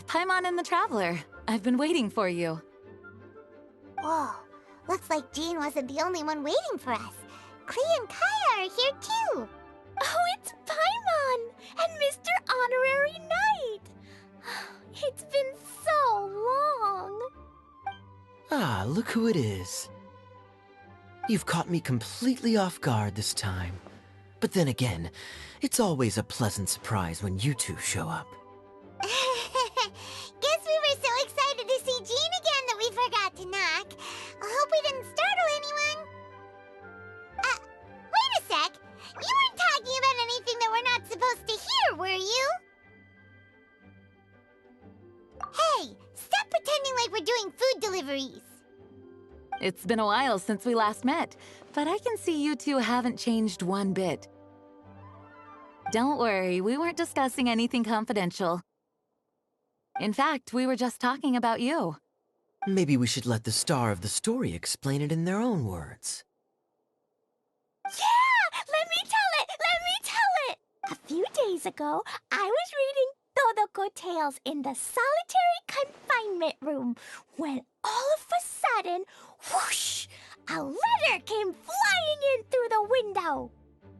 Paimon and the Traveler. I've been waiting for you. Whoa, looks like Jean wasn't the only one waiting for us. Klee and Kaya are here too. Oh, it's Paimon and Mr. Honorary Knight. It's been so long. Ah, look who it is. You've caught me completely off guard this time. But then again, it's always a pleasant surprise when you two show up. Guess we were so excited to see Jean again that we forgot to knock. I hope we didn't startle anyone. Wait a sec. You weren't talking about anything that we're not supposed to hear, were you? Hey, stop pretending like we're doing food deliveries. It's been a while since we last met, but I can see you two haven't changed one bit. Don't worry, we weren't discussing anything confidential. In fact, we were just talking about you. Maybe we should let the star of the story explain it in their own words. Yeah! Let me tell it! Let me tell it! A few days ago, I was reading Todoko Tales in the solitary confinement room when all of a sudden, whoosh! A letter came flying in through the window.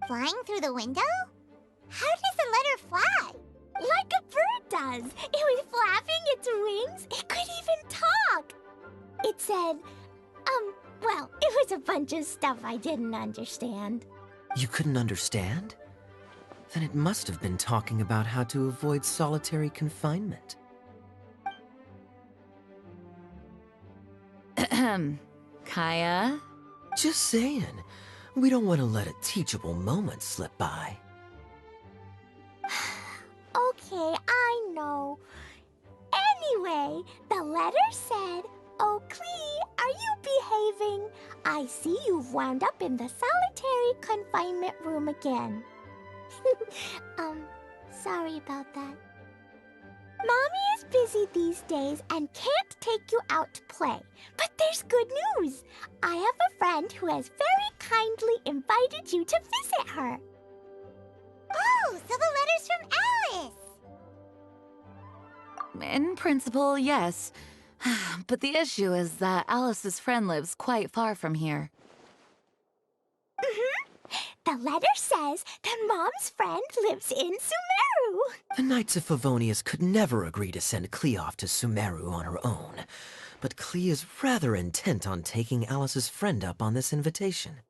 Flying through the window? How does a letter fly? Like a bird does. It was flapping its wings. It could even talk. It said, well, it was a bunch of stuff I didn't understand. You couldn't understand? Then it must have been talking about how to avoid solitary confinement. Kaya? Just saying. We don't want to let a teachable moment slip by. Okay, I know. Anyway, the letter said, "Oh, Klee, are you behaving? I see you've wound up in the solitary confinement room again." Sorry about that. Mommy is busy these days and can't take you out to play. But there's good news. I have a friend who has very kindly invited you to visit her. Oh, so the letter's from Alice. In principle, yes. But the issue is that Alice's friend lives quite far from here. The letter says that Mom's friend lives in Sumeru. The Knights of Favonius could never agree to send Klee off to Sumeru on her own. But Klee is rather intent on taking Alice's friend up on this invitation.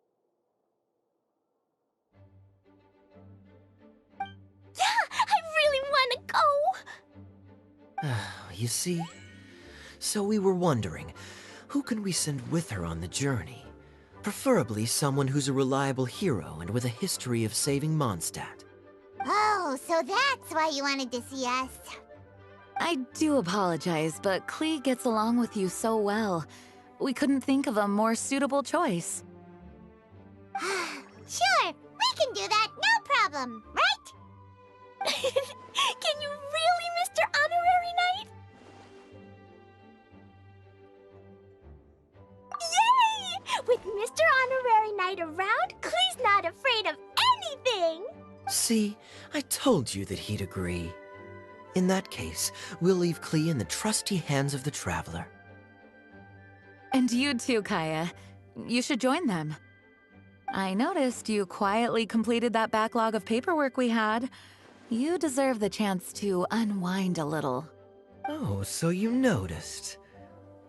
Yeah, I really want to go. You see? So we were wondering, who can we send with her on the journey? Preferably someone who's a reliable hero and with a history of saving Mondstadt. Oh, so that's why you wanted to see us. I do apologize, but Klee gets along with you so well. We couldn't think of a more suitable choice. Sure, we can do that, no problem, right? Can you really, Mr. Honorary Knight? Yay! With Mr. Honorary Knight around, Klee's not afraid of anything! See, I told you that he'd agree. In that case, we'll leave Klee in the trusty hands of the Traveler. And you too, Kaya. You should join them. I noticed you quietly completed that backlog of paperwork we had. You deserve the chance to unwind a little. Oh, so you noticed.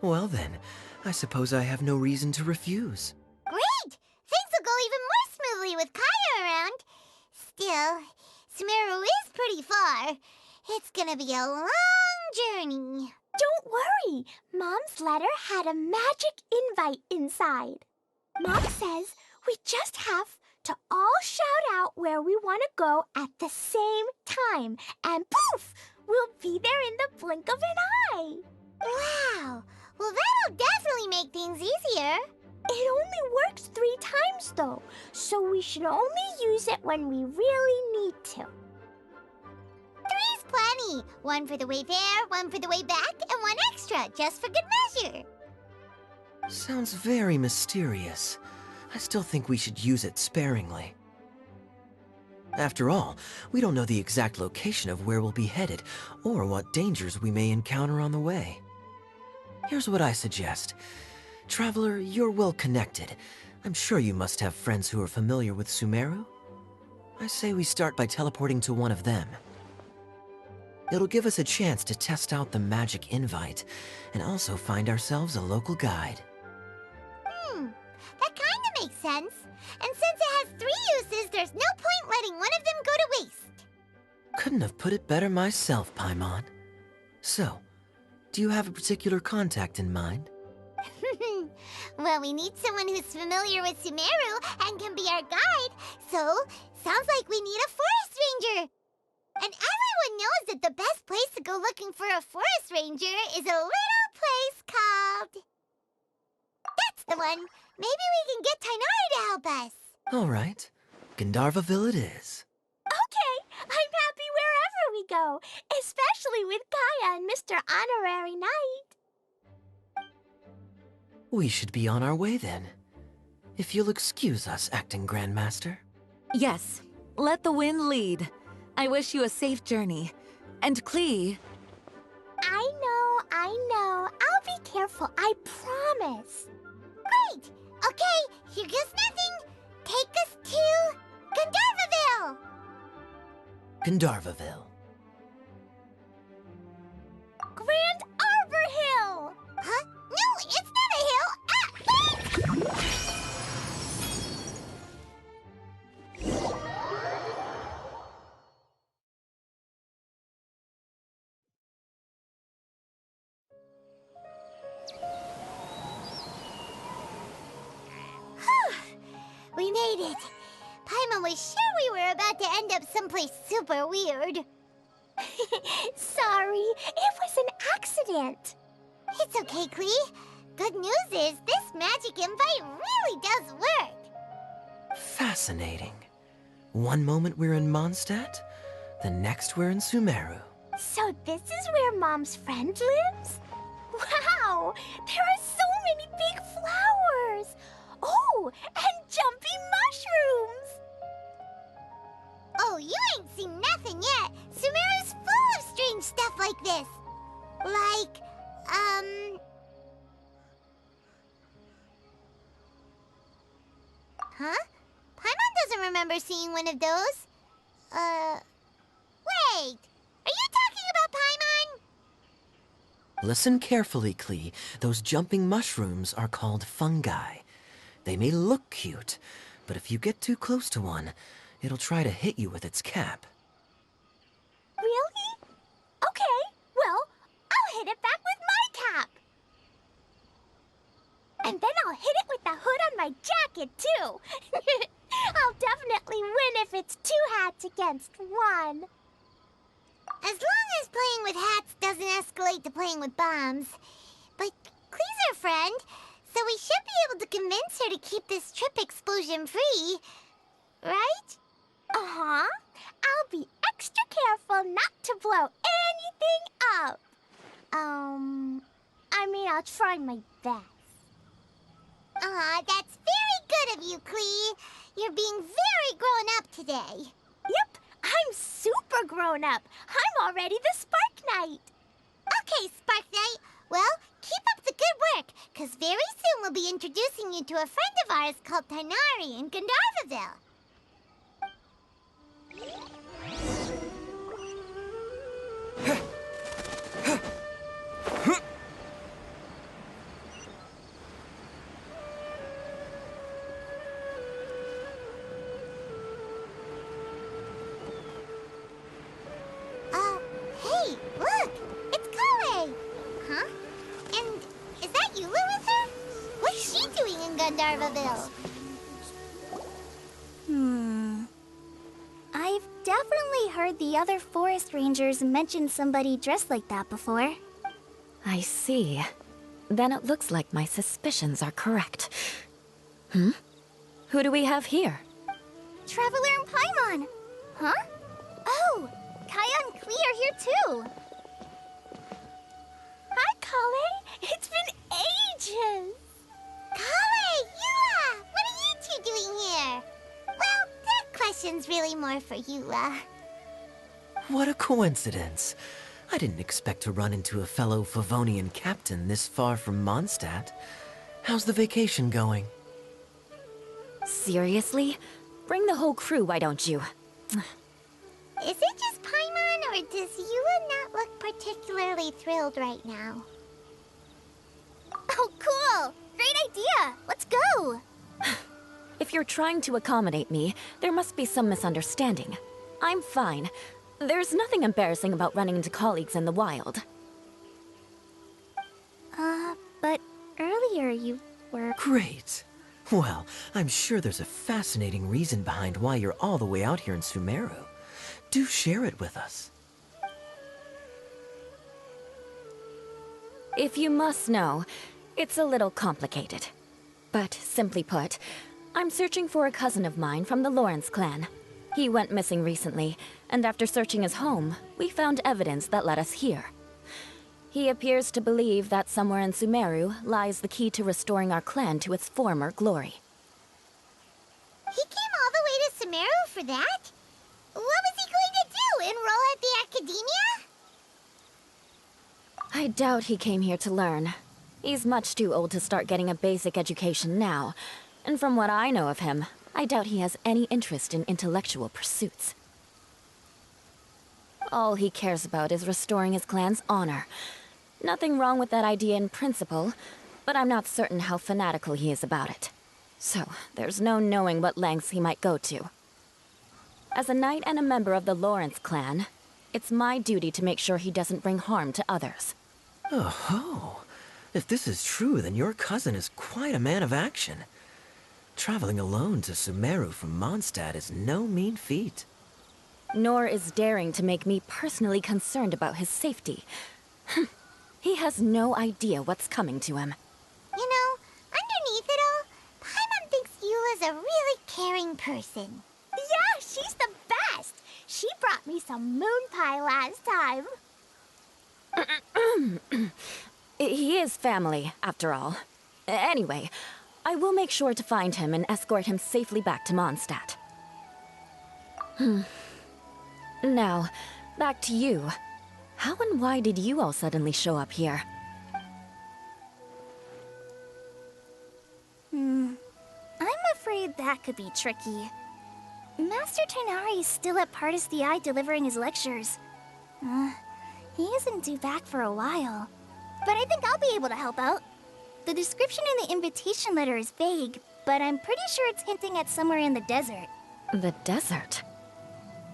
Well then, I suppose I have no reason to refuse. Great! Things will go even more smoothly with Kaya around. Still, Sumeru is pretty far. It's gonna be a long journey. Don't worry! Mom's letter had a magic invite inside. Mom says we just have to all shout out where we want to go at the same time. And poof! We'll be there in the blink of an eye. Wow! Well, that'll definitely make things easier. It only works 3 times, though, so we should only use it when we really need to. 3's plenty. 1 for the way there, 1 for the way back, and 1 extra, just for good measure. Sounds very mysterious. I still think we should use it sparingly. After all, we don't know the exact location of where we'll be headed, or what dangers we may encounter on the way. Here's what I suggest. Traveler, you're well connected. I'm sure you must have friends who are familiar with Sumeru. I say we start by teleporting to one of them. It'll give us a chance to test out the magic invite, and also find ourselves a local guide. That kinda makes sense. And since it has 3 uses, there's no point letting one of them go to waste. Couldn't have put it better myself, Paimon. So, do you have a particular contact in mind? Well, we need someone who's familiar with Sumeru and can be our guide, so sounds like we need a forest ranger. And everyone knows that the best place to go looking for a forest ranger is a little place called... That's the one! Maybe we can get Tainari to help us. All right. Gandharvaville it is. Okay, I'm happy wherever we go, especially with Kaya and Mr. Honorary Knight. We should be on our way then. If you'll excuse us, Acting Grandmaster. Yes, let the wind lead. I wish you a safe journey. And Klee... I know. I'll be careful, I promise. Great! Okay, here goes nothing. Take us to... Gandharvaville! Gandharvaville. Grand Arbor Hill! Huh? No, it's not a hill! Ah! We made it. Paimon was sure we were about to end up someplace super weird. Sorry, it was an accident. It's okay, Klee. Good news is this magic invite really does work. Fascinating. One moment we're in Mondstadt, the next we're in Sumeru. So this is where Mom's friend lives? Wow, there are so many big flowers. Oh, and jumping mushrooms. Oh, you ain't seen nothing yet. Sumeru's full of strange stuff like this. Like, Huh? Paimon doesn't remember seeing one of those. Wait! Are you talking about Paimon? Listen carefully, Klee. Those jumping mushrooms are called fungi. They may look cute, but if you get too close to one, it'll try to hit you with its cap. Really? Okay, well, I'll hit it back with my cap. And then I'll hit it with the hood on my jacket, too. I'll definitely win if it's 2 hats against 1. As long as playing with hats doesn't escalate to playing with bombs. But Klee's our friend, so we should be able to convince her to keep this trip explosion-free. Right? Uh-huh. I'll be extra careful not to blow anything up. I mean, I'll try my best. Aw, that's very good of you, Klee. You're being very grown up today. Yep, I'm super grown up. I'm already the Spark Knight. Okay, Spark Knight. Well, keep up the good work, because very soon we'll be introducing you to a friend of ours called Tainari in Gandharvaville. Hey, look! It's Kale! Huh? And is that Yula with her? What's she doing in Gandharvaville? I've definitely heard the other forest rangers mention somebody dressed like that before. I see. Then it looks like my suspicions are correct. Who do we have here? Traveler and Paimon! Huh? Oh, Kaya and Klee are here too! Hi, Kale. It's been ages. Kale! Yula! What are you two doing here? Well, that question mission's really more for you, What a coincidence. I didn't expect to run into a fellow Favonian captain this far from Mondstadt. How's the vacation going? Seriously? Bring the whole crew, why don't you? Is it just Paimon, or does Eula not look particularly thrilled right now? Oh, cool! Great idea! Let's go! If you're trying to accommodate me, there must be some misunderstanding. I'm fine. There's nothing embarrassing about running into colleagues in the wild. But earlier you were... Great. Well, I'm sure there's a fascinating reason behind why you're all the way out here in Sumeru. Do share it with us. If you must know, it's a little complicated. But simply put, I'm searching for a cousin of mine from the Lawrence clan. He went missing recently, and after searching his home, we found evidence that led us here. He appears to believe that somewhere in Sumeru lies the key to restoring our clan to its former glory. He came all the way to Sumeru for that? What was he going to do, enroll at the academia? I doubt he came here to learn. He's much too old to start getting a basic education now, and from what I know of him, I doubt he has any interest in intellectual pursuits. All he cares about is restoring his clan's honor. Nothing wrong with that idea in principle, but I'm not certain how fanatical he is about it. So, there's no knowing what lengths he might go to. As a knight and a member of the Lawrence clan, it's my duty to make sure he doesn't bring harm to others. Oh-ho. If this is true, then your cousin is quite a man of action. Traveling alone to Sumeru from Mondstadt is no mean feat. Nor is daring to make me personally concerned about his safety. He has no idea what's coming to him. You know, underneath it all, Paimon thinks Eula's a really caring person. Yeah, she's the best! She brought me some moon pie last time. He is family, after all. Anyway, I will make sure to find him and escort him safely back to Mondstadt. Now, back to you. How and why did you all suddenly show up here? I'm afraid that could be tricky. Master Tighnari is still at Partis the Eye delivering his lectures. He isn't due back for a while. But I think I'll be able to help out. The description in the invitation letter is vague, but I'm pretty sure it's hinting at somewhere in the desert. The desert?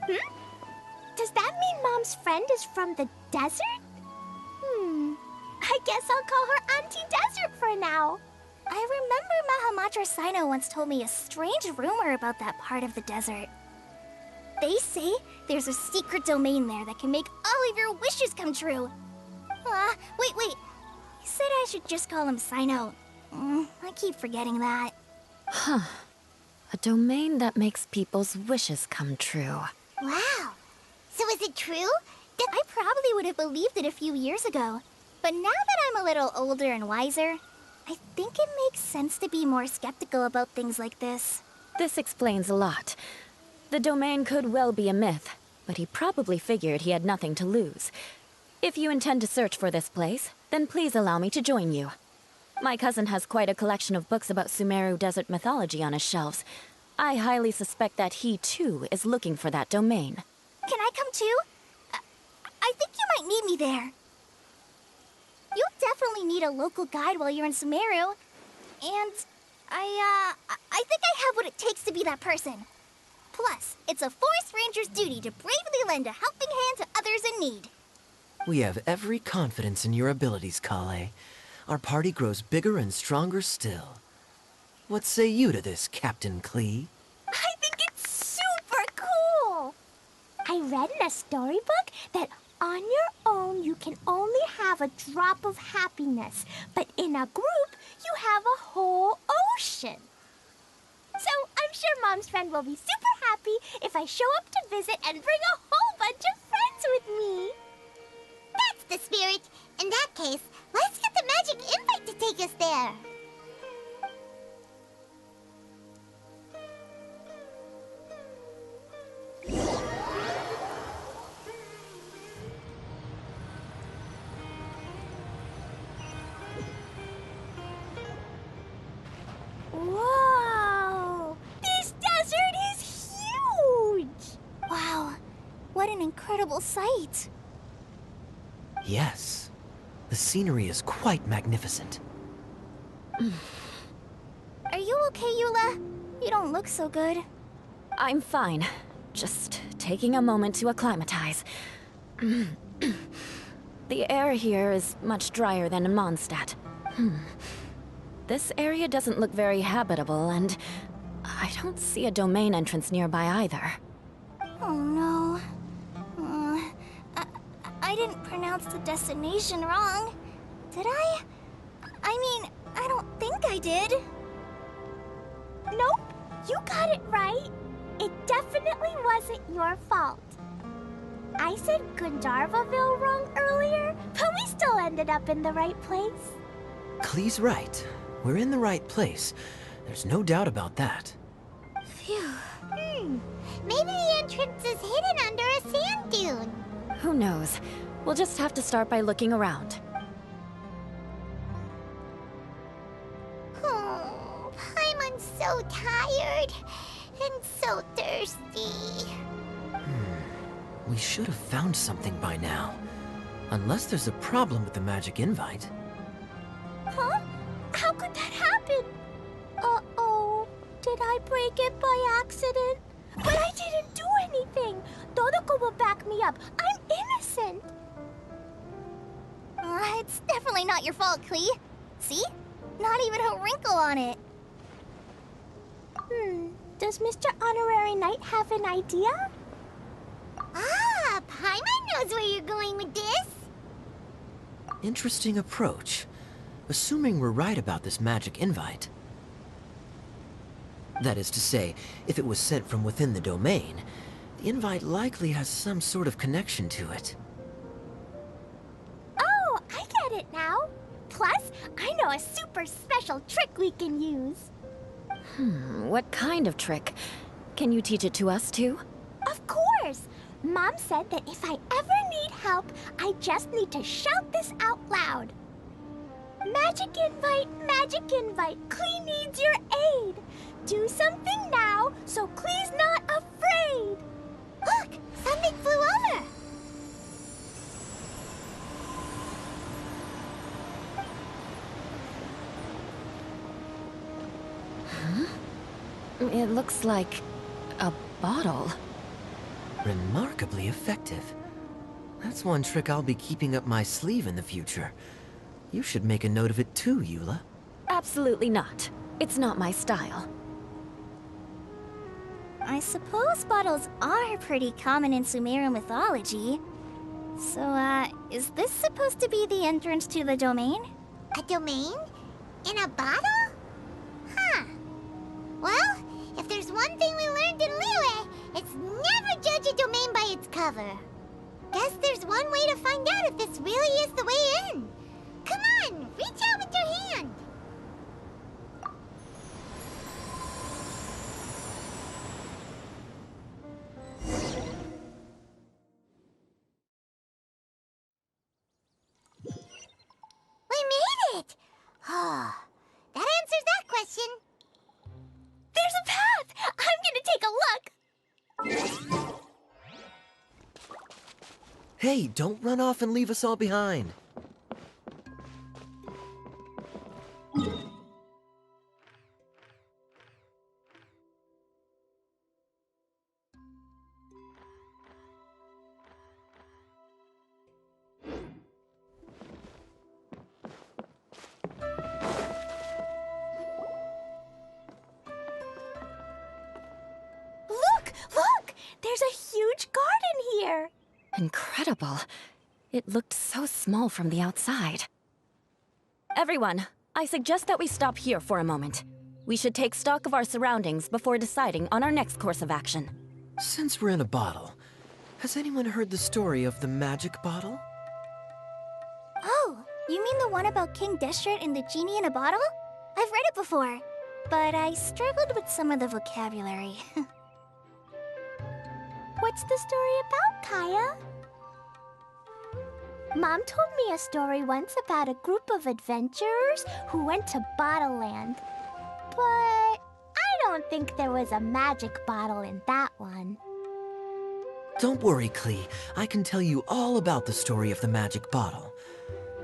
Does that mean Mom's friend is from the desert? I guess I'll call her Auntie Desert for now. I remember Mahamatra Sino once told me a strange rumor about that part of the desert. They say there's a secret domain there that can make all of your wishes come true. Wait. He said I should just call him Sino. I keep forgetting that. A domain that makes people's wishes come true. Wow. So is it true? I probably would have believed it a few years ago. But now that I'm a little older and wiser, I think it makes sense to be more skeptical about things like this. This explains a lot. The domain could well be a myth, but he probably figured he had nothing to lose. If you intend to search for this place, then please allow me to join you. My cousin has quite a collection of books about Sumeru desert mythology on his shelves. I highly suspect that he, too, is looking for that domain. Can I come too? I think you might need me there. You'll definitely need a local guide while you're in Sumeru. And I think I have what it takes to be that person. Plus, it's a forest ranger's duty to bravely lend a helping hand to others in need. We have every confidence in your abilities, Kale. Our party grows bigger and stronger still. What say you to this, Captain Klee? I think it's super cool! I read in a storybook that on your own you can only have a drop of happiness, but in a group you have a whole ocean. So I'm sure Mom's friend will be super happy if I show up to visit and bring a whole bunch of friends with me. That's the spirit. In that case, let's get the magic invite to take us there. an incredible sight. Yes. The scenery is quite magnificent. Are you okay, Eula? You don't look so good. I'm fine. Just taking a moment to acclimatize. The air here is much drier than in Mondstadt. This area doesn't look very habitable, and I don't see a domain entrance nearby either. Oh no. I didn't pronounce the destination wrong. Did I? I mean, I don't think I did. Nope, you got it right. It definitely wasn't your fault. I said Gandharvaville wrong earlier, but we still ended up in the right place. Klee's right. We're in the right place. There's no doubt about that. Phew. Maybe the entrance is hidden under a sand dune. Who knows? We'll just have to start by looking around. Oh, Paimon's so tired and so thirsty. We should have found something by now. Unless there's a problem with the magic invite. Huh? How could that happen? Uh-oh. Did I break it by accident? But I didn't do anything. Todoko will back me up. I'm innocent. It's definitely not your fault, Klee. See? Not even a wrinkle on it. Does Mr. Honorary Knight have an idea? Ah, Paimon knows where you're going with this. Interesting approach. Assuming we're right about this magic invite. That is to say, if it was sent from within the domain, the invite likely has some sort of connection to it. Oh, I get it now. Plus, I know a super special trick we can use. What kind of trick? Can you teach it to us too? Of course! Mom said that if I ever need help, I just need to shout this out loud. Magic invite, Klee needs your aid. Do something now, so Klee's not afraid. Look, something flew over. It looks like a bottle. Remarkably effective. That's one trick I'll be keeping up my sleeve in the future. You should make a note of it too, Eula. Absolutely not. It's not my style. I suppose bottles are pretty common in Sumerian mythology. So, is this supposed to be the entrance to the domain? A domain? In a bottle? Huh. Well, if there's one thing we learned in Liyue, it's never judge a domain by its cover. Guess there's one way to find out if this really is the way in. Come on, reach out with your hand. We made it! Oh, that answers that question. There's a path! I'm gonna take a look. Hey, don't run off and leave us all behind. Look! There's a huge garden here. Incredible. It looked so small from the outside. Everyone, I suggest that we stop here for a moment. We should take stock of our surroundings before deciding on our next course of action. Since we're in a bottle, has anyone heard the story of the magic bottle? Oh, you mean the one about King Deshret and the genie in a bottle? I've read it before, but I struggled with some of the vocabulary. What's the story about, Kaya? Mom told me a story once about a group of adventurers who went to Bottle Land. But I don't think there was a magic bottle in that one. Don't worry, Klee. I can tell you all about the story of the magic bottle.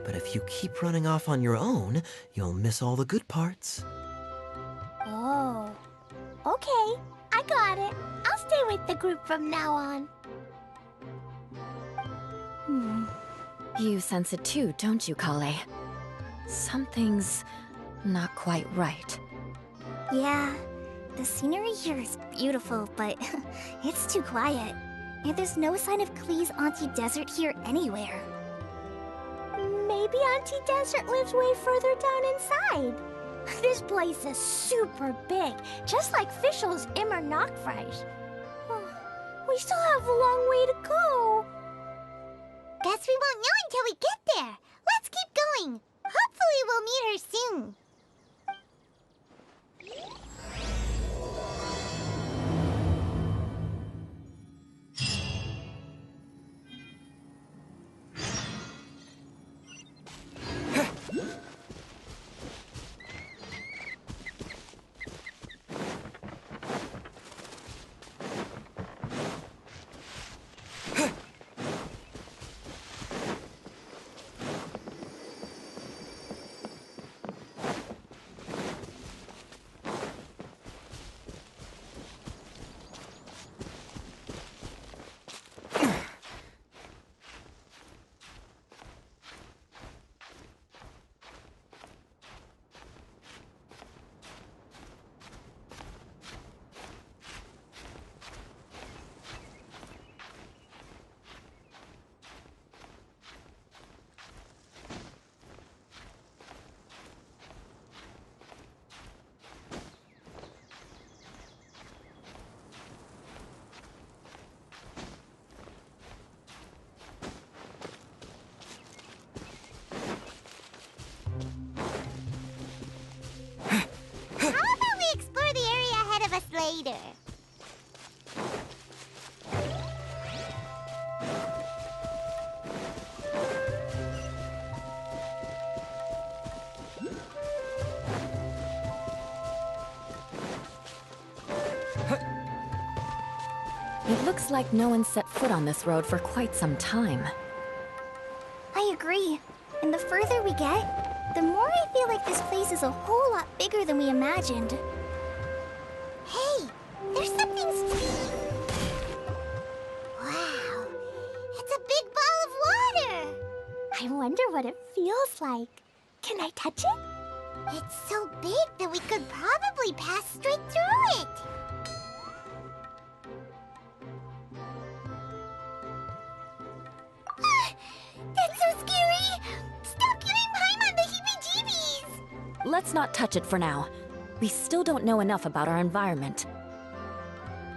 But if you keep running off on your own, you'll miss all the good parts. Oh. Okay, I got it. I'll stay with the group from now on. You sense it too, don't you, Kale? Something's not quite right. Yeah, the scenery here is beautiful, but it's too quiet. And there's no sign of Klee's Auntie Desert here anywhere. Maybe Auntie Desert lives way further down inside. This place is super big, just like Fischl's Immer Nachfreis. We still have a long way to go. Guess we won't know until we get there. Let's keep going. Hopefully we'll meet her soon. Later. It looks like no one set foot on this road for quite some time. I agree. And the further we get, the more I feel like this place is a whole lot bigger than we imagined. Hey, there's something... Wow, it's a big ball of water! I wonder what it feels like. Can I touch it? It's so big that we could probably pass straight through it! That's so scary! Stop giving Paimon the heebie-jeebies! Let's not touch it for now. We still don't know enough about our environment.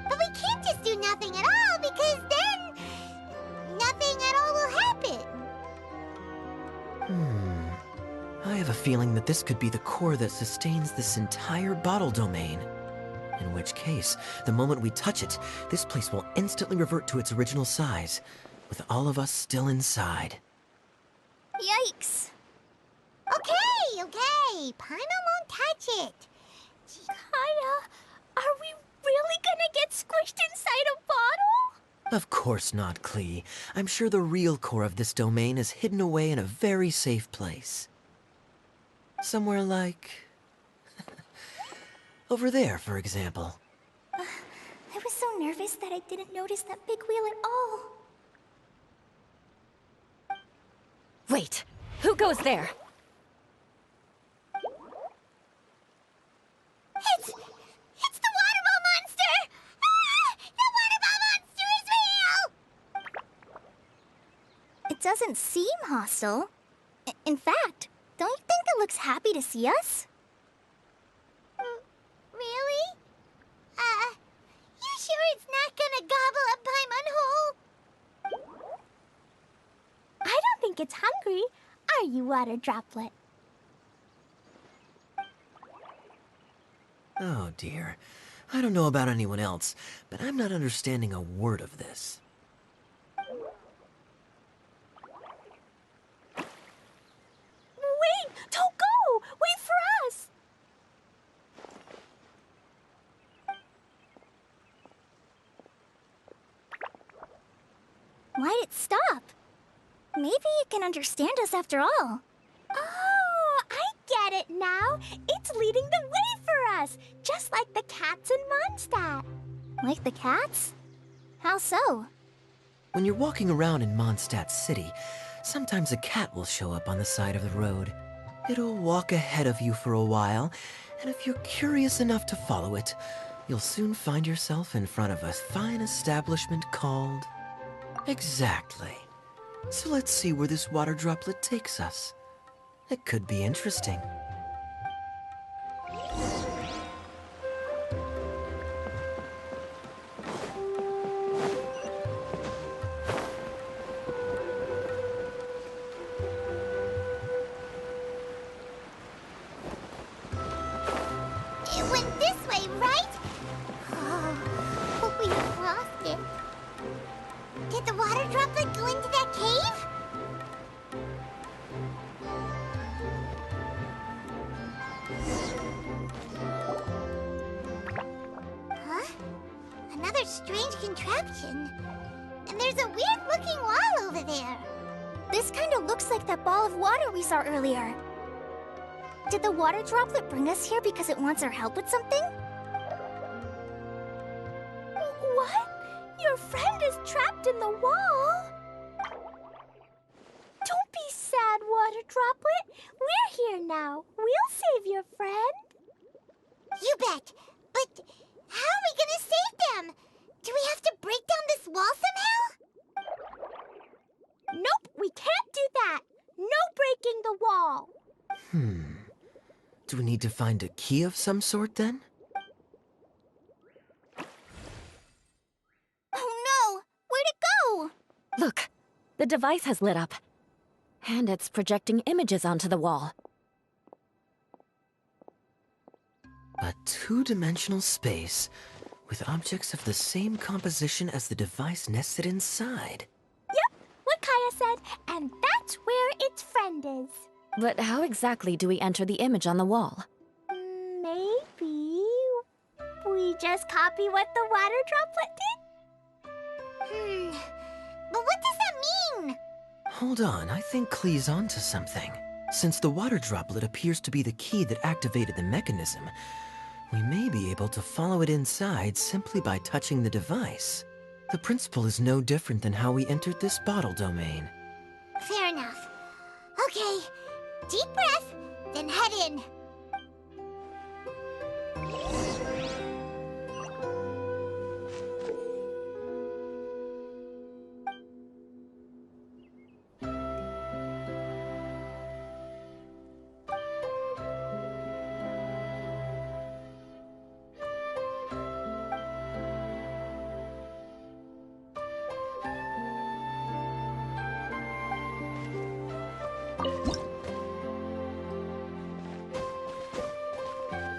But we can't just do nothing at all, because then... nothing at all will happen. I have a feeling that this could be the core that sustains this entire bottle domain. In which case, the moment we touch it, this place will instantly revert to its original size, with all of us still inside. Yikes! Okay. Paimon won't touch it. Kaya, are we really gonna get squished inside a bottle? Of course not, Klee. I'm sure the real core of this domain is hidden away in a very safe place. Somewhere like... over there, for example. I was so nervous that I didn't notice that big wheel at all. Wait, who goes there? It's the water ball monster! Ah! The water ball monster is real! It doesn't seem hostile. In fact, don't you think it looks happy to see us? Really? You sure it's not gonna gobble up Paimon whole? I don't think it's hungry. Are you, Water Droplet? Oh dear. I don't know about anyone else, but I'm not understanding a word of this. Wait! Don't go! Wait for us! Why'd it stop? Maybe it can understand us after all. Oh, I get it now. It's leading the way for us, just like the cats in Mondstadt. Like the cats? How so? When you're walking around in Mondstadt City, sometimes a cat will show up on the side of the road. It'll walk ahead of you for a while, and if you're curious enough to follow it, you'll soon find yourself in front of a fine establishment called... Exactly. So let's see where this water droplet takes us. It could be interesting. It went this way, right? Oh, we crossed it. Did the water droplet go into that cave? Huh? Another strange contraption. And there's a weird-looking wall over there. This kind of looks like that ball of water we saw earlier. Did the water droplet bring us here because it wants our help with something? What? Your friend is trapped in the wall? Don't be sad, Water Droplet. We're here now. We'll save your friend. You bet. But how are we gonna save them? Do we have to break down this wall somehow? Nope, we can't do that. No breaking the wall. Do we need to find a key of some sort then? Oh no! Where'd it go? Look, the device has lit up. And it's projecting images onto the wall. A two-dimensional space with objects of the same composition as the device nested inside. Yep, what Kaya said, and that's where its friend is. But how exactly do we enter the image on the wall? Maybe we just copy what the water droplet did? But what does that mean? Hold on, I think Klee's onto something. Since the water droplet appears to be the key that activated the mechanism, we may be able to follow it inside simply by touching the device. The principle is no different than how we entered this bottle domain. Fair enough. Okay, deep breath, then head in.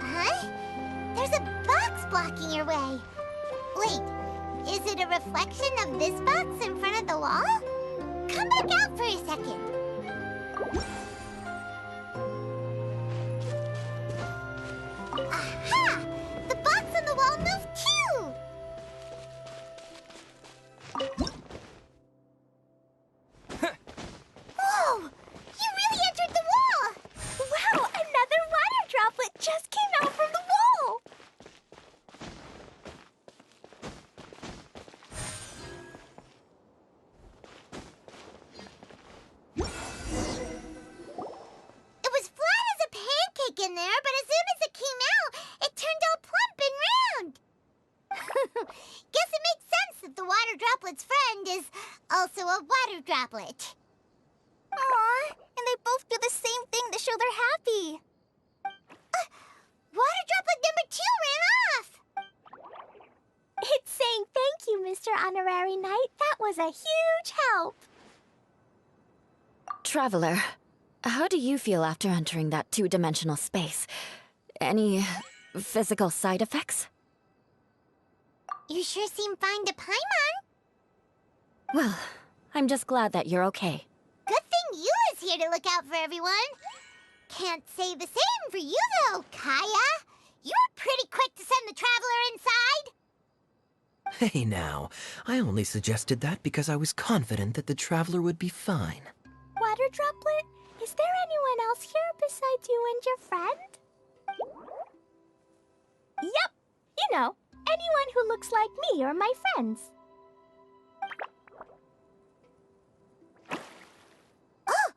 Huh? There's a box blocking your way. Wait, is it a reflection of this box in front of the wall? Come back out for a second. Aha! The box on the wall moved too! Whoa! You really entered the wall! Wow, another water droplet just came out from the wall! It was flat as a pancake in there, but as soon as it came out, it turned all plump and round. Guess it makes sense that the water droplet's friend is also a water droplet. Aw, and they both do the same thing to show they're happy. Water droplet number 2 ran off. It's saying thank you, Mr. Honorary Knight. That was a huge help. Traveler, how do you feel after entering that two-dimensional space? Any physical side effects? You sure seem fine to Paimon. Well, I'm just glad that you're okay. Good thing you is here to look out for everyone. Can't say the same for you, though, Kaya. You were pretty quick to send the traveler inside. Hey now, I only suggested that because I was confident that the traveler would be fine. Water Droplet, is there anyone else here besides you and your friend? Yep, you know, anyone who looks like me or my friends. Oh,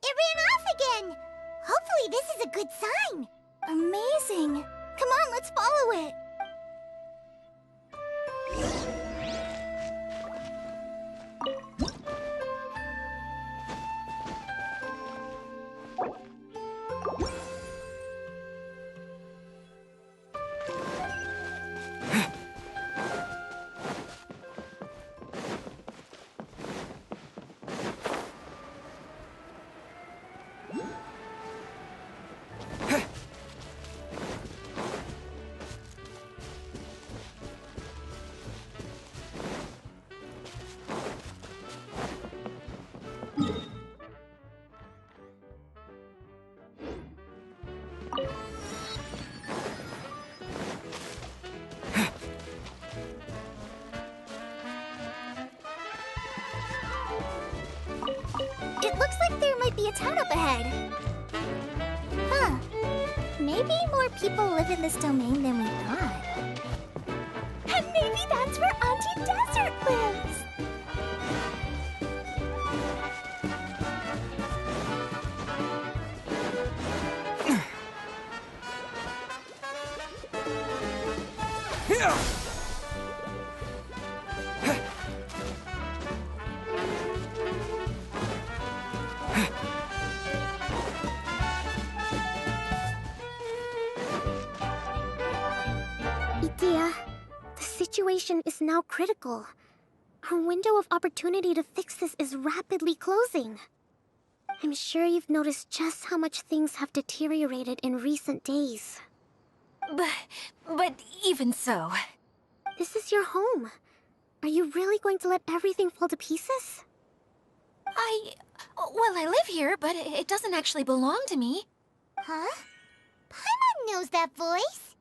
it ran off again! Hopefully this is a good sign. Amazing! Come on, let's follow it! It looks like there might be a town up ahead. Huh. Maybe more people live in this domain than we thought. And maybe that's where Auntie Desert lives. Idea, the situation is now critical. Our window of opportunity to fix this is rapidly closing. I'm sure you've noticed just how much things have deteriorated in recent days. But even so... This is your home. Are you really going to let everything fall to pieces? Well, I live here, but it doesn't actually belong to me. Huh? Paimon knows that voice.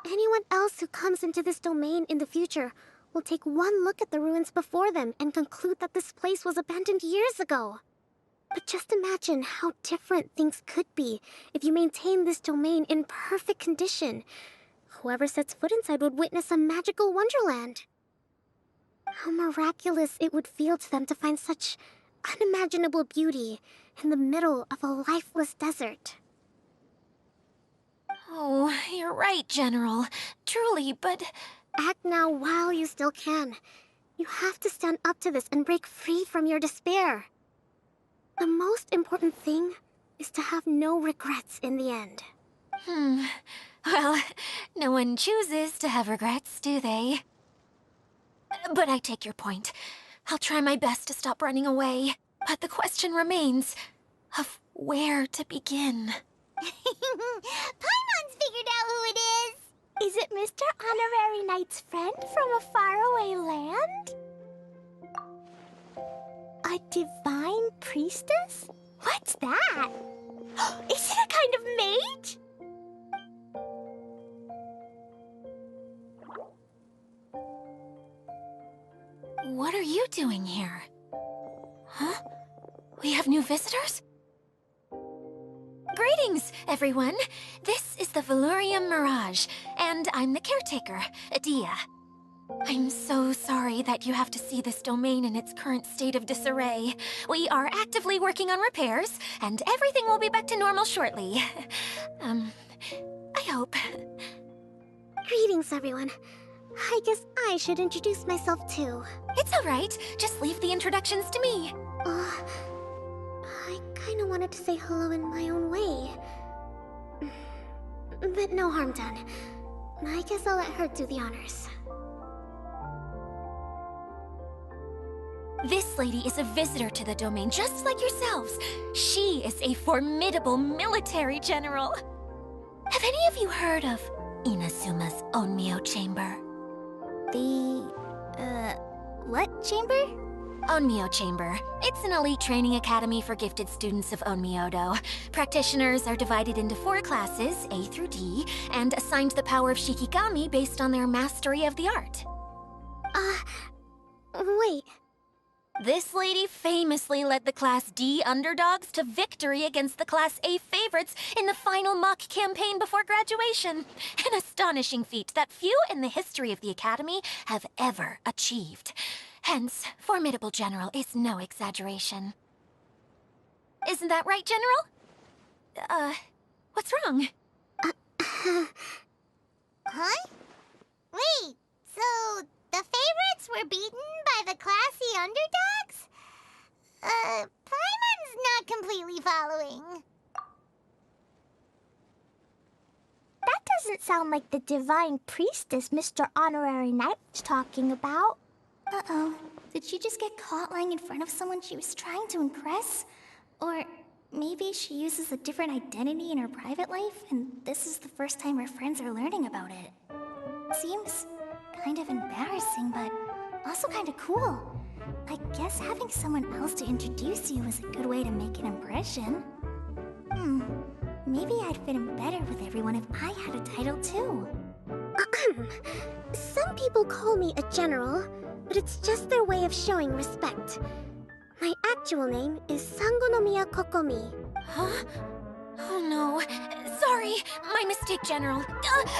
Anyone else who comes into this domain in the future will take one look at the ruins before them and conclude that this place was abandoned years ago. But just imagine how different things could be if you maintain this domain in perfect condition. Whoever sets foot inside would witness a magical wonderland. How miraculous it would feel to them to find such unimaginable beauty in the middle of a lifeless desert. Oh, you're right, General. Truly, but... Act now while you still can. You have to stand up to this and break free from your despair. The most important thing is to have no regrets in the end. Well, no one chooses to have regrets, do they? But I take your point. I'll try my best to stop running away. But the question remains of where to begin. Paimon's figured out who it is. Is it Mr. Honorary Knight's friend from a faraway land? A divine priestess? What's that? Is it a kind of mage? What are you doing here? Huh? We have new visitors? Greetings, everyone! This is the Veluriyam Mirage, and I'm the caretaker, Adia. I'm so sorry that you have to see this domain in its current state of disarray. We are actively working on repairs, and everything will be back to normal shortly. I hope. Greetings, everyone. I guess I should introduce myself too. It's all right. Just leave the introductions to me. I kinda wanted to say hello in my own way. But no harm done. I guess I'll let her do the honors. This lady is a visitor to the domain, just like yourselves. She is a formidable military general. Have any of you heard of Inazuma's Onmyo Chamber? The, what chamber? Onmyo Chamber. It's an elite training academy for gifted students of Onmyodo. Practitioners are divided into 4 classes, A through D, and assigned the power of Shikigami based on their mastery of the art. Wait. This lady famously led the Class D underdogs to victory against the Class A favorites in the final mock campaign before graduation. An astonishing feat that few in the history of the Academy have ever achieved. Hence, formidable general is no exaggeration. Isn't that right, General? What's wrong? Huh? Wait, so the favorites were beaten by the classy underdogs? Paimon's not completely following. That doesn't sound like the divine priestess Mr. Honorary Knight was talking about. Uh-oh. Did she just get caught lying in front of someone she was trying to impress? Or maybe she uses a different identity in her private life, and this is the first time her friends are learning about it. Seems kind of embarrassing, but also kind of cool. I guess having someone else to introduce you is a good way to make an impression. Maybe I'd fit in better with everyone if I had a title too. Some people call me a general, but it's just their way of showing respect. My actual name is Sangonomiya Kokomi. Huh? Oh no. Sorry, my mistake, General.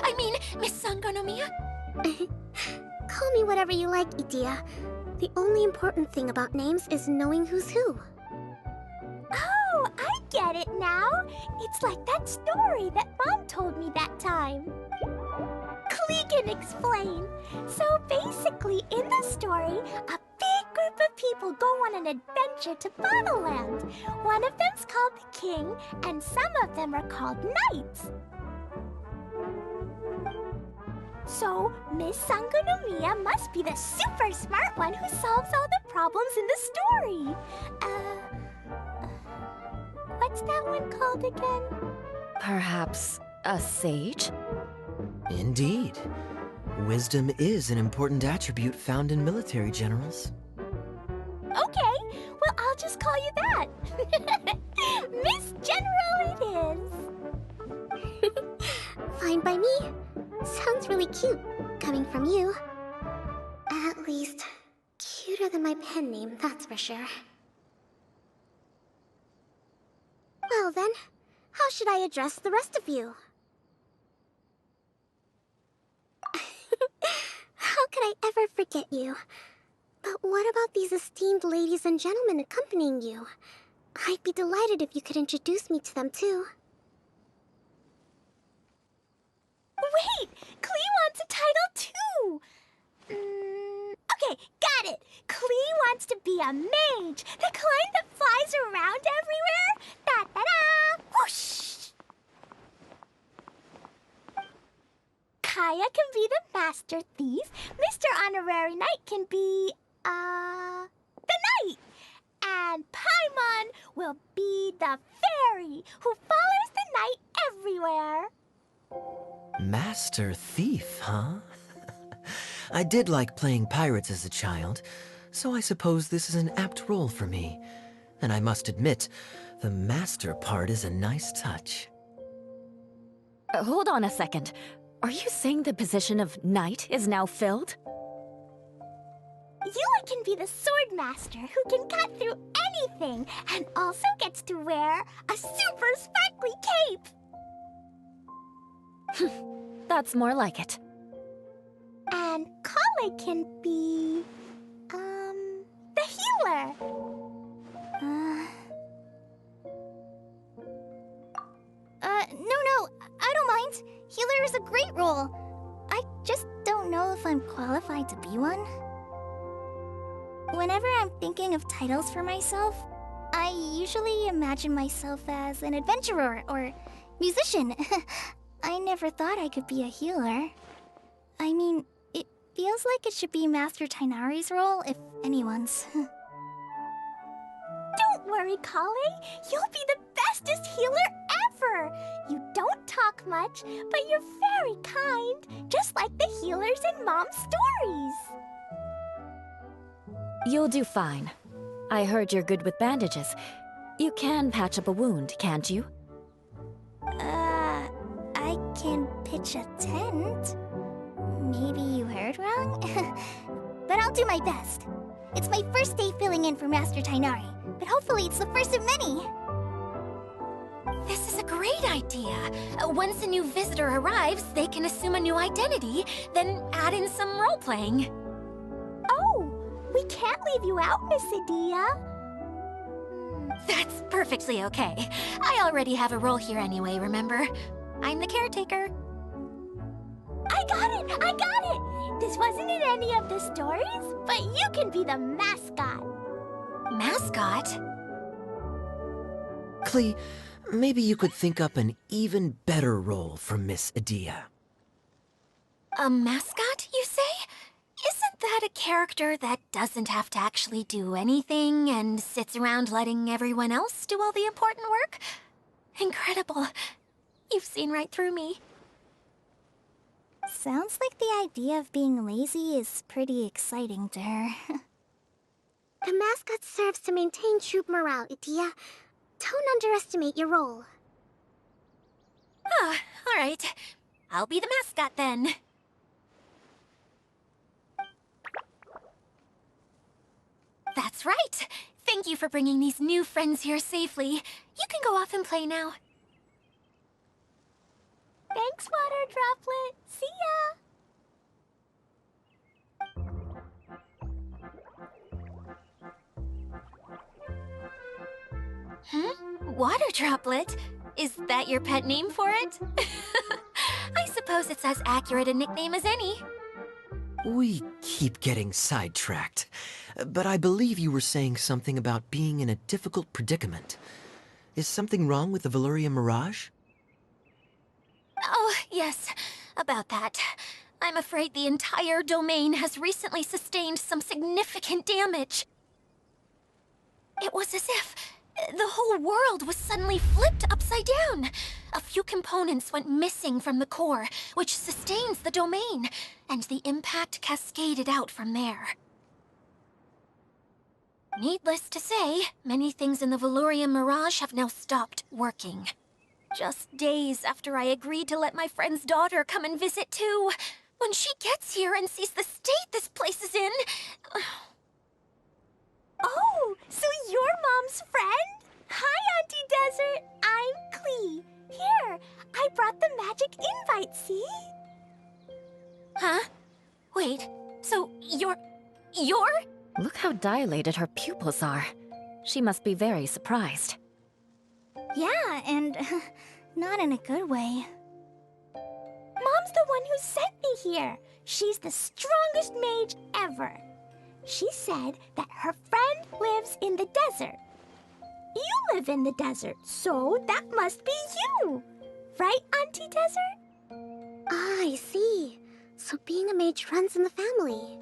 I mean, Miss Sangonomiya. Call me whatever you like, Itia. The only important thing about names is knowing who's who. Oh, I get it now. It's like that story that Mom told me that time. Klee can explain. So basically, in the story, a big group of people go on an adventure to Bottleland. One of them's called the King, and some of them are called Knights. So, Miss Sangonomiya must be the super smart one who solves all the problems in the story. What's that one called again? Perhaps a sage? Indeed. Wisdom is an important attribute found in military generals. Okay, well, I'll just call you that. Miss General it is. Fine by me. Sounds really cute, coming from you. At least, cuter than my pen name, that's for sure. Well then, how should I address the rest of you? How could I ever forget you? But what about these esteemed ladies and gentlemen accompanying you? I'd be delighted if you could introduce me to them too. Wait! Klee wants a title too! Okay, got it! Klee wants to be a mage! The kind that flies around everywhere! Da-da-da! Whoosh! Kaya can be the master thief. Mr. Honorary Knight can be, the knight. And Paimon will be the fairy who follows the knight everywhere. Master Thief, huh? I did like playing pirates as a child, so I suppose this is an apt role for me. And I must admit, the master part is a nice touch. Hold on a second. Are you saying the position of knight is now filled? Yua can be the sword master who can cut through anything and also gets to wear a super sparkly cape. That's more like it. And Kale can be, the healer. No, I don't mind. Healer is a great role. I just don't know if I'm qualified to be one. Whenever I'm thinking of titles for myself, I usually imagine myself as an adventurer or musician. I never thought I could be a healer. I mean, it feels like it should be Master Tainari's role, if anyone's. Don't worry, Kale. You'll be the bestest healer ever. You don't talk much, but you're very kind, just like the healers in Mom's stories. You'll do fine. I heard you're good with bandages. You can patch up a wound, can't you? I can pitch a tent? Maybe you heard wrong? But I'll do my best. It's my first day filling in for Master Tighnari, but hopefully it's the first of many. This is a great idea. Once a new visitor arrives, they can assume a new identity, then add in some role-playing. Oh, we can't leave you out, Miss Adia. That's perfectly okay. I already have a role here anyway, remember? I'm the caretaker. I got it! I got it! This wasn't in any of the stories, but you can be the mascot. Mascot? Klee, maybe you could think up an even better role for Miss Adia. A mascot, you say? Isn't that a character that doesn't have to actually do anything and sits around letting everyone else do all the important work? Incredible. You've seen right through me. Sounds like the idea of being lazy is pretty exciting to her. The mascot serves to maintain troop morale, Adia. Don't underestimate your role. Ah, all right. I'll be the mascot then. That's right. Thank you for bringing these new friends here safely. You can go off and play now. Thanks, Water Droplet. See ya. Water Droplet? Is that your pet name for it? I suppose it's as accurate a nickname as any. We keep getting sidetracked, but I believe you were saying something about being in a difficult predicament. Is something wrong with the Veluriyam Mirage? Oh, yes, about that. I'm afraid the entire domain has recently sustained some significant damage. It was as if the whole world was suddenly flipped upside down. A few components went missing from the core, which sustains the domain, and the impact cascaded out from there. Needless to say, many things in the Veluriyam Mirage have now stopped working. Just days after I agreed to let my friend's daughter come and visit too. When she gets here and sees the state this place is in... Oh, so you're Mom's friend? Hi, Auntie Desert. I'm Klee. Here, I brought the magic invite, see? Huh? Wait, so you're... Look how dilated her pupils are. She must be very surprised. Yeah, and not in a good way. Mom's the one who sent me here. She's the strongest mage ever. She said that her friend lives in the desert. You live in the desert, so that must be you. Right, Auntie Desert? Ah, I see. So being a mage runs in the family.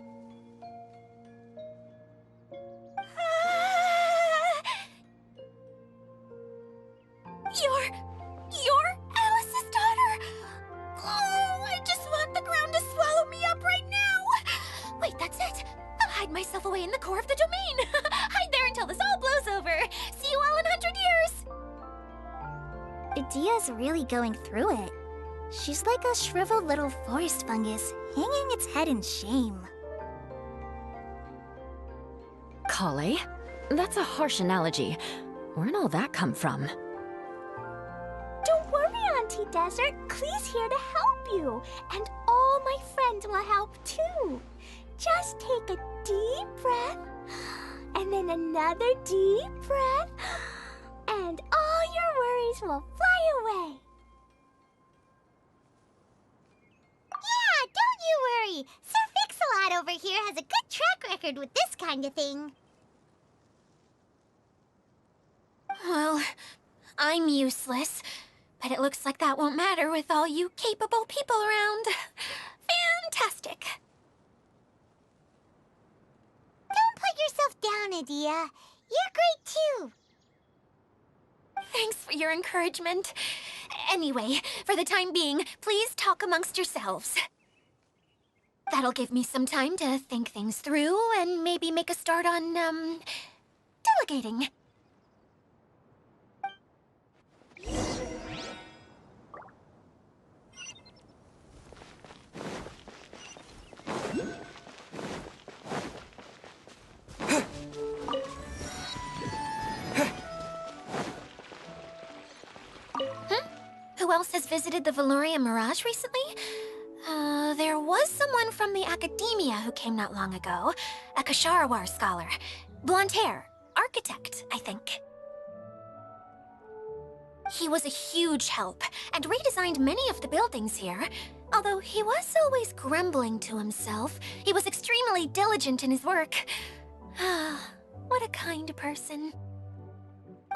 You're Alice's daughter? Oh, I just want the ground to swallow me up right now. Wait, that's it. I'll hide myself away in the core of the domain. Hide there until this all blows over. See you all in 100 years. Adia's really going through it. She's like a shriveled little forest fungus, hanging its head in shame. Kale? That's a harsh analogy. Where'd all that come from? Don't worry, Auntie Desert. Klee's here to help you. And all my friends will help too. Just take a deep breath, and then another deep breath, and all your worries will fly away. Yeah, don't you worry. Sir Fix-a-Lot over here has a good track record with this kind of thing. Well, I'm useless. But it looks like that won't matter with all you capable people around. Fantastic. Don't put yourself down, Adia. You're great too. Thanks for your encouragement. Anyway, for the time being, please talk amongst yourselves. That'll give me some time to think things through and maybe make a start on, delegating. Who else has visited the Veluriyam Mirage recently? There was someone from the academia who came not long ago. A Kasharawar scholar. Blonde hair. Architect, I think. He was a huge help, and redesigned many of the buildings here. Although he was always grumbling to himself, he was extremely diligent in his work. What a kind person.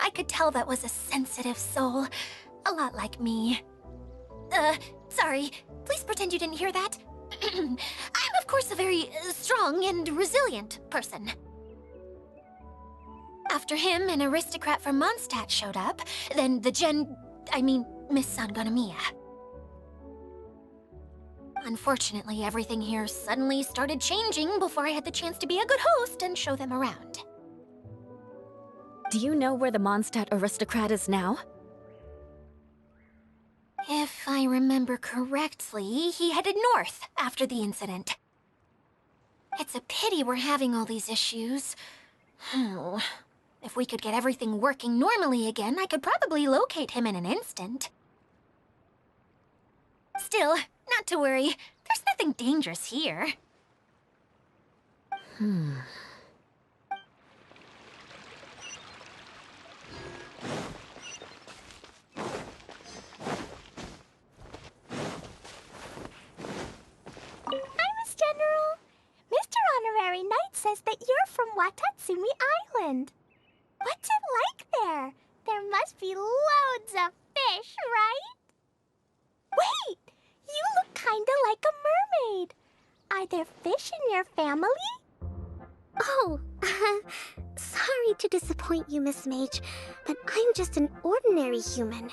I could tell that was a sensitive soul. A lot like me. Sorry. Please pretend you didn't hear that. I'm, of course, a very strong and resilient person. After him, an aristocrat from Mondstadt showed up, then Miss Sangonomiya. Unfortunately, everything here suddenly started changing before I had the chance to be a good host and show them around. Do you know where the Mondstadt aristocrat is now? If I remember correctly, he headed north after the incident. It's a pity we're having all these issues. If we could get everything working normally again, I could probably locate him in an instant. Still, not to worry. There's nothing dangerous here. General. Mr. Honorary Knight says that you're from Watatsumi Island. What's it like there? There must be loads of fish, right? Wait! You look kinda like a mermaid. Are there fish in your family? Oh, sorry to disappoint you, Miss Mage, but I'm just an ordinary human.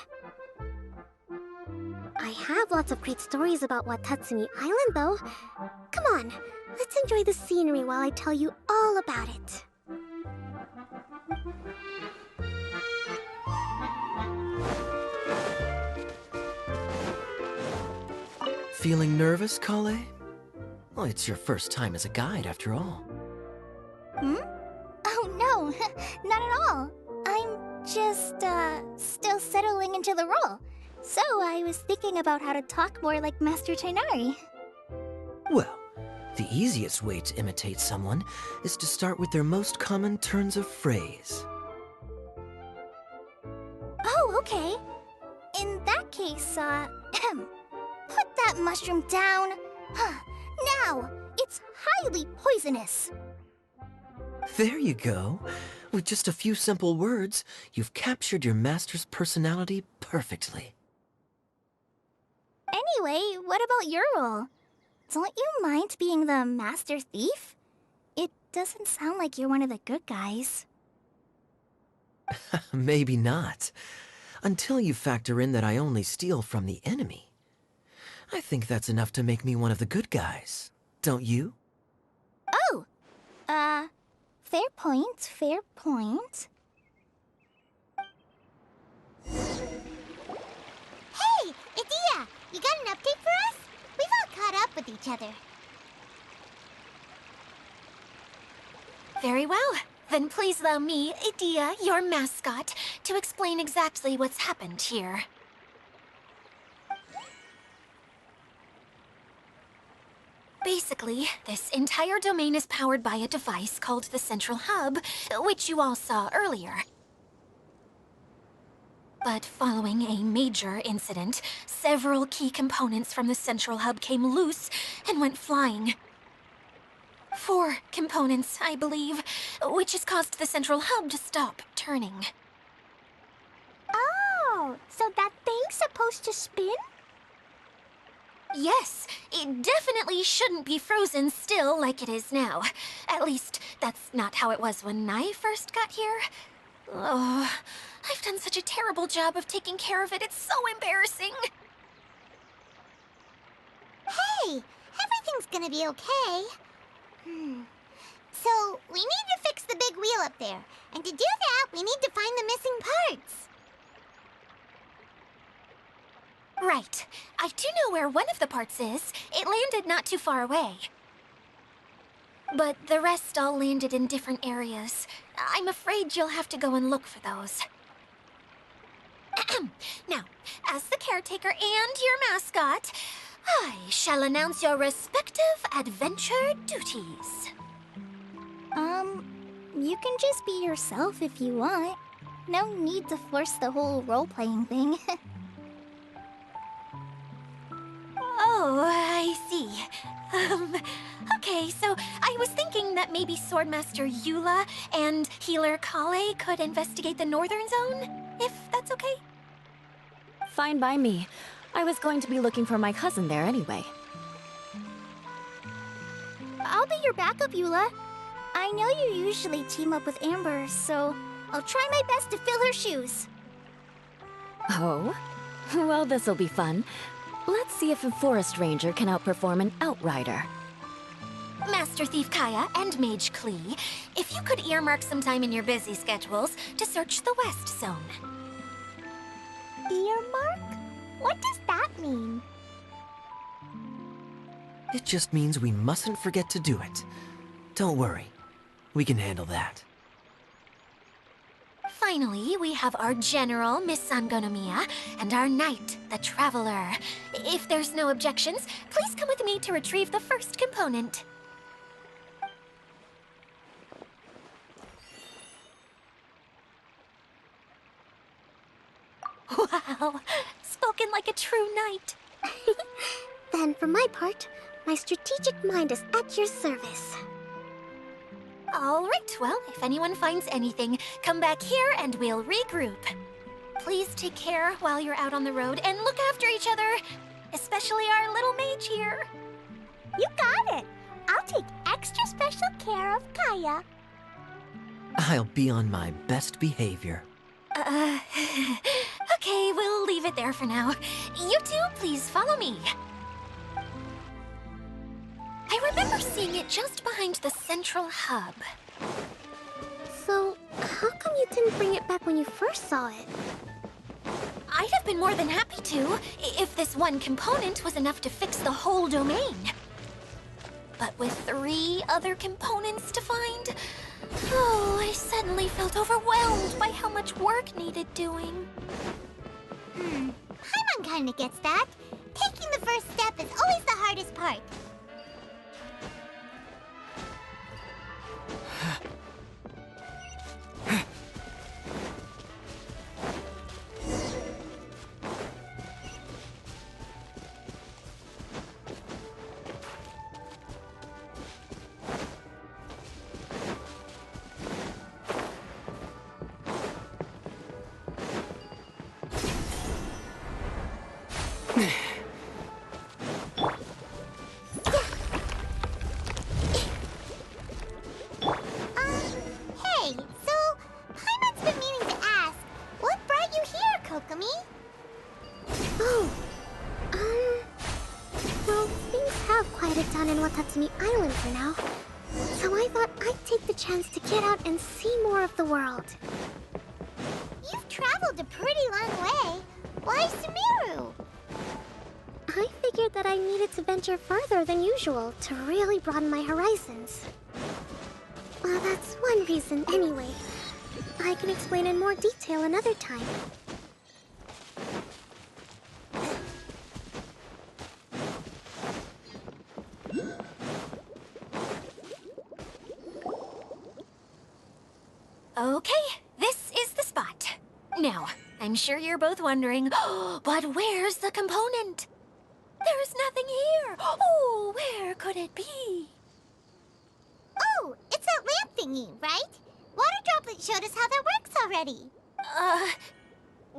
I have lots of great stories about Watatsumi Island, though. Come on, let's enjoy the scenery while I tell you all about it. Feeling nervous, Kale? Well, it's your first time as a guide, after all. Oh, no, not at all. I'm just, still settling into the role. So I was thinking about how to talk more like Master Tighnari. Well, the easiest way to imitate someone is to start with their most common turns of phrase. Oh, okay. In that case, put that mushroom down. Now, it's highly poisonous. There you go. With just a few simple words, you've captured your master's personality perfectly. Anyway, what about your role? Don't you mind being the master thief? It doesn't sound like you're one of the good guys. Maybe not. Until you factor in that I only steal from the enemy. I think that's enough to make me one of the good guys. Don't you? Oh! Fair point, fair point. Hey, Idia! You got an update for us? We've all caught up with each other. Very well. Then please allow me, Idia, your mascot, to explain exactly what's happened here. Basically, this entire domain is powered by a device called the Central Hub, which you all saw earlier. But following a major incident, several key components from the Central Hub came loose and went flying. 4 components, I believe, which has caused the Central Hub to stop turning. Oh, so that thing's supposed to spin? Yes, it definitely shouldn't be frozen still like it is now. At least, that's not how it was when I first got here. Oh, I've done such a terrible job of taking care of it, it's so embarrassing. Hey, everything's gonna be okay. So, we need to fix the big wheel up there. And to do that, we need to find the missing parts. Right. I do know where one of the parts is. It landed not too far away. But the rest all landed in different areas. I'm afraid you'll have to go and look for those. Now, as the caretaker and your mascot, I shall announce your respective adventure duties. You can just be yourself if you want. No need to force the whole role-playing thing. Oh, I see. Okay, so I was thinking that maybe Swordmaster Eula and Healer Kale could investigate the Northern Zone, if that's okay? Fine by me. I was going to be looking for my cousin there anyway. I'll be your backup, Eula. I know you usually team up with Amber, so I'll try my best to fill her shoes. Oh? Well, this'll be fun. Let's see if a forest ranger can outperform an outrider. Master Thief Kaya and Mage Klee, if you could earmark some time in your busy schedules to search the West Zone. Earmark? What does that mean? It just means we mustn't forget to do it. Don't worry. We can handle that. Finally, we have our General, Miss Sangonomiya, and our Knight, the Traveler. If there's no objections, please come with me to retrieve the first component. Wow, spoken like a true knight. Then, for my part, my strategic mind is at your service. All right, well, if anyone finds anything, come back here and we'll regroup. Please take care while you're out on the road and look after each other, especially our little mage here. You got it! I'll take extra special care of Kaya. I'll be on my best behavior. Okay, we'll leave it there for now. You two, please follow me. I remember seeing it just behind the central hub. So, how come you didn't bring it back when you first saw it? I'd have been more than happy to, if this one component was enough to fix the whole domain. But with 3 other components to find, oh, I suddenly felt overwhelmed by how much work needed doing. Paimon kinda gets that. Taking the first step is always the hardest part. Hey, so Paimon's been meaning to ask, what brought you here, Kokomi? Oh, well, things have quieted down in Watatsumi Island for now. So I thought I'd take the chance to get out and see more of the world. You've traveled a pretty long way. Why Sumeru? I figured that I needed to venture further than usual to really broaden my horizons. Well, that's one reason anyway. I can explain in more detail another time. Okay, this is the spot. Now, I'm sure you're both wondering, but where's the component? There's nothing here. Oh, where could it be? Oh, it's that lamp thingy, right? Water Droplet showed us how that works already.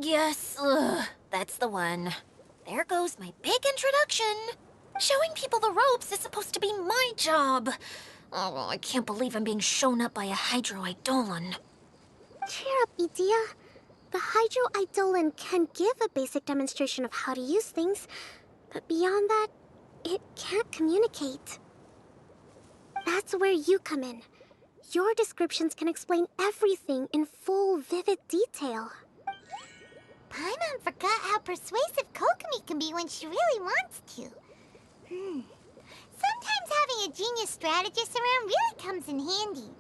Yes, that's the one. There goes my big introduction. Showing people the ropes is supposed to be my job. Oh, I can't believe I'm being shown up by a Hydro Eidolon. Cheer up, Idia. The Hydro Eidolon can give a basic demonstration of how to use things, but beyond that, it can't communicate. That's where you come in. Your descriptions can explain everything in full, vivid detail. Paimon forgot how persuasive Kokomi can be when she really wants to. Sometimes having a genius strategist around really comes in handy.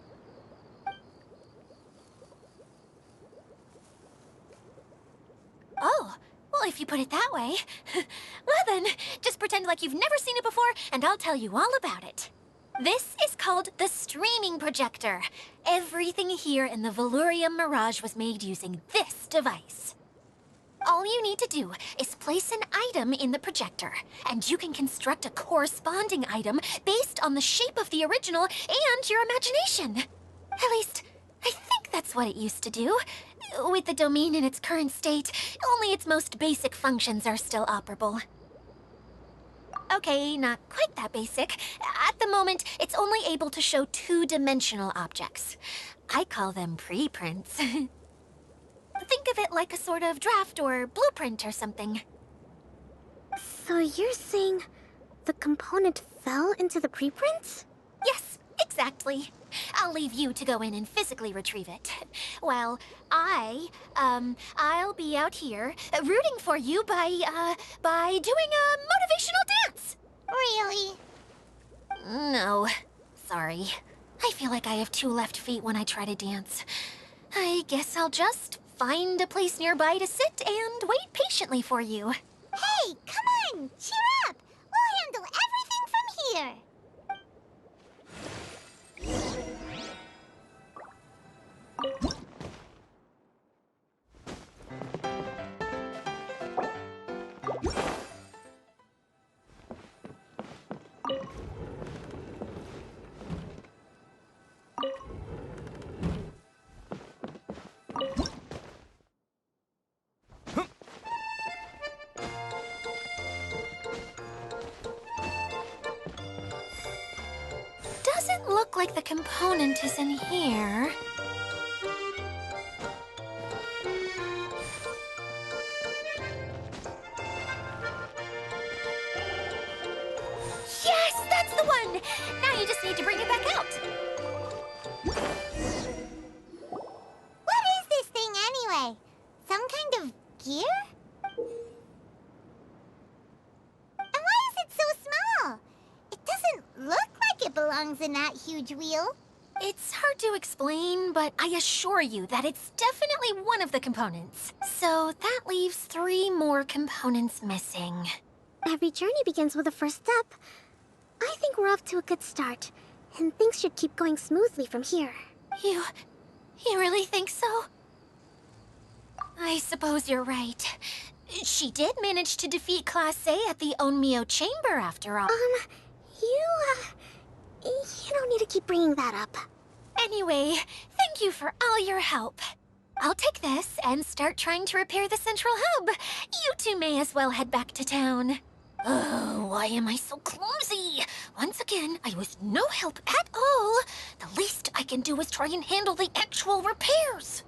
Oh, well, if you put it that way. Well then, just pretend like you've never seen it before, and I'll tell you all about it. This is called the streaming projector. Everything here in the Veluriyam Mirage was made using this device. All you need to do is place an item in the projector, and you can construct a corresponding item based on the shape of the original and your imagination. At least, I think that's what it used to do. With the domain in its current state, only its most basic functions are still operable. Okay, not quite that basic. At the moment, it's only able to show two-dimensional objects. I call them preprints. Think of it like a sort of draft or blueprint or something. So you're saying the component fell into the preprints? Yes, exactly. I'll leave you to go in and physically retrieve it. Well, I'll be out here rooting for you by doing a motivational dance. Really? No, sorry. I feel like I have two left feet when I try to dance. I guess I'll just find a place nearby to sit and wait patiently for you. Hey, come on! Cheer up! We'll handle everything from here! Doesn't look like the component is in here. Yes, that's the one! Now you just need to bring it back out. What is this thing anyway? Some kind of gear? And why is it so small? It doesn't look like it belongs in that huge wheel. It's hard to explain, but I assure you that it's definitely one of the components. So that leaves 3 more components missing. Every journey begins with a first step. I think we're off to a good start, and things should keep going smoothly from here. You really think so? I suppose you're right. She did manage to defeat Class A at the Onmyo Chamber after all. You don't need to keep bringing that up. Anyway, thank you for all your help. I'll take this and start trying to repair the central hub. You two may as well head back to town. Oh, why am I so clumsy? Once again, I was no help at all. The least I can do is try and handle the actual repairs.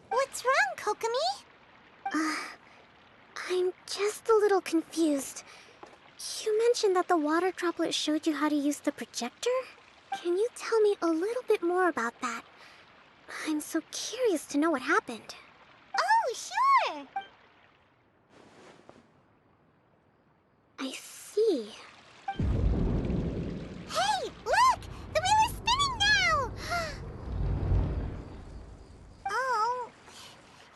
What's wrong, Kokomi? I'm just a little confused. You mentioned that the water droplet showed you how to use the projector? Can you tell me a little bit more about that? I'm so curious to know what happened. Oh, sure! I see. Hey, look! The wheel is spinning now! Oh,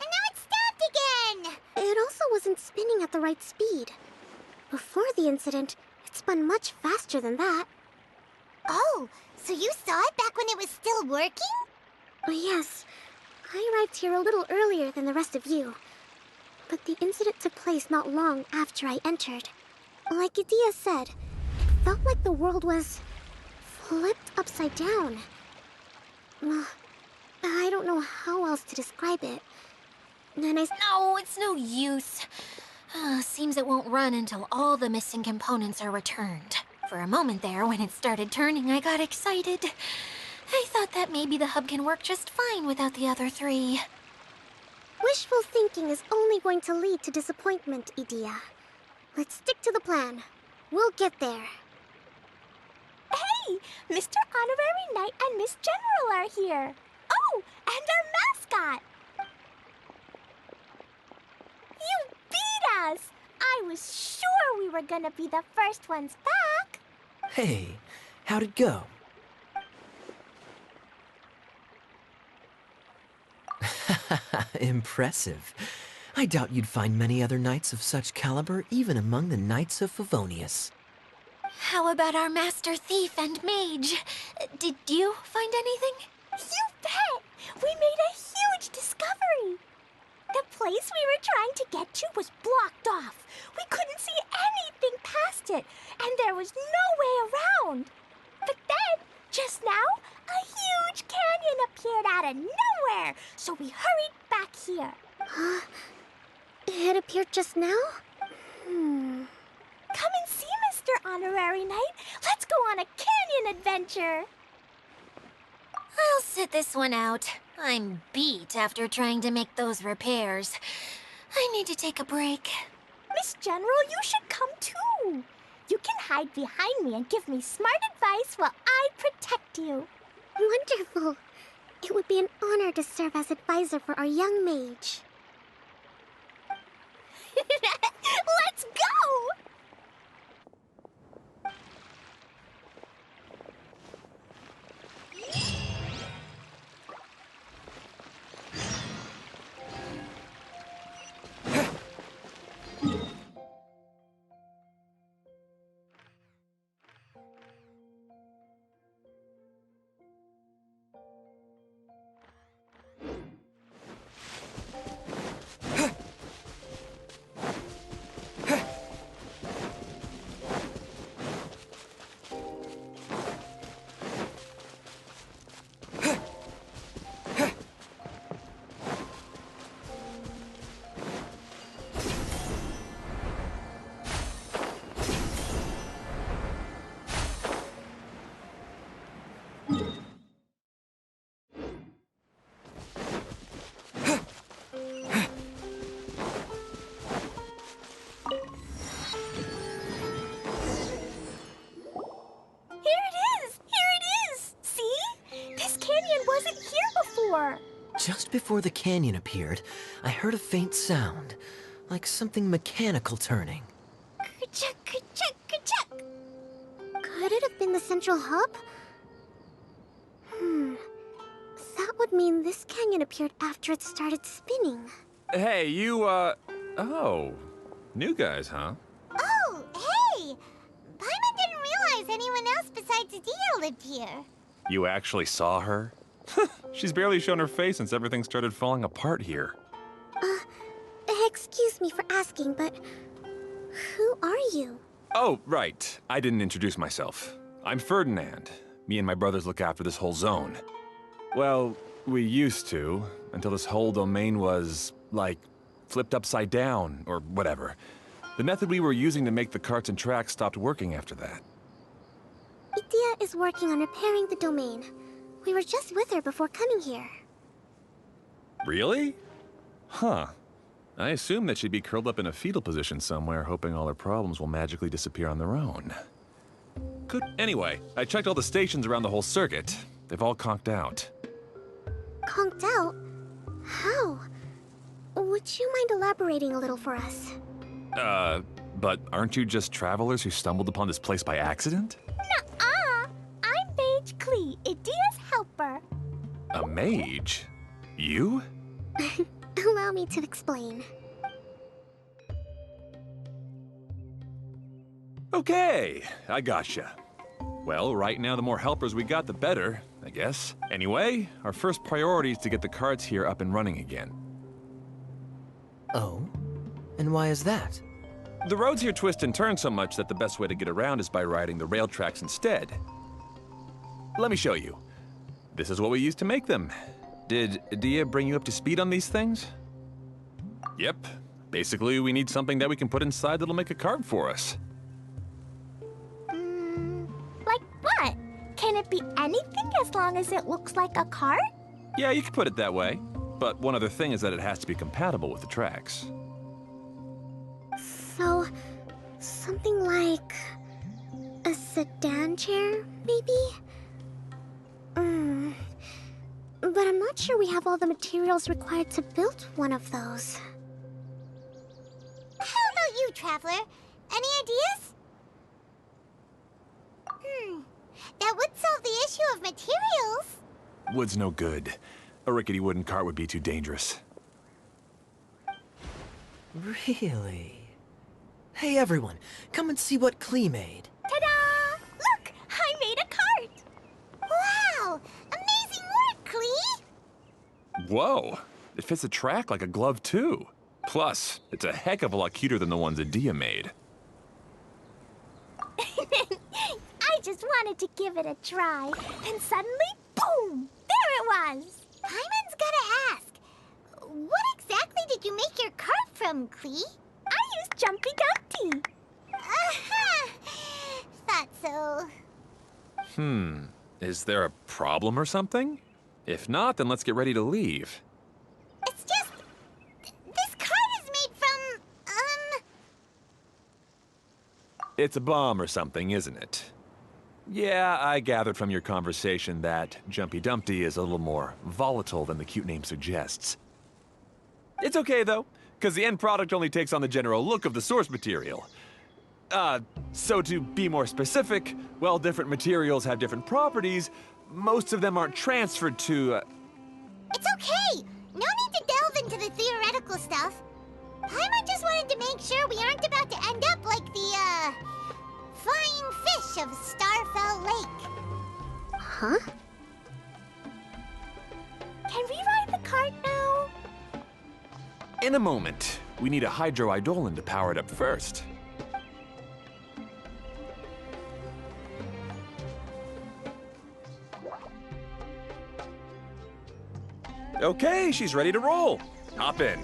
and now it's stopped again! It also wasn't spinning at the right speed. Before the incident, it spun much faster than that. Oh, so you saw it back when it was still working? Oh, yes. I arrived here a little earlier than the rest of you. But the incident took place not long after I entered. Like Idia said, it felt like the world was flipped upside down. I don't don't know how else to describe it. And No, it's no use. Seems it won't run until all the missing components are returned. For a moment there, when it started turning, I got excited. I thought that maybe the hub can work just fine without the other 3. Wishful thinking is only going to lead to disappointment, Edea. Let's stick to the plan. We'll get there. Hey, Mr. Honorary Knight and Miss General are here. Oh, and our mascot. You beat us! I was sure we were gonna be the first ones back. Hey, how'd it go? Impressive. I doubt you'd find many other knights of such caliber even among the Knights of Favonius. How about our master thief and mage? Did you find anything? You bet! We made a huge discovery. The place we were trying to get to was blocked off. We couldn't see anything past it, and there was no way around. But then, just now, a huge canyon appeared out of nowhere, so we hurried back here. It appeared just now? Come and see, Mr. Honorary Knight. Let's go on a canyon adventure. I'll sit this one out. I'm beat after trying to make those repairs. I need to take a break. Miss General, you should come too. You can hide behind me and give me smart advice while I protect you. Wonderful. It would be an honor to serve as advisor for our young mage. Let's go! Just before the canyon appeared, I heard a faint sound, like something mechanical turning. Ka-chuck, ka-chuck, ka-chuck. Could it have been the central hub? That would mean this canyon appeared after it started spinning. Hey, you, oh. New guys, huh? Oh, hey! Paimon didn't realize anyone else besides Edea lived here. You actually saw her? She's barely shown her face since everything started falling apart here. Excuse me for asking, but who are you? Oh, right. I didn't introduce myself. I'm Ferdinand. Me and my brothers look after this whole zone. Well, we used to, until this whole domain was, like, flipped upside down, or whatever. The method we were using to make the carts and tracks stopped working after that. Edea is working on repairing the domain. We were just with her before coming here. Really? Huh. I assumed that she'd be curled up in a fetal position somewhere, hoping all her problems will magically disappear on their own. Good. Anyway, I checked all the stations around the whole circuit. They've all conked out. Conked out? How? Would you mind elaborating a little for us? But aren't you just travelers who stumbled upon this place by accident? Nuh-uh! I'm Mage Klee, Edea's helper. A mage? You? Allow me to explain. Okay, I gotcha. Well, right now the more helpers we got, the better, I guess. Anyway, our first priority is to get the carts here up and running again. Oh? And why is that? The roads here twist and turn so much that the best way to get around is by riding the rail tracks instead. Let me show you. This is what we used to make them. Did Dia bring you up to speed on these things? Yep. Basically, we need something that we can put inside that'll make a card for us. Like what? Can it be anything as long as it looks like a cart? Yeah, you could put it that way. But one other thing is that it has to be compatible with the tracks. So, something like a sedan chair, maybe? But I'm not sure we have all the materials required to build one of those. How about you, Traveler? Any ideas? That would solve the issue of materials. Wood's no good. A rickety wooden cart would be too dangerous. Really? Hey everyone, come and see what Klee made. Ta-da! Look! I made a cart! Wow! Amazing work, Klee! Whoa! It fits the track like a glove, too. Plus, it's a heck of a lot cuter than the ones that Dia made. I just wanted to give it a try, and suddenly, boom! There it was! Paimon's gotta ask, what exactly did you make your cart from, Klee? I used Jumpy Dumpty. Aha! Thought so. Is there a problem or something? If not, then let's get ready to leave. It's just... this cart is made from, It's a bomb or something, isn't it? Yeah, I gathered from your conversation that Jumpy Dumpty is a little more volatile than the cute name suggests. It's okay, though, because the end product only takes on the general look of the source material. So to be more specific, while different materials have different properties, most of them aren't transferred to, It's okay! No need to delve into the theoretical stuff. Paimon just wanted to make sure we aren't about to end up like the, flying fish of Starfell Lake. Huh? Can we ride the cart now? In a moment. We need a hydroidolin to power it up first. Okay, she's ready to roll. Hop in.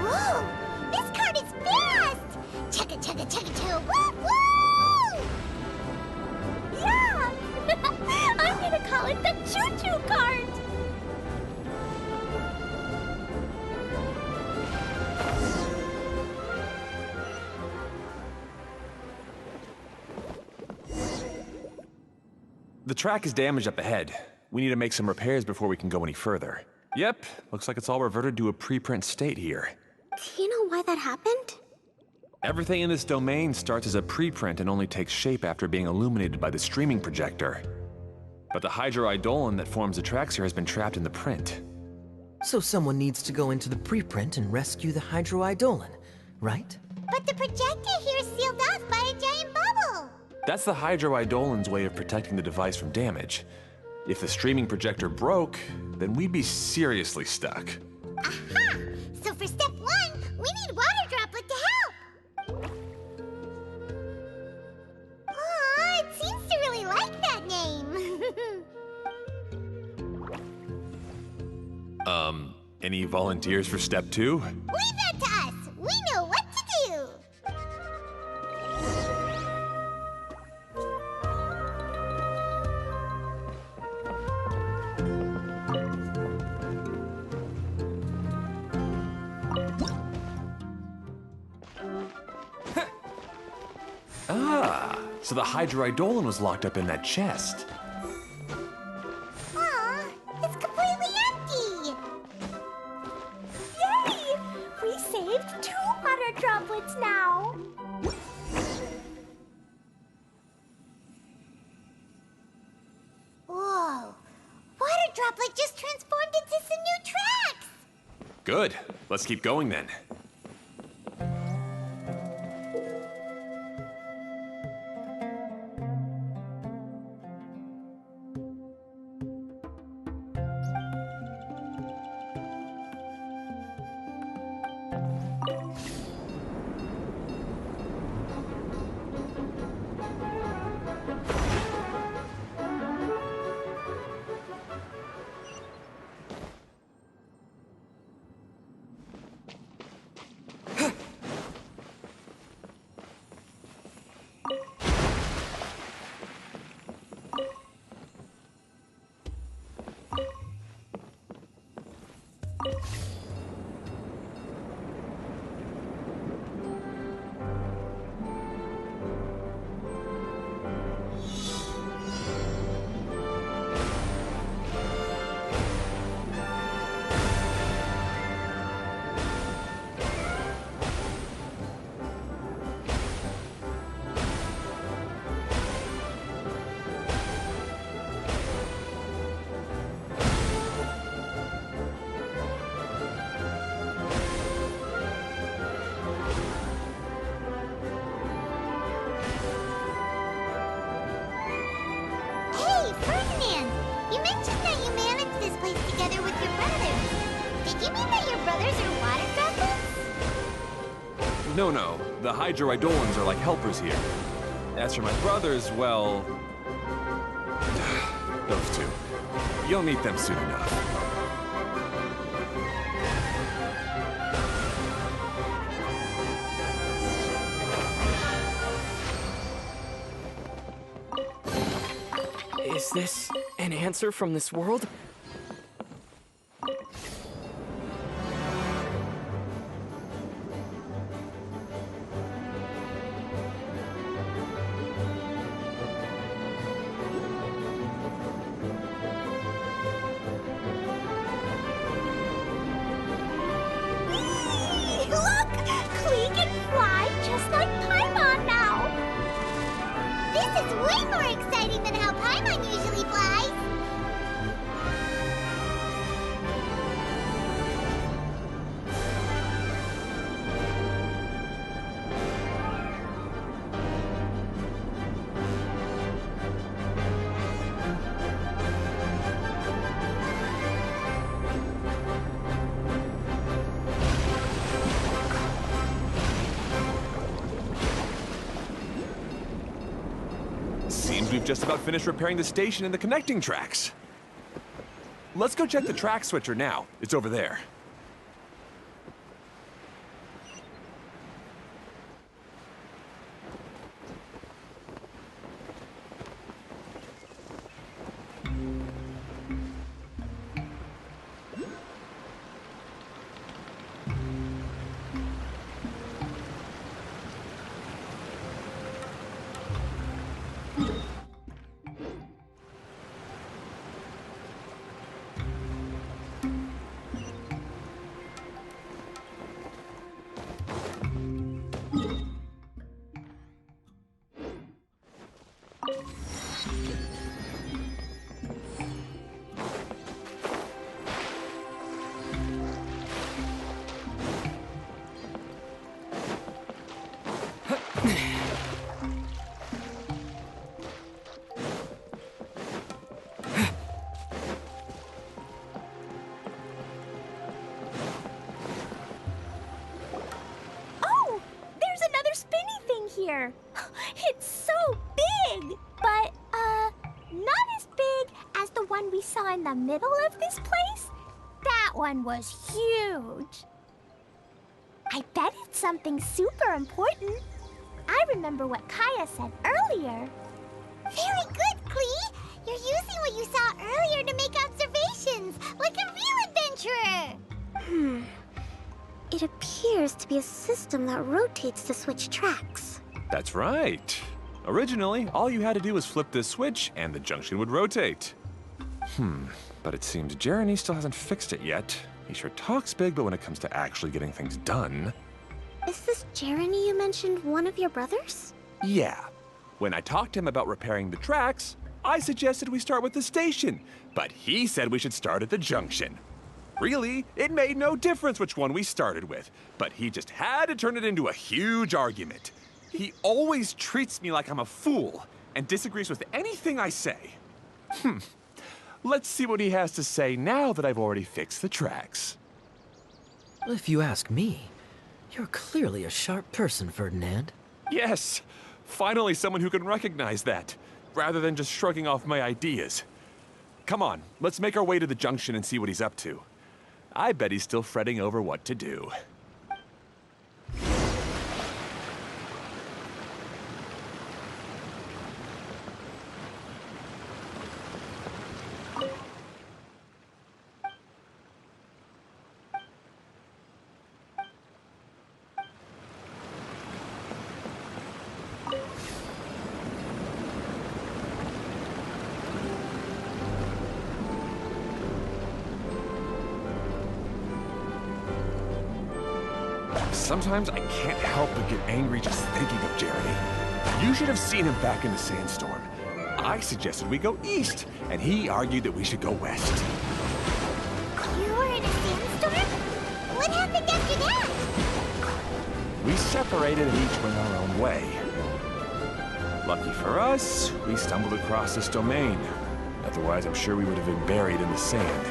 Whoa! This cart is fast! Chugga chugga chugga chugga woo woo! Yeah! I'm gonna call it the choo-choo cart! The track is damaged up ahead. We need to make some repairs before we can go any further. Yep, looks like it's all reverted to a preprint state here. Do you know why that happened? Everything in this domain starts as a preprint and only takes shape after being illuminated by the streaming projector. But the hydroidolin that forms the tracks here has been trapped in the print. So someone needs to go into the preprint and rescue the hydroidolin, right? But the projector here is sealed off by a giant bubble! That's the hydroidolin's way of protecting the device from damage. If the streaming projector broke, then we'd be seriously stuck. Aha! So for step one, we need water droplet to help! Aw, it seems to really like that name! Any volunteers for step two? Leave that to us! We know what to do! So the hydroidolin was locked up in that chest. Aw, it's completely empty! roads now. Whoa! Water Droplet just transformed into some new tracks! Good. Let's keep going then. Hey, Ferdinand! You mentioned that you managed this place together with your brothers. Did you mean that your brothers are water droplets? No. The Hydroidolans are like helpers here. As for my brothers, well... those two. You'll meet them soon enough. Is this an answer from this world? Look! Klee can fly just like Paimon now. This is way more exciting than how Paimon usually flies. Seems we've just about finished repairing the station and the connecting tracks. Let's go check the track switcher now. It's over there. Oh, there's another spinny thing here. It's so big, but, not as big as the one we saw in the middle of this place. That one was huge. I bet it's something super important. I remember what Kaya said earlier. Very good, Klee! You're using what you saw earlier to make observations, like a real adventurer! It appears to be a system that rotates to switch tracks. That's right. Originally, all you had to do was flip this switch and the junction would rotate. But it seems Jeremy still hasn't fixed it yet. He sure talks big, but when it comes to actually getting things done... Is this Jeremy you mentioned one of your brothers? Yeah. When I talked to him about repairing the tracks, I suggested we start with the station, but he said we should start at the junction. Really, it made no difference which one we started with, but he just had to turn it into a huge argument. He always treats me like I'm a fool and disagrees with anything I say. Let's see what he has to say now that I've already fixed the tracks. If you ask me, you're clearly a sharp person, Ferdinand. Yes, finally someone who can recognize that, rather than just shrugging off my ideas. Come on, let's make our way to the junction and see what he's up to. I bet he's still fretting over what to do. Sometimes I can't help but get angry just thinking of Jeremy. You should have seen him back in the sandstorm. I suggested we go east, and he argued that we should go west. You were in a sandstorm? What happened after that? We separated and each went our own way. Lucky for us, we stumbled across this domain. Otherwise, I'm sure we would have been buried in the sand.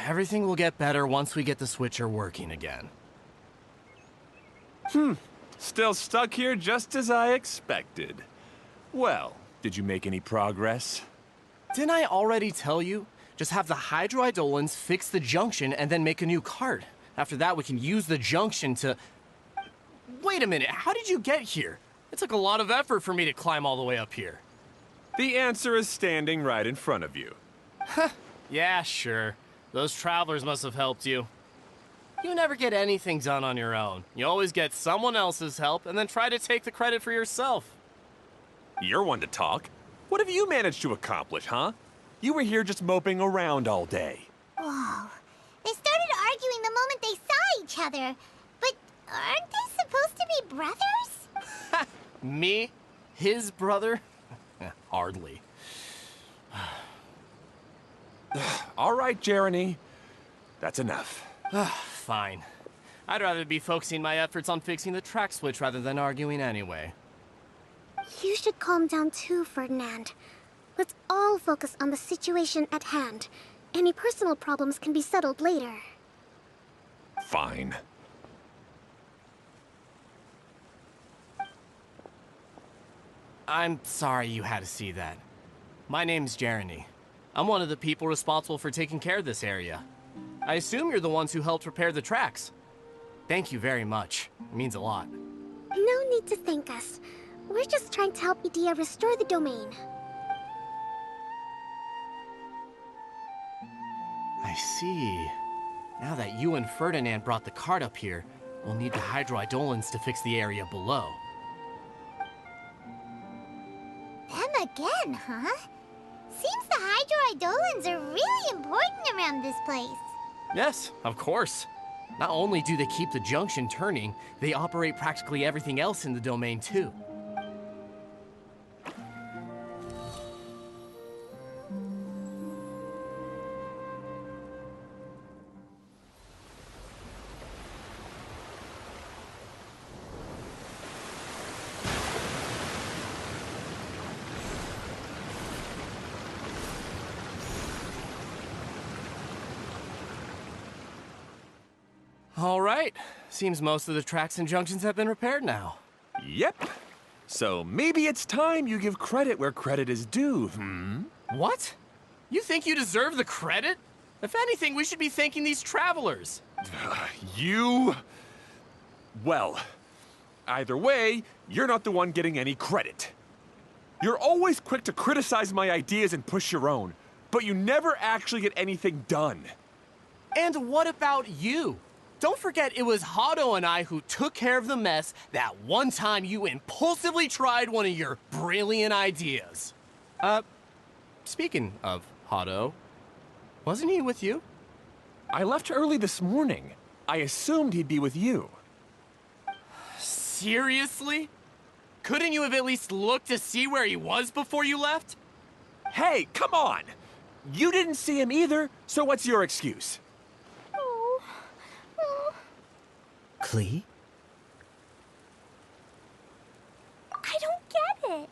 Everything will get better once we get the switcher working again. Still stuck here just as I expected. Well, did you make any progress? Didn't I already tell you? Just have the hydroidolins fix the junction and then make a new cart. After that, we can use the junction to... Wait a minute, how did you get here? It took a lot of effort for me to climb all the way up here. The answer is standing right in front of you. Yeah, sure. Those travelers must have helped you. You never get anything done on your own. You always get someone else's help and then try to take the credit for yourself. You're one to talk. What have you managed to accomplish, huh? You were here just moping around all day. Whoa. They started arguing the moment they saw each other. But aren't they supposed to be brothers? Me? His brother? Hardly. All right, Jeremy. That's enough. Fine. I'd rather be focusing my efforts on fixing the track switch rather than arguing anyway. You should calm down too, Ferdinand. Let's all focus on the situation at hand. Any personal problems can be settled later. Fine. I'm sorry you had to see that. My name's Jeremy. I'm one of the people responsible for taking care of this area. I assume you're the ones who helped repair the tracks. Thank you very much. It means a lot. No need to thank us. We're just trying to help Edea restore the domain. I see. Now that you and Ferdinand brought the cart up here, we'll need the hydroidolins to fix the area below. Them again, huh? Seems the hydroidolins are really important around this place. Yes, of course. Not only do they keep the junction turning, they operate practically everything else in the domain too. All right. Seems most of the tracks and junctions have been repaired now. Yep. So maybe it's time you give credit where credit is due, What? You think you deserve the credit? If anything, we should be thanking these travelers. You... Well, either way, you're not the one getting any credit. You're always quick to criticize my ideas and push your own, but you never actually get anything done. And what about you? Don't forget it was Hado and I who took care of the mess that one time you impulsively tried one of your brilliant ideas. Speaking of Hado, wasn't he with you? I left early this morning. I assumed he'd be with you. Seriously? Couldn't you have at least looked to see where he was before you left? Hey, come on! You didn't see him either, so what's your excuse? Klee? I don't get it.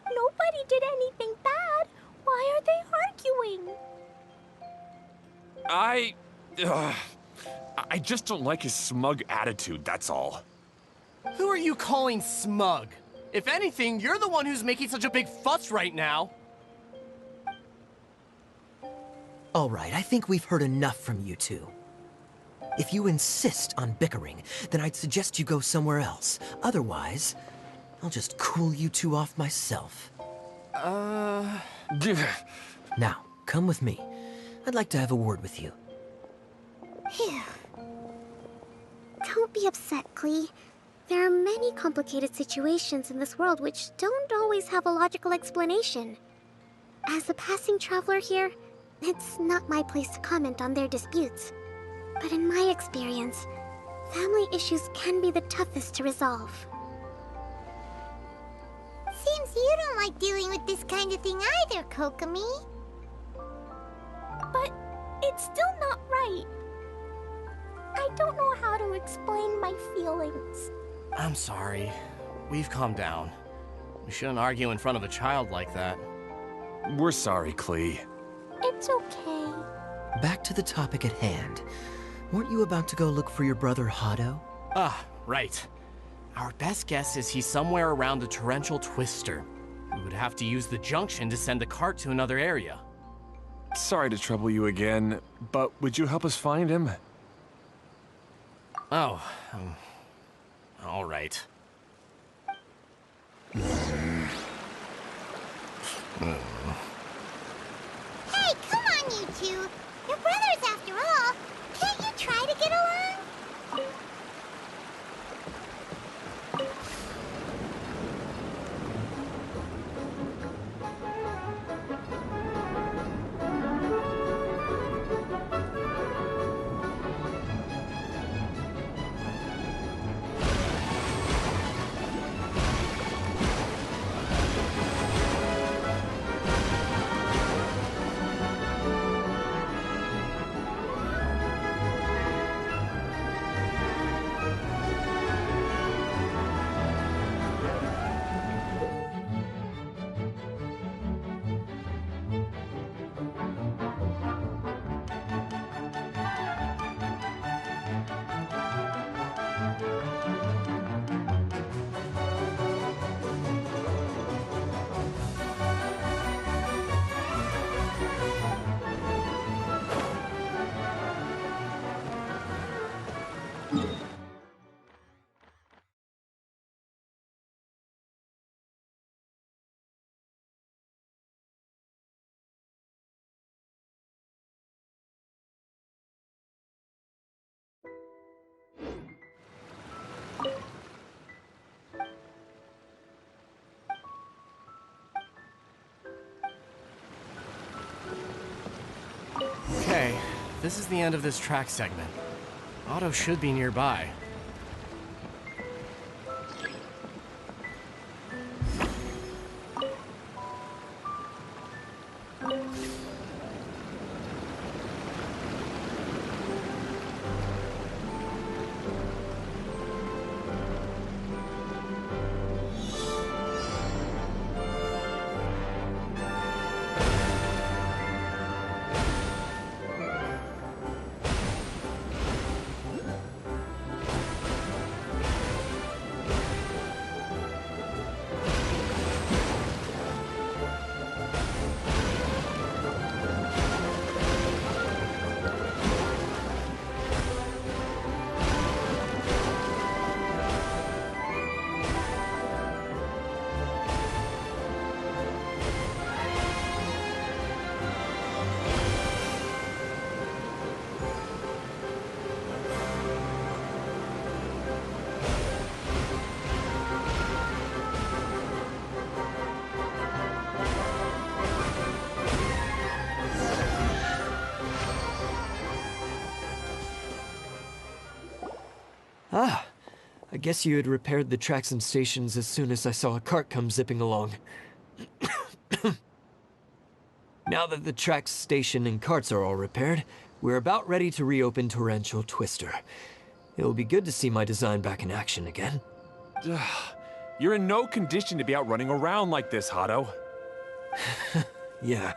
Nobody did anything bad. Why are they arguing? I just don't like his smug attitude, that's all. Who are you calling smug? If anything, you're the one who's making such a big fuss right now. All right, I think we've heard enough from you two. If you insist on bickering, then I'd suggest you go somewhere else. Otherwise, I'll just cool you two off myself. Now, come with me. I'd like to have a word with you. Phew. Don't be upset, Klee. There are many complicated situations in this world which don't always have a logical explanation. As a passing traveler here, it's not my place to comment on their disputes. But in my experience, family issues can be the toughest to resolve. Seems you don't like dealing with this kind of thing either, Kokomi. But it's still not right. I don't know how to explain my feelings. I'm sorry. We've calmed down. We shouldn't argue in front of a child like that. We're sorry, Klee. It's okay. Back to the topic at hand. Weren't you about to go look for your brother Hado? Ah, right. Our best guess is he's somewhere around the torrential twister. We would have to use the junction to send the cart to another area. Sorry to trouble you again, but would you help us find him? Oh, all right. Hey, come on, you two. You're brothers after all. Can't you try to get along? Okay, this is the end of this track segment. Otto should be nearby. guess you had repaired the tracks and stations as soon as I saw a cart come zipping along. Now that the tracks, station, and carts are all repaired, we're about ready to reopen Torrential Twister. It'll be good to see my design back in action again. You're in no condition to be out running around like this, Hado. Yeah,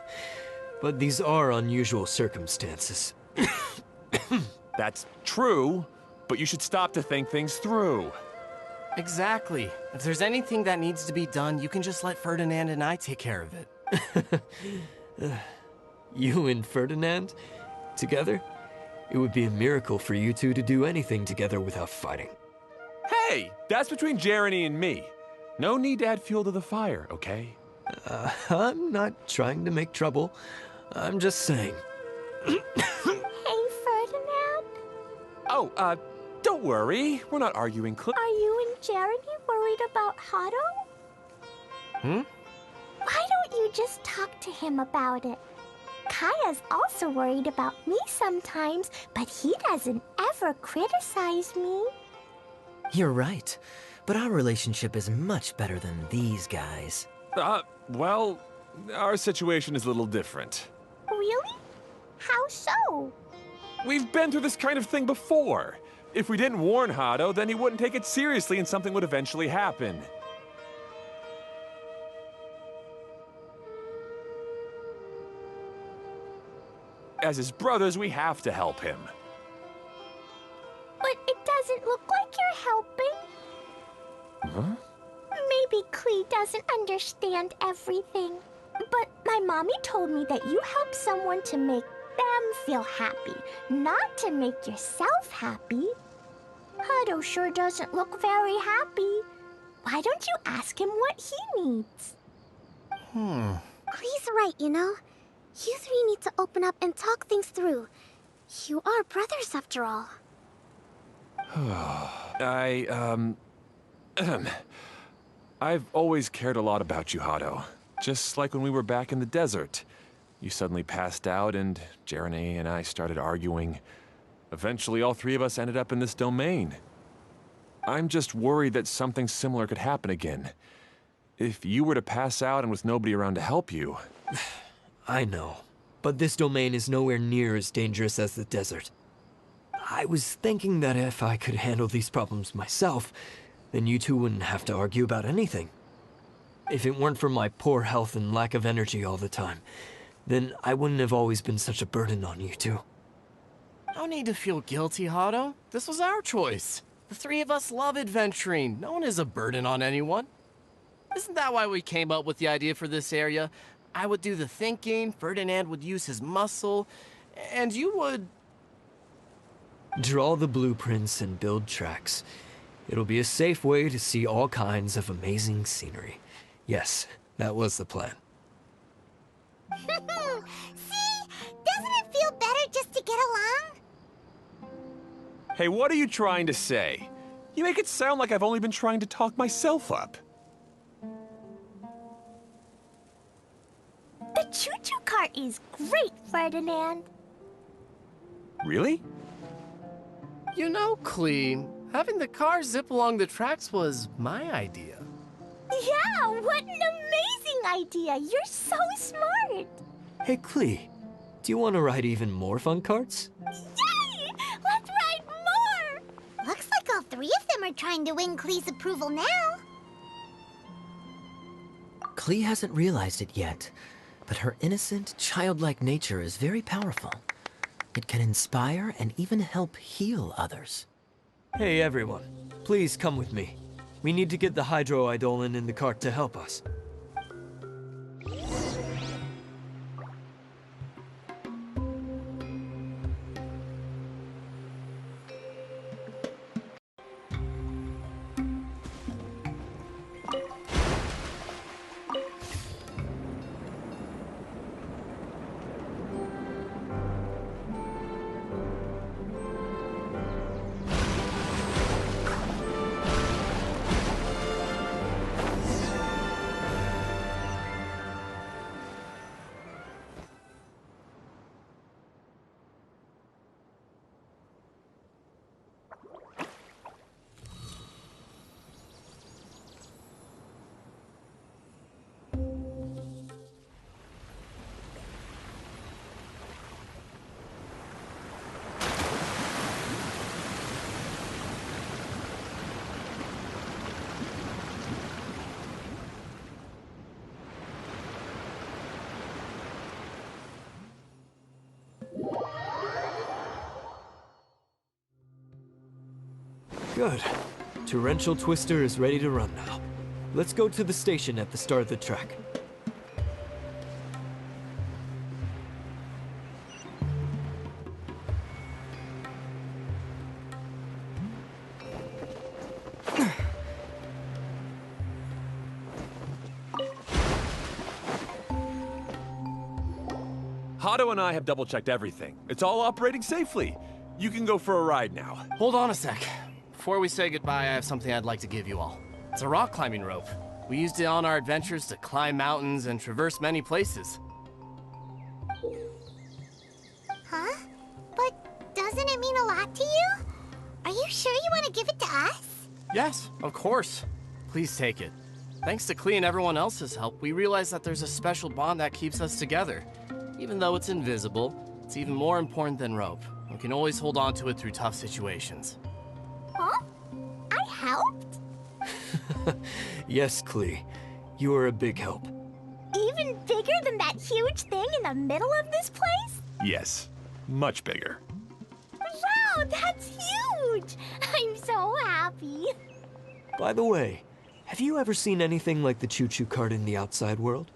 but these are unusual circumstances. That's true, but you should stop to think things through. Exactly. If there's anything that needs to be done, you can just let Ferdinand and I take care of it. You and Ferdinand? Together? It would be a miracle for you two to do anything together without fighting. Hey, that's between Jeremy and me. No need to add fuel to the fire, okay? I'm not trying to make trouble. I'm just saying. Hey, Ferdinand? Oh, don't worry. We're not arguing. Are you and Jeremy worried about Hado? Hmm? Why don't you just talk to him about it? Kaya's also worried about me sometimes, but he doesn't ever criticize me. You're right, but our relationship is much better than these guys. Well, our situation is a little different. Really? How so? We've been through this kind of thing before. If we didn't warn Hado, then he wouldn't take it seriously and something would eventually happen. As his brothers, we have to help him. But it doesn't look like you're helping. Huh? Maybe Klee doesn't understand everything. But my mommy told me that you help someone to make them feel happy, not to make yourself happy. Hado sure doesn't look very happy. Why don't you ask him what he needs? Klee's right, you know. You three need to open up and talk things through. You are brothers after all. I've always cared a lot about you, Hado. Just like when we were back in the desert. You suddenly passed out and Jeremy and I started arguing. Eventually, all three of us ended up in this domain. I'm just worried that something similar could happen again. If you were to pass out and with nobody around to help you... I know, but this domain is nowhere near as dangerous as the desert. I was thinking that if I could handle these problems myself, then you two wouldn't have to argue about anything. If it weren't for my poor health and lack of energy all the time, then I wouldn't have always been such a burden on you two. No need to feel guilty, Hado. This was our choice. The three of us love adventuring. No one is a burden on anyone. Isn't that why we came up with the idea for this area? I would do the thinking, Ferdinand would use his muscle, and you would... Draw the blueprints and build tracks. It'll be a safe way to see all kinds of amazing scenery. Yes, that was the plan. See? Doesn't it feel better just to get along? Hey, what are you trying to say? You make it sound like I've only been trying to talk myself up. The choo-choo cart is great, Ferdinand. Really? You know, Klee, having the car zip along the tracks was my idea. Yeah, what an amazing idea! You're so smart! Hey, Klee, do you want to ride even more fun carts? Yay! Let's ride more! Looks like all three of them are trying to win Klee's approval now. Klee hasn't realized it yet, but her innocent, childlike nature is very powerful. It can inspire and even help heal others. Hey, everyone. Please come with me. We need to get the hydroidolin in the cart to help us. Good. Torrential Twister is ready to run now. Let's go to the station at the start of the track. Hado and I have double-checked everything. It's all operating safely. You can go for a ride now. Hold on a sec. Before we say goodbye, I have something I'd like to give you all. It's a rock climbing rope. We used it on our adventures to climb mountains and traverse many places. Huh? But doesn't it mean a lot to you? Are you sure you want to give it to us? Yes, of course. Please take it. Thanks to Klee and everyone else's help, we realized that there's a special bond that keeps us together. Even though it's invisible, it's even more important than rope. We can always hold on to it through tough situations. Huh? I helped? Yes, Klee. You are a big help. Even bigger than that huge thing in the middle of this place? Yes, much bigger. Wow, that's huge! I'm so happy. By the way, have you ever seen anything like the choo-choo cart in the outside world?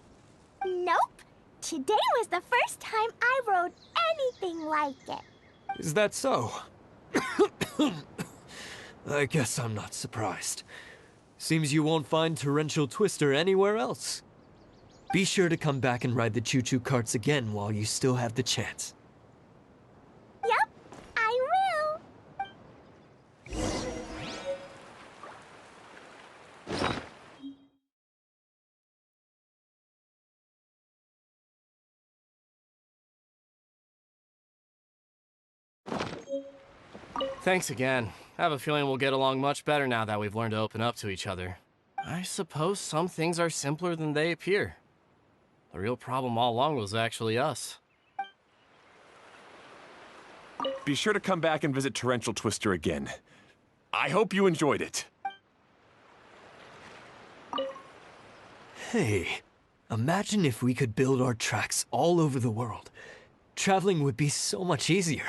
Nope. Today was the first time I rode anything like it. Is that so? I guess I'm not surprised. Seems you won't find Torrential Twister anywhere else. Be sure to come back and ride the choo-choo carts again while you still have the chance. Yep, I will. Thanks again. I have a feeling we'll get along much better now that we've learned to open up to each other. I suppose some things are simpler than they appear. The real problem all along was actually us. Be sure to come back and visit Torrential Twister again. I hope you enjoyed it. Hey, imagine if we could build our tracks all over the world. Traveling would be so much easier.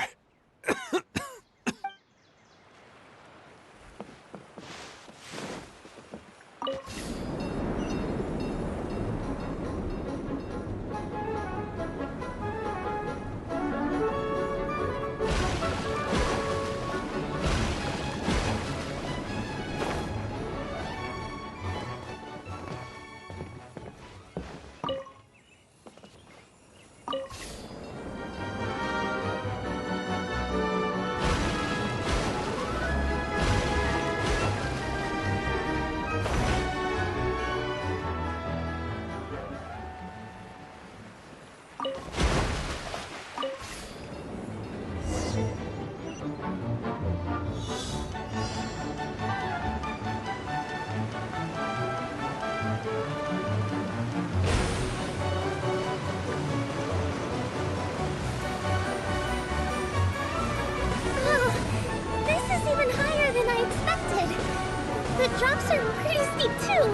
The drops are pretty steep, too.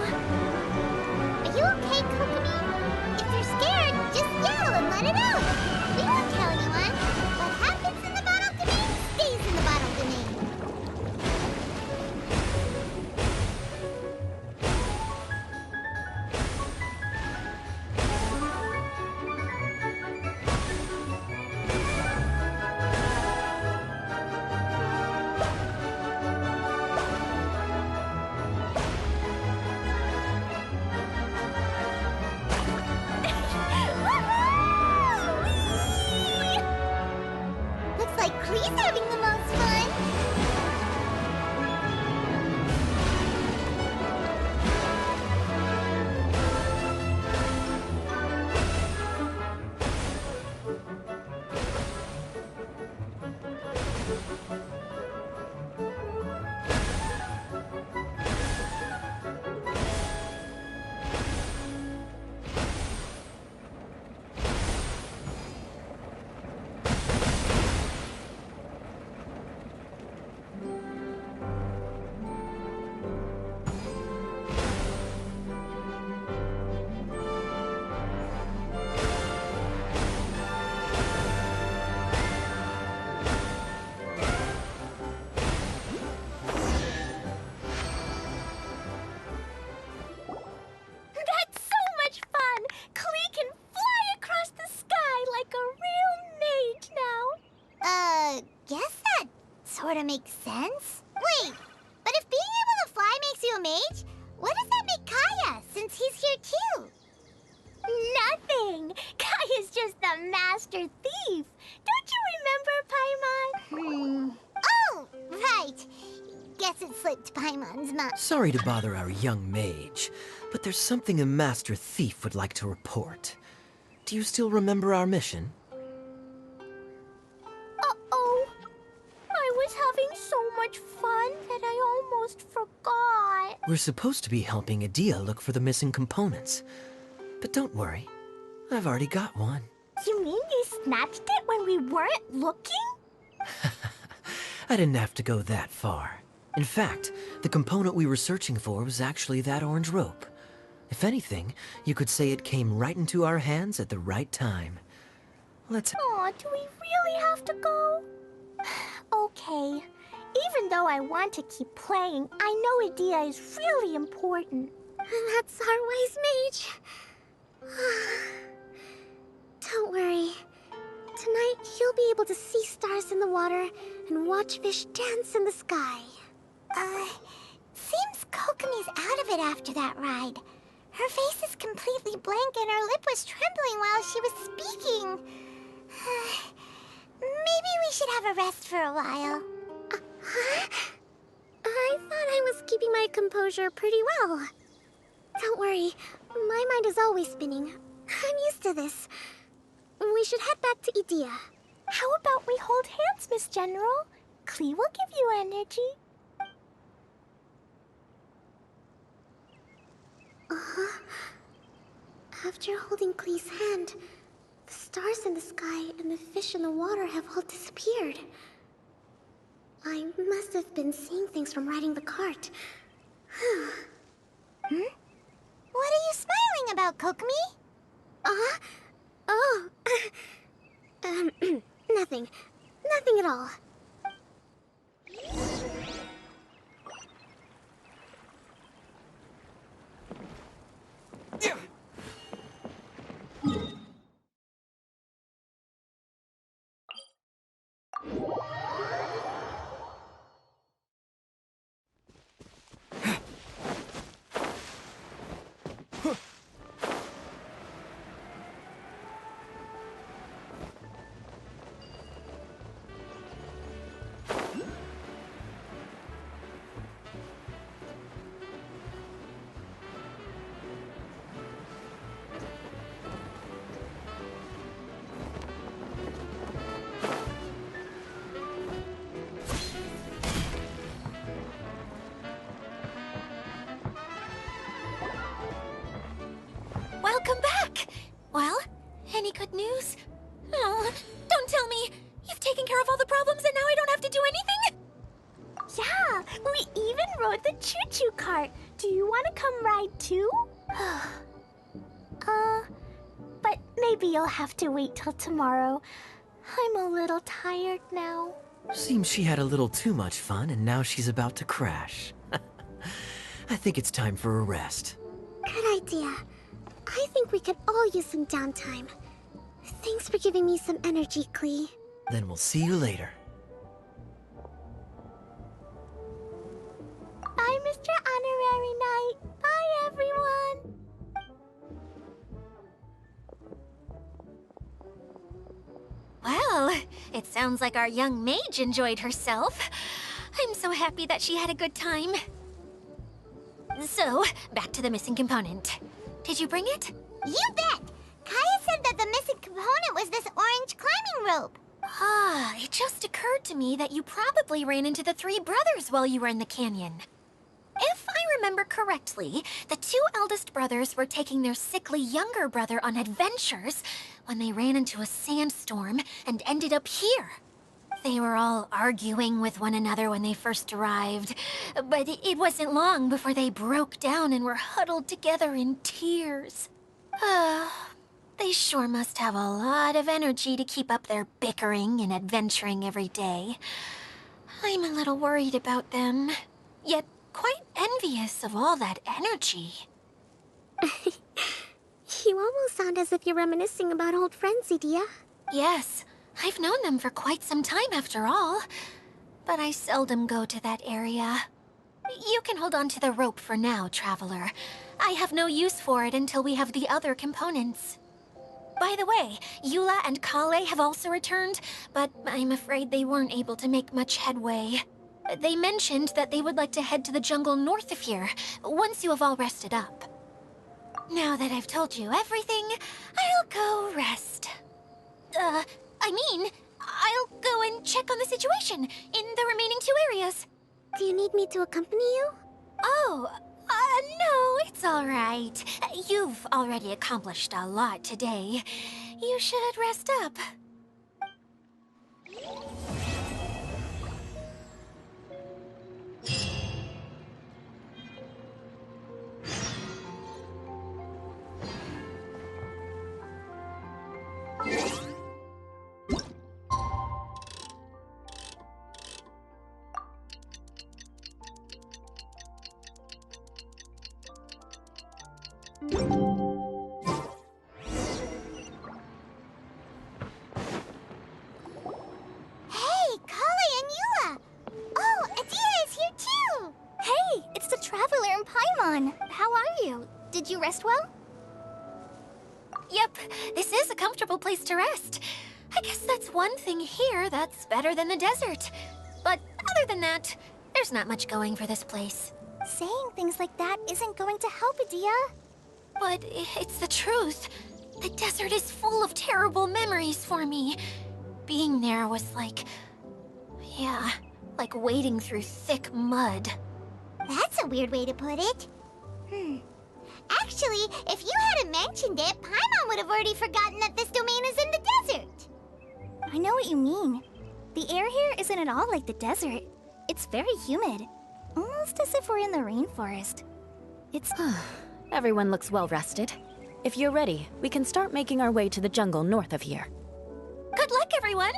Are you okay, Kokomi? If you're scared, just yell and let it out. We won't tell anyone. What happens in the bottle domain stays in the bottle domain. Looks like Klee's having the most fun. sorta makes sense. Wait, but if being able to fly makes you a mage, what does that make Kaya, since he's here too? Nothing! Kaya's just the master thief! Don't you remember, Paimon? Oh, right. Guess it slipped Paimon's mind. Sorry to bother our young mage, but there's something a master thief would like to report. Do you still remember our mission? Uh-oh. I was having so much fun that I almost forgot. We're supposed to be helping Adia look for the missing components. But don't worry, I've already got one. You mean you snatched it when we weren't looking? I didn't have to go that far. In fact, the component we were searching for was actually that orange rope. If anything, you could say it came right into our hands at the right time. Let's... Aw, do we really have to go? Okay. Even though I want to keep playing, I know Adia is really important. That's our wise mage. Don't worry. Tonight, you'll be able to see stars in the water and watch fish dance in the sky. Seems Kokomi's out of it after that ride. Her face is completely blank and her lip was trembling while she was speaking. Maybe we should have a rest for a while. I thought I was keeping my composure pretty well. Don't worry, my mind is always spinning. I'm used to this. We should head back to Idia. How about we hold hands, Miss General? Klee will give you energy. After holding Klee's hand, the stars in the sky and the fish in the water have all disappeared. I must have been seeing things from riding the cart. What are you smiling about, Kokomi? Oh. Nothing. Nothing at all. Welcome back! Well, any good news? Oh, don't tell me! You've taken care of all the problems and now I don't have to do anything? Yeah, we even rode the choo-choo cart. Do you want to come ride too? But maybe you'll have to wait till tomorrow. I'm a little tired now. Seems she had a little too much fun and now she's about to crash. I think it's time for a rest. Good idea. I think we could all use some downtime. Thanks for giving me some energy, Klee. Then we'll see you later. Bye, Mr. Honorary Knight. Bye, everyone. Well, it sounds like our young mage enjoyed herself. I'm so happy that she had a good time. So, back to the missing component. Did you bring it? You bet! Kaya said that the missing component was this orange climbing rope. Ah, it just occurred to me that you probably ran into the three brothers while you were in the canyon. If I remember correctly, the two eldest brothers were taking their sickly younger brother on adventures when they ran into a sandstorm and ended up here. They were all arguing with one another when they first arrived, but it wasn't long before they broke down and were huddled together in tears. They sure must have a lot of energy to keep up their bickering and adventuring every day. I'm a little worried about them, yet quite envious of all that energy. You almost sound as if you're reminiscing about old friends, Idia. Yes, I've known them for quite some time after all. but I seldom go to that area. You can hold on to the rope for now, Traveler. I have no use for it until we have the other components. By the way, Eula and Kale have also returned, but I'm afraid they weren't able to make much headway. They mentioned that they would like to head to the jungle north of here, once you have all rested up. Now that I've told you everything, I'll go rest. I'll go and check on the situation in the remaining 2 areas. Do you need me to accompany you? Oh, no, it's all right. You've already accomplished a lot today. You should rest up. Hey, Kale and Eula! Oh, Adia is here too! Hey, it's the Traveler and Paimon. How are you? Did you rest well? Yep, this is a comfortable place to rest. I guess that's one thing here that's better than the desert. But other than that, there's not much going for this place. Saying things like that isn't going to help, Adia. But it's the truth. The desert is full of terrible memories for me. Being there was like... yeah, like wading through thick mud. That's a weird way to put it. Actually, if you hadn't mentioned it, Paimon would have already forgotten that this domain is in the desert. I know what you mean. The air here isn't at all like the desert. It's very humid. Almost as if we're in the rainforest. It's... Everyone looks well rested. If you're ready, we can start making our way to the jungle north of here. Good luck, everyone!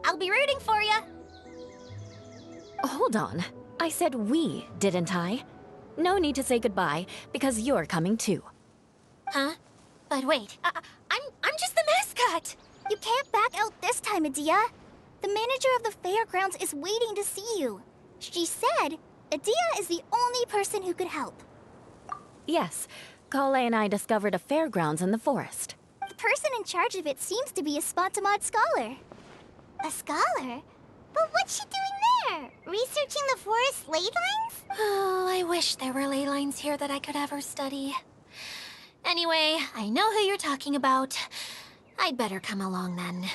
I'll be rooting for you! Hold on. I said we, didn't I? No need to say goodbye, because you're coming too. Huh? But wait, I'm just the mascot! You can't back out this time, Adia. The manager of the fairgrounds is waiting to see you. She said Adia is the only person who could help. Yes, Kale and I discovered a fairgrounds in the forest. The person in charge of it seems to be a Spontamod scholar. A scholar? But what's she doing there? Researching the forest ley lines? Oh, I wish there were ley lines here that I could ever study. Anyway, I know who you're talking about. I'd better come along then.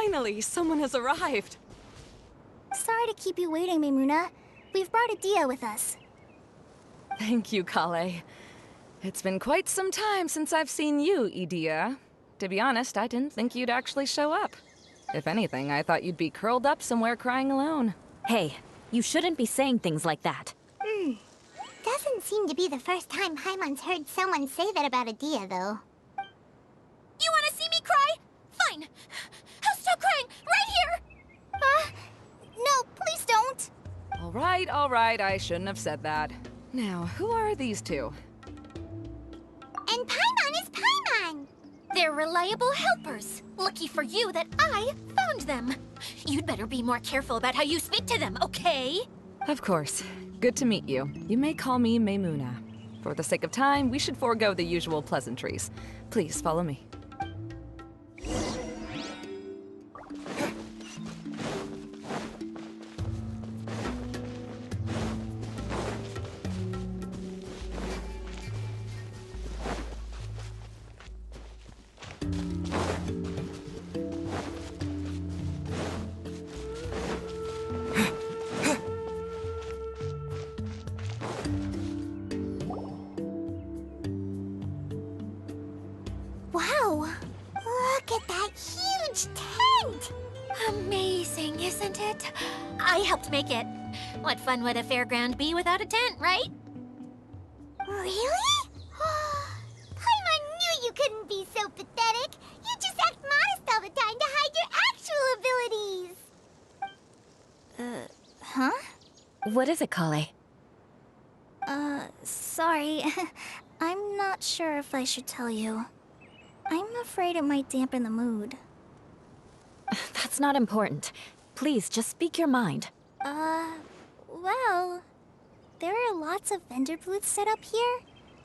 Finally, someone has arrived. Sorry to keep you waiting, Maimuna. We've brought Adia with us. Thank you, Kale. It's been quite some time since I've seen you, Idia. To be honest, I didn't think you'd actually show up. If anything, I thought you'd be curled up somewhere crying alone. Hey, you shouldn't be saying things like that. Doesn't seem to be the first time Paimon's heard someone say that about Adia, though. You want to see me cry? Fine. I'll stop crying right here. No, please don't. All right, I shouldn't have said that. Now, who are these two? And Paimon is Paimon! They're reliable helpers. Lucky for you that I found them. You'd better be more careful about how you speak to them, okay? Of course. Good to meet you. You may call me Maimuna. For the sake of time, we should forego the usual pleasantries. Please follow me. Wow! Look at that huge tent! Amazing, isn't it? I helped make it. What fun would a fairground be without a tent, right? Really? Paimon knew you couldn't be so pathetic. You just act modest all the time to hide your actual abilities. Huh? What is it, Kale? Sorry. I'm not sure if I should tell you. I'm afraid it might dampen the mood. That's not important. Please, just speak your mind. Well, there are lots of vendor booths set up here,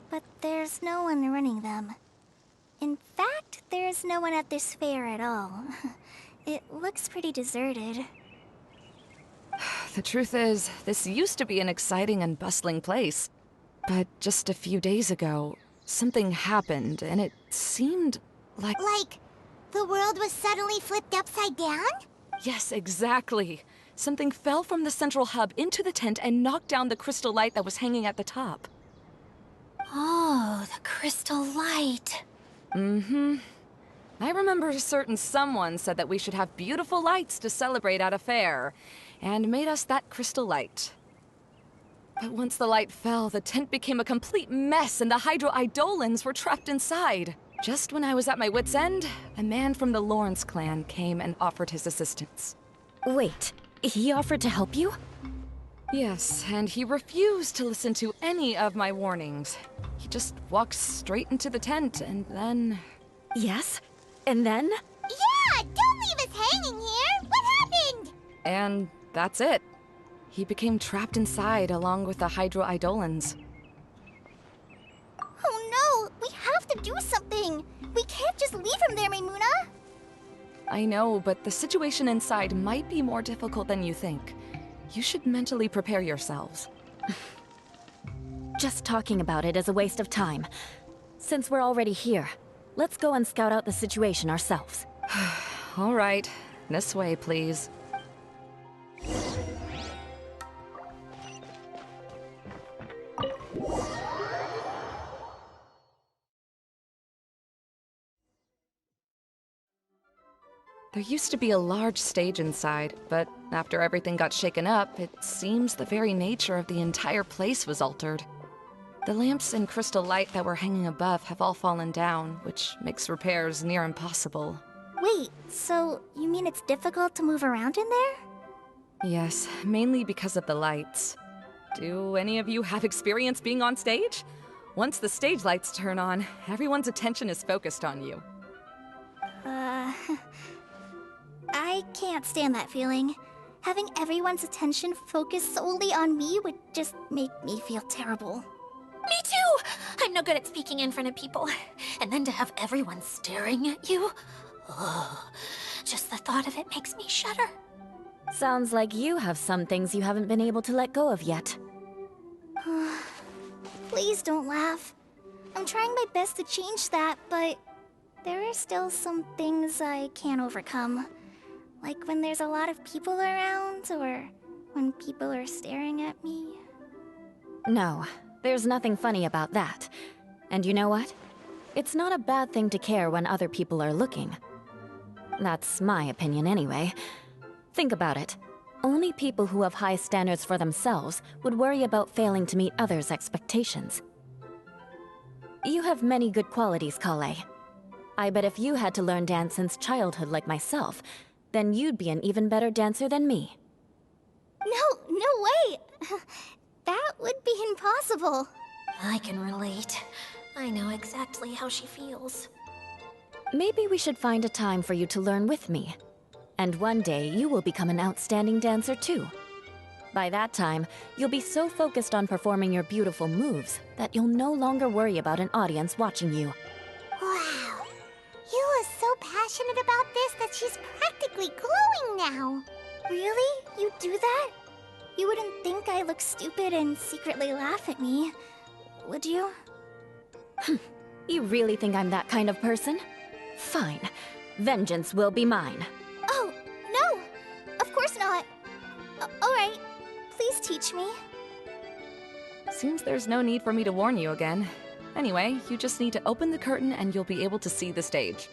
but there's no one running them. In fact, there's no one at this fair at all. It looks pretty deserted. The truth is, this used to be an exciting and bustling place. But just a few days ago, something happened, and it seemed like... Like, the world was suddenly flipped upside down? Yes, exactly. Something fell from the central hub into the tent and knocked down the crystal light that was hanging at the top. Oh, the crystal light. Mm-hmm. I remember a certain someone said that we should have beautiful lights to celebrate at a fair, and made us that crystal light. But once the light fell, the tent became a complete mess and the Hydro-Eidolons were trapped inside. Just when I was at my wit's end, a man from the Lawrence clan came and offered his assistance. Wait, he offered to help you? Yes, and he refused to listen to any of my warnings. He just walked straight into the tent and then... Yes? And then? Yeah! Don't leave us hanging here! What happened? And that's it. He became trapped inside along with the Hydro-Eidolons. Oh no! We have to do something! We can't just leave him there, Maimuna! I know, but the situation inside might be more difficult than you think. You should mentally prepare yourselves. Just talking about it is a waste of time. Since we're already here, let's go and scout out the situation ourselves. All right. This way, please. There used to be a large stage inside, but after everything got shaken up, it seems the very nature of the entire place was altered. The lamps and crystal light that were hanging above have all fallen down, which makes repairs near impossible. Wait, so you mean it's difficult to move around in there? Yes, mainly because of the lights. Do any of you have experience being on stage? Once the stage lights turn on, everyone's attention is focused on you. I can't stand that feeling. Having everyone's attention focused solely on me would just make me feel terrible. Me too! I'm no good at speaking in front of people. And then to have everyone staring at you? Ugh. Just the thought of it makes me shudder. Sounds like you have some things you haven't been able to let go of yet. Please don't laugh. I'm trying my best to change that, but there are still some things I can't overcome. Like when there's a lot of people around, or when people are staring at me? No, there's nothing funny about that. And you know what? It's not a bad thing to care when other people are looking. That's my opinion anyway. Think about it. Only people who have high standards for themselves would worry about failing to meet others' expectations. You have many good qualities, Kale. I bet if you had to learn dance since childhood like myself, then you'd be an even better dancer than me. No way! That would be impossible. I can relate. I know exactly how she feels. Maybe we should find a time for you to learn with me. And one day, you will become an outstanding dancer too. By that time, you'll be so focused on performing your beautiful moves that you'll no longer worry about an audience watching you. Wow. Eula's so passionate about this that she's practically glowing now. Really? You do that? You wouldn't think I look stupid and secretly laugh at me, would you? You really think I'm that kind of person? Fine. Vengeance will be mine. Oh, no! Of course not. Alright, please teach me. Seems there's no need for me to warn you again. Anyway, you just need to open the curtain and you'll be able to see the stage.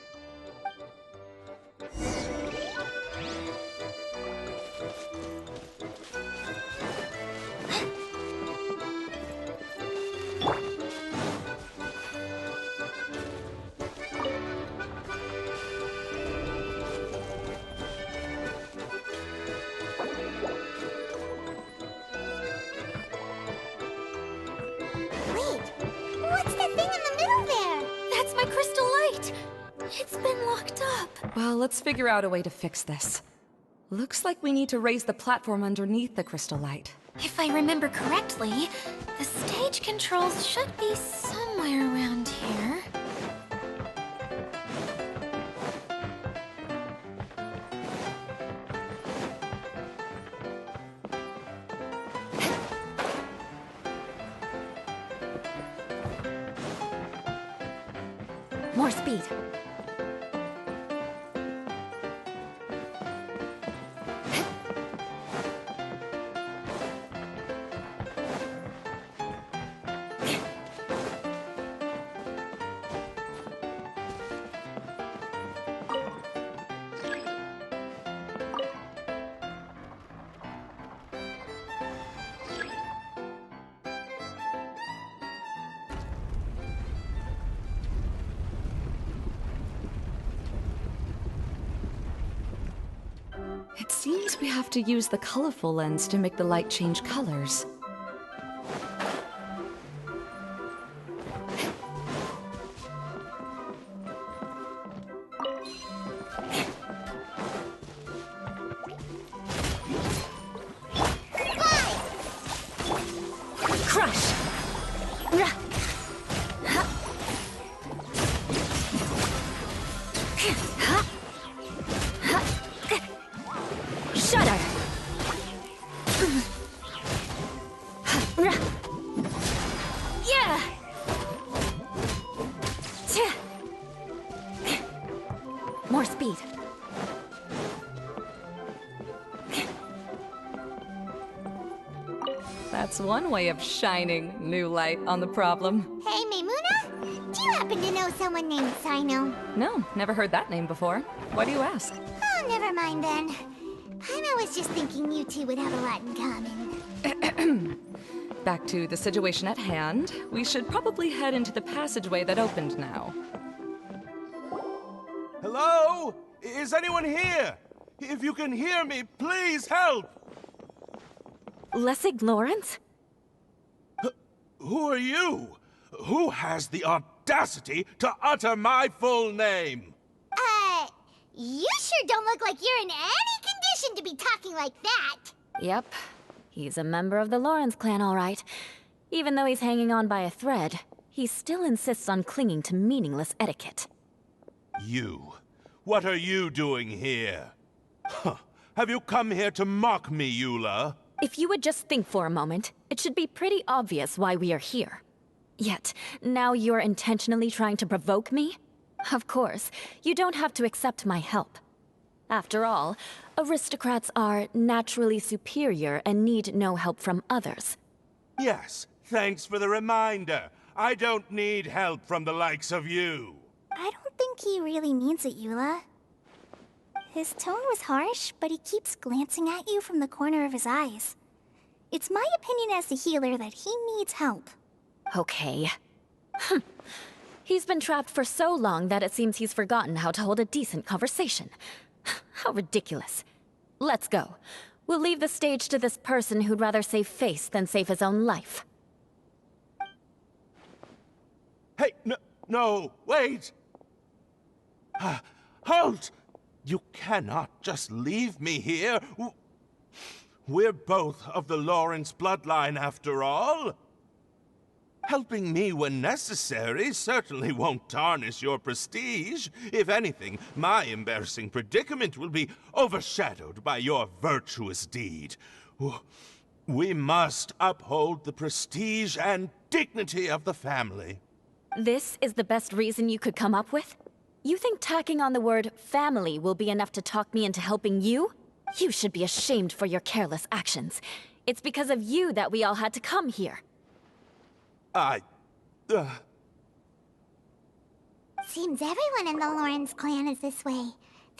Well, let's figure out a way to fix this. Looks like we need to raise the platform underneath the crystal light. If I remember correctly, the stage controls should be somewhere around here. More speed. It seems we have to use the colorful lens to make the light change colors. Crush! Shudder! Yeah! More speed. That's one way of shining new light on the problem. Hey, Maymuna? Do you happen to know someone named Sino? No, never heard that name before. Why do you ask? Oh, never mind then. Paimon was just thinking you two would have a lot in common. Back to the situation at hand. We should probably head into the passageway that opened now. Hello? Is anyone here? If you can hear me, please help! Lessig Lawrence? Who are you? Who has the audacity to utter my full name? You sure don't look like you're in any condition to be talking like that. Yep. He's a member of the Lawrence clan, all right. Even though he's hanging on by a thread, he still insists on clinging to meaningless etiquette. You. What are you doing here? Huh. Have you come here to mock me, Eula? If you would just think for a moment, it should be pretty obvious why we are here. Yet, now you're intentionally trying to provoke me? Of course, you don't have to accept my help. After all, aristocrats are naturally superior and need no help from others. Yes, thanks for the reminder. I don't need help from the likes of you. I don't think he really means it, Eula. His tone was harsh, but he keeps glancing at you from the corner of his eyes. It's my opinion as the healer that he needs help. Okay. He's been trapped for so long that it seems he's forgotten how to hold a decent conversation. How ridiculous. Let's go. We'll leave the stage to this person who'd rather save face than save his own life. Hey, no, wait! Halt! You cannot just leave me here. We're both of the Lawrence bloodline, after all. Helping me when necessary certainly won't tarnish your prestige. If anything, my embarrassing predicament will be overshadowed by your virtuous deed. We must uphold the prestige and dignity of the family. This is the best reason you could come up with? You think tacking on the word family will be enough to talk me into helping you? You should be ashamed for your careless actions. It's because of you that we all had to come here. Seems everyone in the Lawrence clan is this way.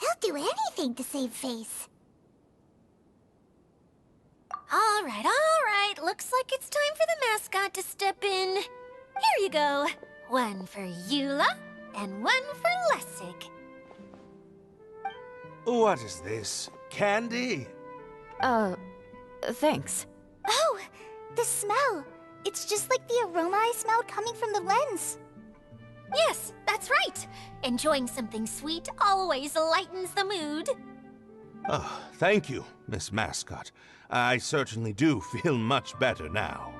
They'll do anything to save face. All right. Looks like it's time for the mascot to step in. Here you go. One for Eula, and one for Lessig. What is this? Candy? Thanks. Oh, the smell! It's just like the aroma I smelled coming from the lens. Yes, that's right. Enjoying something sweet always lightens the mood. Oh, thank you, Miss Mascot. I certainly do feel much better now.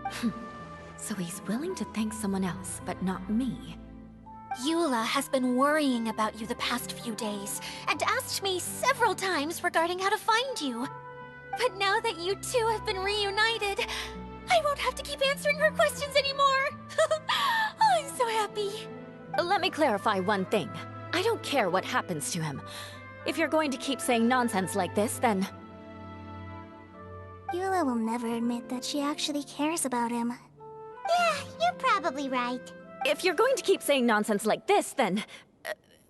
So he's willing to thank someone else, but not me. Eula has been worrying about you the past few days, and asked me several times regarding how to find you. But now that you two have been reunited, I won't have to keep answering her questions anymore. Oh, I'm so happy. Let me clarify one thing. I don't care what happens to him. If you're going to keep saying nonsense like this, then... Eula will never admit that she actually cares about him. Yeah, you're probably right. If you're going to keep saying nonsense like this, then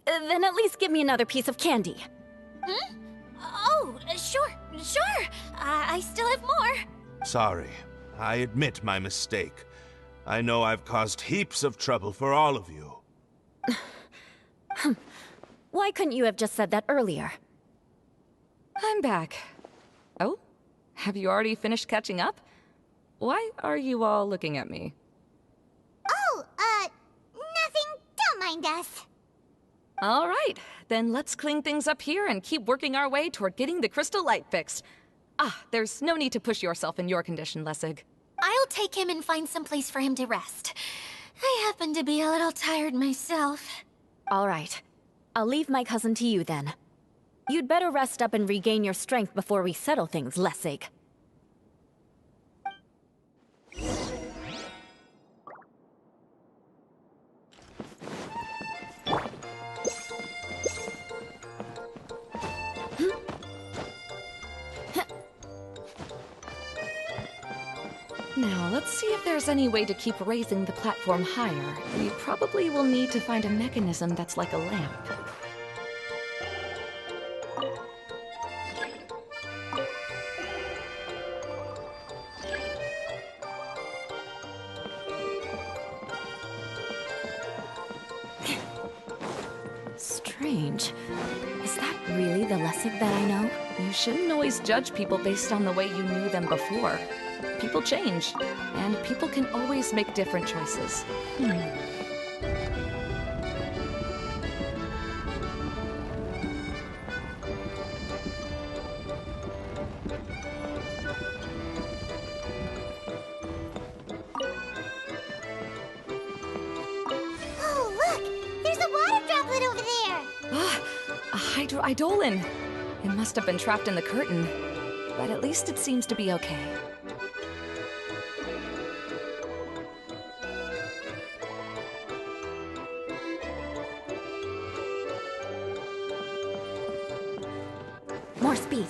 at least give me another piece of candy. Hmm? Oh, sure. I still have more. Sorry. I admit my mistake. I know I've caused heaps of trouble for all of you. Why couldn't you have just said that earlier? I'm back. Oh? Have you already finished catching up? Why are you all looking at me? Oh, nothing. Don't mind us. All right, then let's clean things up here and keep working our way toward getting the crystal light fixed. There's no need to push yourself in your condition, Lessig. I'll take him and find some place for him to rest. I happen to be a little tired myself. All right. I'll leave my cousin to you then. You'd better rest up and regain your strength before we settle things, Lessig. Now, let's see if there's any way to keep raising the platform higher. We probably will need to find a mechanism that's like a lamp. Strange. Is that really the Lessig that I know? You shouldn't always judge people based on the way you knew them before. People change, and people can always make different choices. Oh, look! There's a water droplet over there! A hydroidolin! It must have been trapped in the curtain, but at least it seems to be okay. More speed.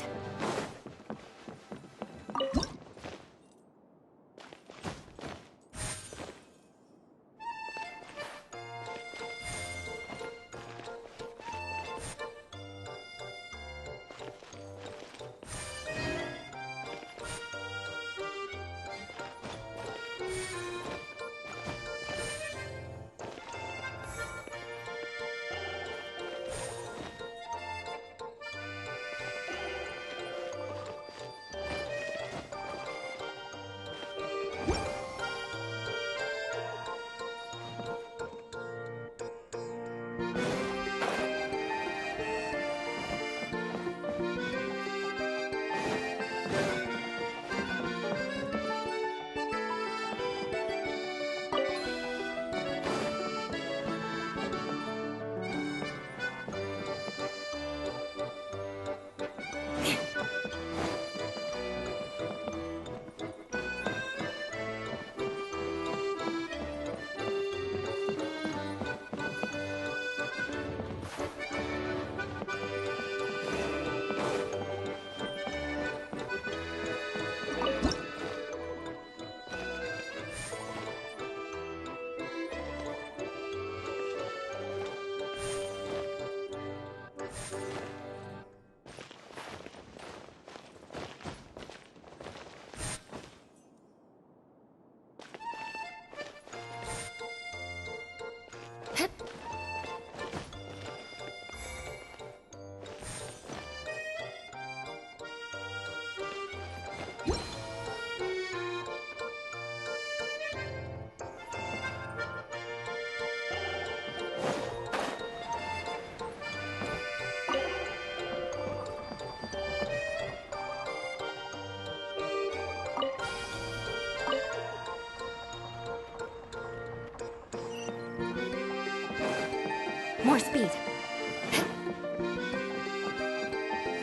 More speed.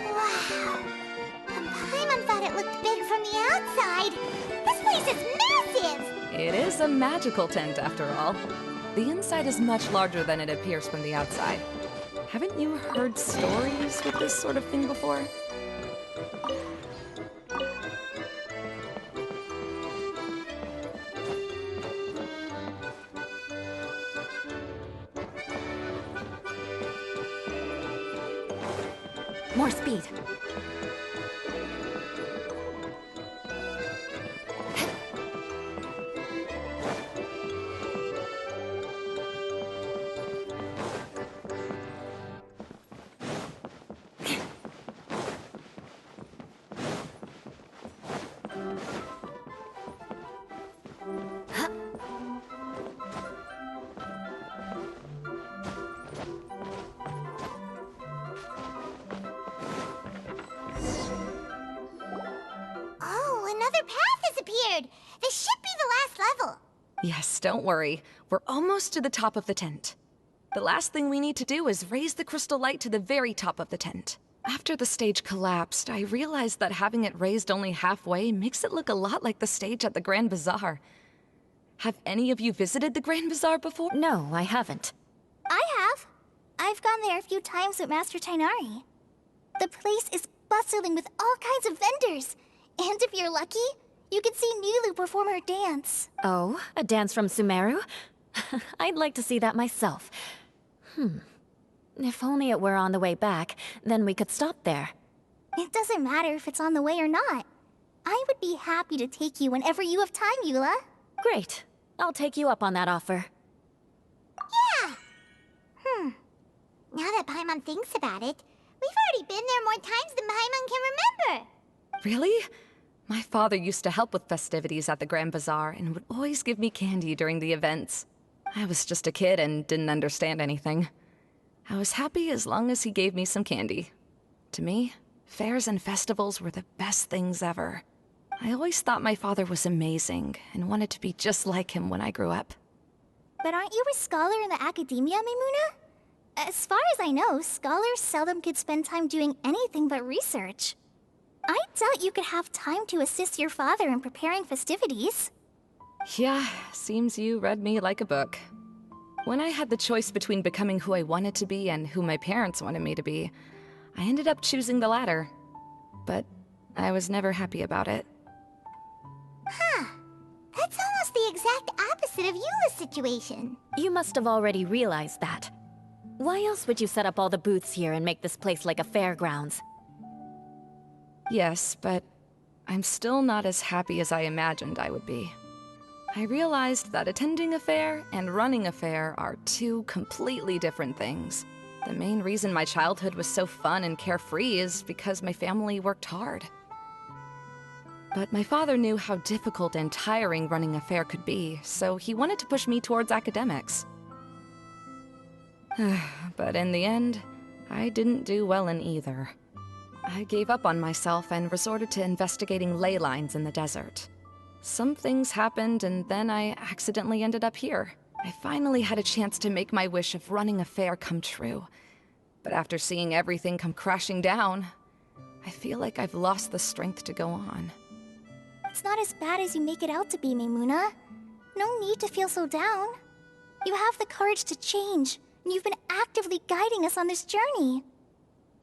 Wow. Paimon thought it looked big from the outside. This place is massive! It is a magical tent, after all. The inside is much larger than it appears from the outside. Haven't you heard stories with this sort of thing before? More speed. Another path has appeared! This should be the last level! Yes, don't worry. We're almost to the top of the tent. The last thing we need to do is raise the crystal light to the very top of the tent. After the stage collapsed, I realized that having it raised only halfway makes it look a lot like the stage at the Grand Bazaar. Have any of you visited the Grand Bazaar before? No, I haven't. I have. I've gone there a few times with Master Tighnari. The place is bustling with all kinds of vendors. And if you're lucky, you can see Nulu perform her dance. Oh, a dance from Sumeru? I'd like to see that myself. If only it were on the way back, then we could stop there. It doesn't matter if it's on the way or not. I would be happy to take you whenever you have time, Eula. Great. I'll take you up on that offer. Yeah! Now that Paimon thinks about it, we've already been there more times than Paimon can remember. Really? My father used to help with festivities at the Grand Bazaar and would always give me candy during the events. I was just a kid and didn't understand anything. I was happy as long as he gave me some candy. To me, fairs and festivals were the best things ever. I always thought my father was amazing and wanted to be just like him when I grew up. But aren't you a scholar in the academia, Mimuna? As far as I know, scholars seldom could spend time doing anything but research. I doubt you could have time to assist your father in preparing festivities. Yeah, seems you read me like a book. When I had the choice between becoming who I wanted to be and who my parents wanted me to be, I ended up choosing the latter. but I was never happy about it. Huh. That's almost the exact opposite of Eula's situation. You must have already realized that. Why else would you set up all the booths here and make this place like a fairgrounds? Yes, but I'm still not as happy as I imagined I would be. I realized that attending a fair and running a fair are two completely different things. The main reason my childhood was so fun and carefree is because my family worked hard. But my father knew how difficult and tiring running a fair could be, so he wanted to push me towards academics. But in the end, I didn't do well in either. I gave up on myself and resorted to investigating ley lines in the desert. Some things happened, and then I accidentally ended up here. I finally had a chance to make my wish of running a fair come true. But after seeing everything come crashing down, I feel like I've lost the strength to go on. It's not as bad as you make it out to be, Maymuna. No need to feel so down. You have the courage to change, and you've been actively guiding us on this journey.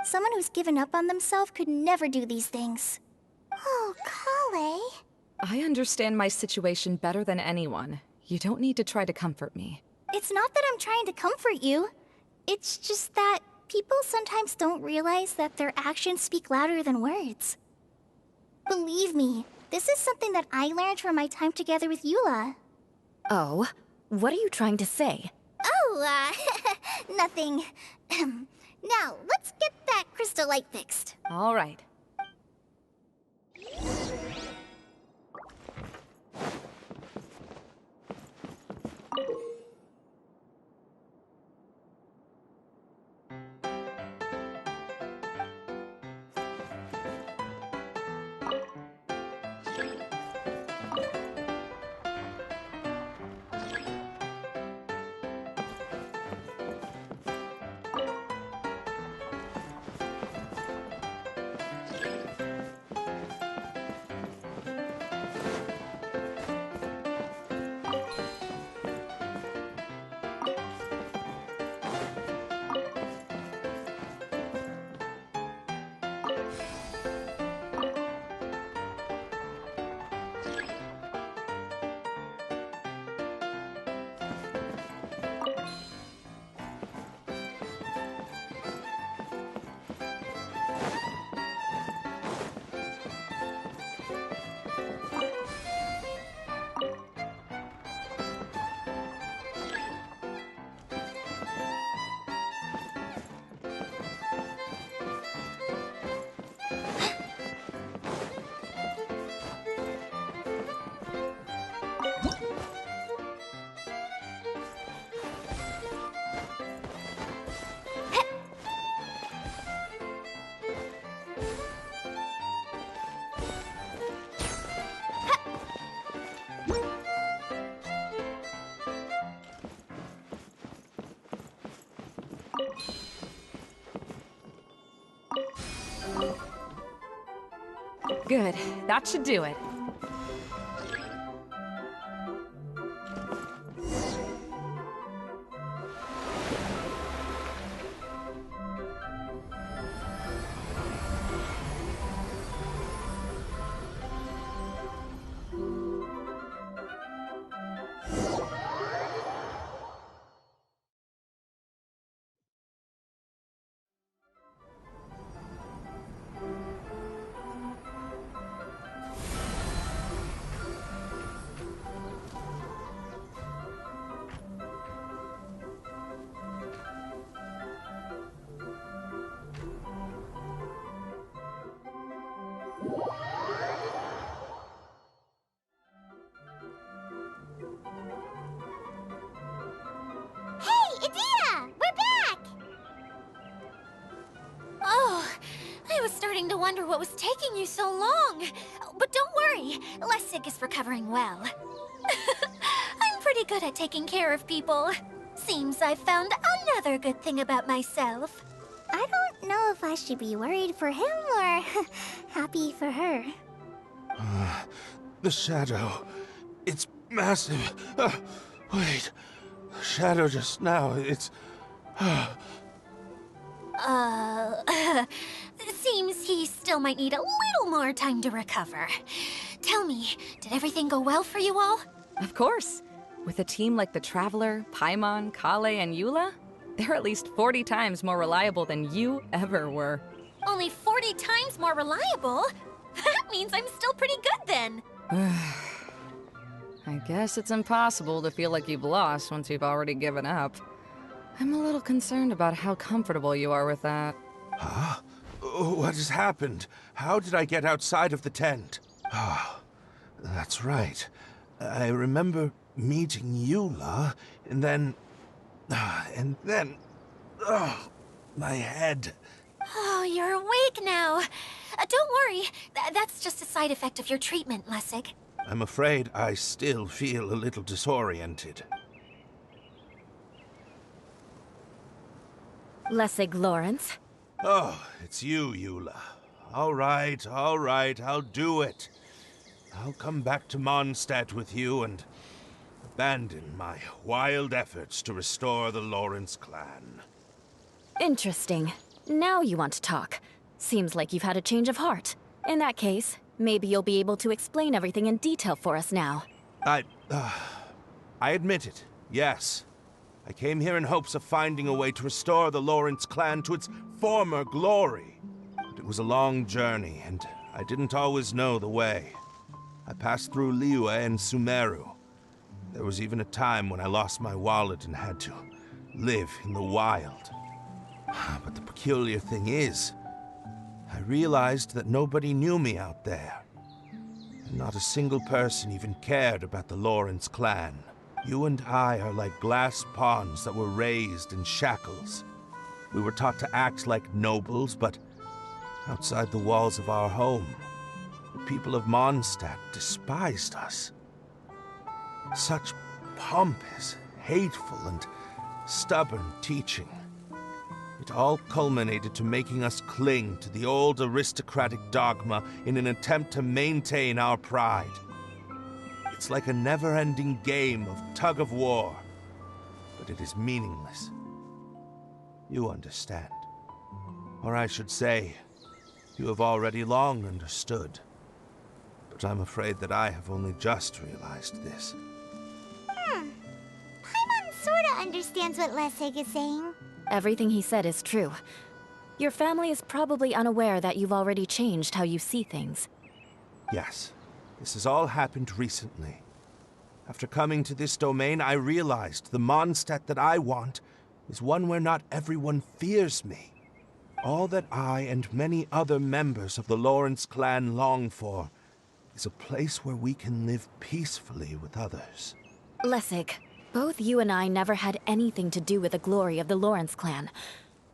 Someone who's given up on themselves could never do these things. Oh, Kale. I understand my situation better than anyone. You don't need to try to comfort me. It's not that I'm trying to comfort you. It's just that people sometimes don't realize that their actions speak louder than words. Believe me, this is something that I learned from my time together with Eula. Oh? What are you trying to say? Oh, nothing. Now, let's get that crystal light fixed. All right. Good. That should do it. To wonder what was taking you so long. But don't worry, Lessig is recovering well. I'm pretty good at taking care of people. Seems I've found another good thing about myself. I don't know if I should be worried for him or happy for her. The shadow. It's massive. Wait. The shadow just now, it's... Seems he still might need a little more time to recover. Tell me, did everything go well for you all? Of course. With a team like the Traveler, Paimon, Kale, and Eula, they're at least 40 times more reliable than you ever were. Only 40 times more reliable? That means I'm still pretty good then. I guess it's impossible to feel like you've lost once you've already given up. I'm a little concerned about how comfortable you are with that. Huh? What has happened? How did I get outside of the tent? Ah, that's right. I remember meeting Eula, and then... my head. Oh, you're awake now. Don't worry. That's just a side effect of your treatment, Lessig. I'm afraid I still feel a little disoriented. Lessig Lawrence. Oh, it's you, Eula. All right, I'll do it. I'll come back to Mondstadt with you and abandon my wild efforts to restore the Lawrence clan. Interesting. Now you want to talk. Seems like you've had a change of heart. In that case, maybe you'll be able to explain everything in detail for us now. I admit it, yes. I came here in hopes of finding a way to restore the Lawrence clan to its former glory. But it was a long journey, and I didn't always know the way. I passed through Liyue and Sumeru. There was even a time when I lost my wallet and had to live in the wild. But the peculiar thing is, I realized that nobody knew me out there. And not a single person even cared about the Lawrence clan. You and I are like glass pawns that were raised in shackles. We were taught to act like nobles, but outside the walls of our home, the people of Mondstadt despised us. Such pompous, hateful, and stubborn teaching. It all culminated to making us cling to the old aristocratic dogma in an attempt to maintain our pride. It's like a never-ending game of tug-of-war, but it is meaningless. You understand. Or I should say, you have already long understood. But I'm afraid that I have only just realized this. Paimon sorta understands what Lessig is saying. Everything he said is true. Your family is probably unaware that you've already changed how you see things. Yes, this has all happened recently. After coming to this domain, I realized the Mondstadt that I want is one where not everyone fears me. All that I and many other members of the Lawrence clan long for is a place where we can live peacefully with others. Lessig, both you and I never had anything to do with the glory of the Lawrence clan.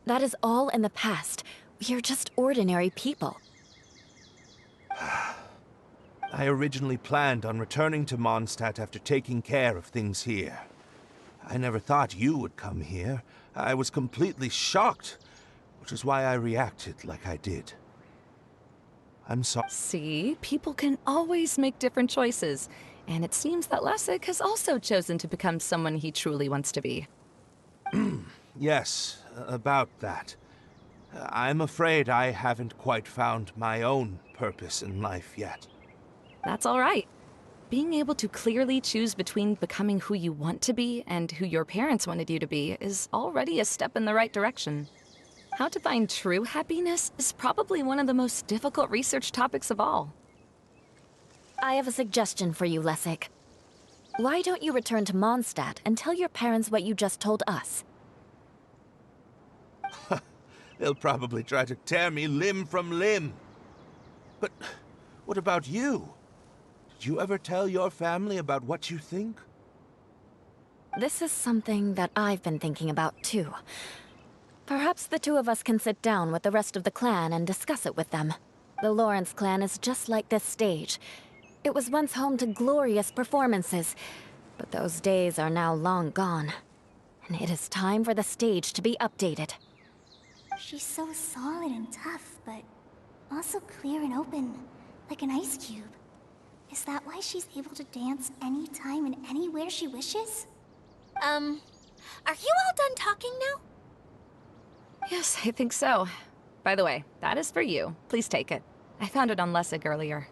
That is all in the past. We are just ordinary people. I originally planned on returning to Mondstadt after taking care of things here. I never thought you would come here. I was completely shocked, which is why I reacted like I did. I'm sorry. See, people can always make different choices. And it seems that Lessig has also chosen to become someone he truly wants to be. Yes, about that. I'm afraid I haven't quite found my own purpose in life yet. That's all right. Being able to clearly choose between becoming who you want to be and who your parents wanted you to be is already a step in the right direction. How to find true happiness is probably one of the most difficult research topics of all. I have a suggestion for you, Lessig. Why don't you return to Mondstadt and tell your parents what you just told us? They'll probably try to tear me limb from limb. But what about you? Did you ever tell your family about what you think? This is something that I've been thinking about, too. Perhaps the two of us can sit down with the rest of the clan and discuss it with them. The Lawrence clan is just like this stage. It was once home to glorious performances, but those days are now long gone. And it is time for the stage to be updated. She's so solid and tough, but also clear and open, like an ice cube. Is that why she's able to dance anytime and anywhere she wishes? Are you all done talking now? Yes, I think so. By the way, that is for you. Please take it. I found it on Lessig earlier.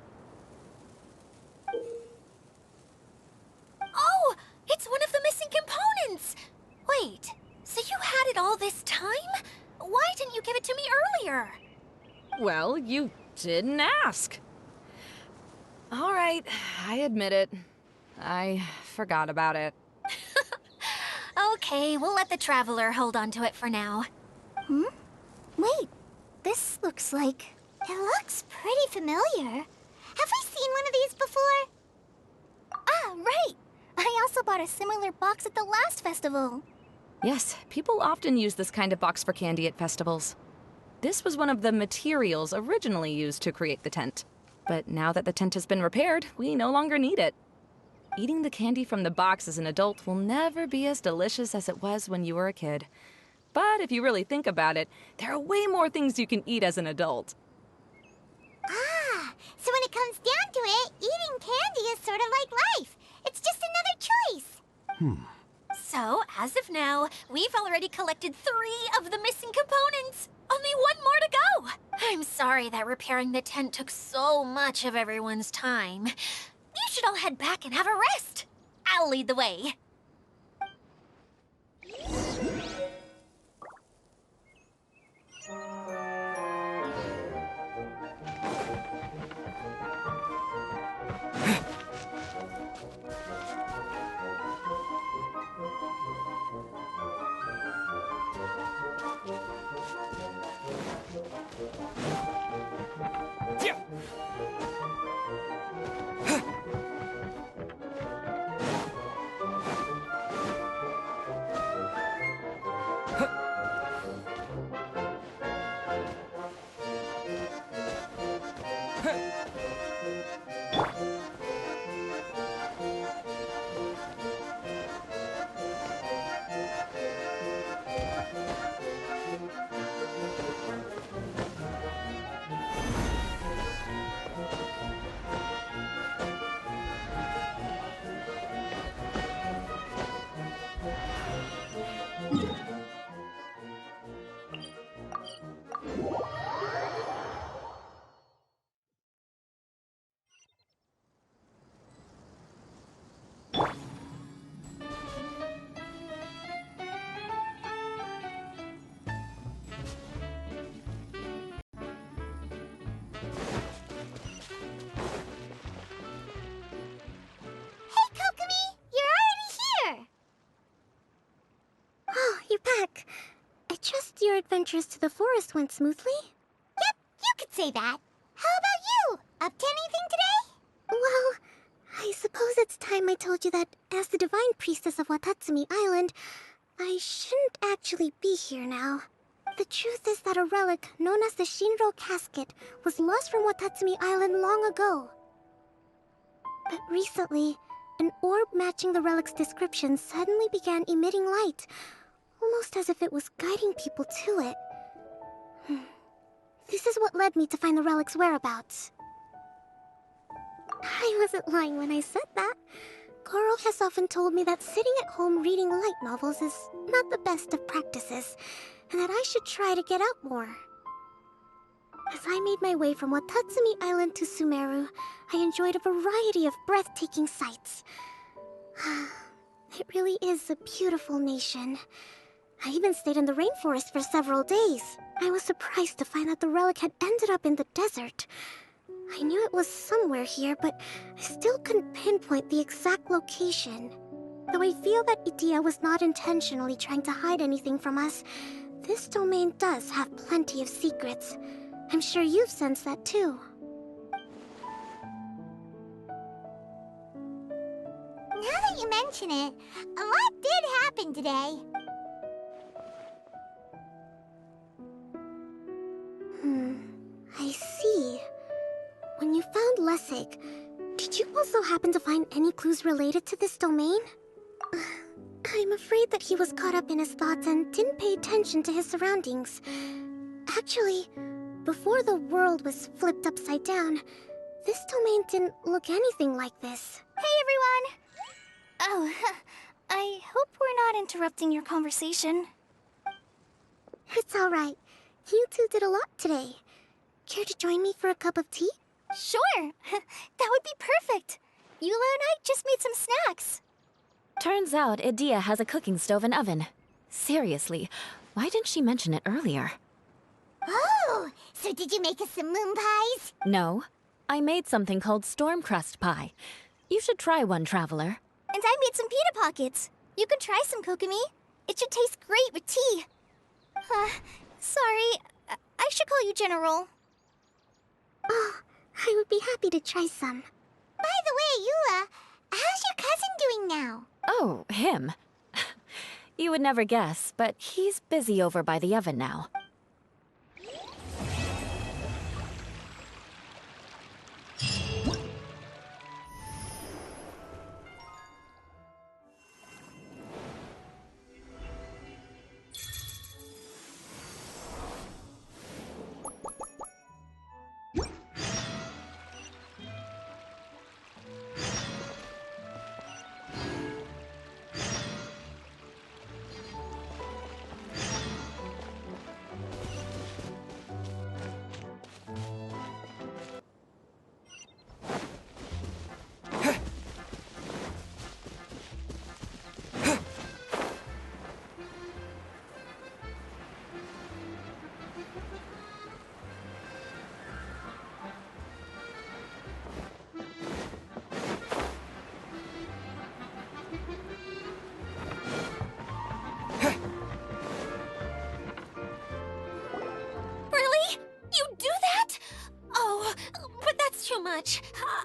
Oh, it's one of the missing components! Wait, so you had it all this time? Why didn't you give it to me earlier? Well, you didn't ask. All right, I admit it. I forgot about it. Okay, we'll let the Traveler hold on to it for now. Wait, this looks like... It looks pretty familiar. Have we seen one of these before? Ah, right! I also bought a similar box at the last festival. Yes, people often use this kind of box for candy at festivals. This was one of the materials originally used to create the tent. But now that the tent has been repaired, we no longer need it. Eating the candy from the box as an adult will never be as delicious as it was when you were a kid. But if you really think about it, there are way more things you can eat as an adult. Ah, so when it comes down to it, eating candy is sort of like life. It's just another choice. So, as of now, we've already collected 3 of the missing components. Only 1 more to go. I'm sorry that repairing the tent took so much of everyone's time. You should all head back and have a rest. I'll lead the way. Hey, Kokomi! You're already here! Oh, you're back. I trust your adventures to the forest went smoothly? Yep, you could say that. How about you? Up to anything today? Well, I suppose it's time I told you that as the Divine Priestess of Watatsumi Island, I shouldn't actually be here now. The truth is that a relic known as the Shinro Casket was lost from Watatsumi Island long ago. But recently, an orb matching the relic's description suddenly began emitting light, almost as if it was guiding people to it. This is what led me to find the relic's whereabouts. I wasn't lying when I said that. Goro has often told me that sitting at home reading light novels is not the best of practices, and that I should try to get out more. As I made my way from Watatsumi Island to Sumeru, I enjoyed a variety of breathtaking sights. It really is a beautiful nation. I even stayed in the rainforest for several days. I was surprised to find that the relic had ended up in the desert. I knew it was somewhere here, but I still couldn't pinpoint the exact location. Though I feel that Itia was not intentionally trying to hide anything from us, this domain does have plenty of secrets. I'm sure you've sensed that too. Now that you mention it, a lot did happen today. I see. When you found Lessig, did you also happen to find any clues related to this domain? I'm afraid that he was caught up in his thoughts and didn't pay attention to his surroundings. Actually, before the world was flipped upside down, this domain didn't look anything like this. Hey, everyone! Oh, I hope we're not interrupting your conversation. It's alright. You two did a lot today. Care to join me for a cup of tea? Sure! That would be perfect! Eula and I just made some snacks. Turns out Edea has a cooking stove and oven. Seriously, why didn't she mention it earlier? Oh, so did you make us some moon pies? No, I made something called storm crust pie. You should try one, Traveler. And I made some pita pockets. You can try some, Kokomi. It should taste great with tea. Sorry, I should call you General. Oh, I would be happy to try some. By the way, Eula, how's your cousin doing now? Oh, him. You would never guess, but he's busy over by the oven now.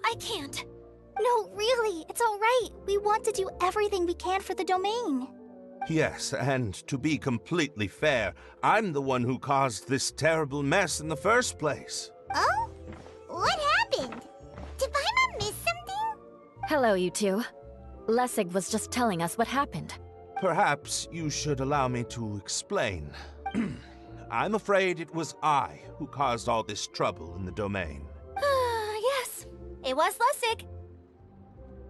I can't. No, really, it's all right. We want to do everything we can for the domain. Yes, and to be completely fair, I'm the one who caused this terrible mess in the first place. Oh? What happened? Did Paimon miss something? Hello, you two. Lessig was just telling us what happened. Perhaps you should allow me to explain. I'm afraid it was I who caused all this trouble in the domain. Yes, it was Lessig.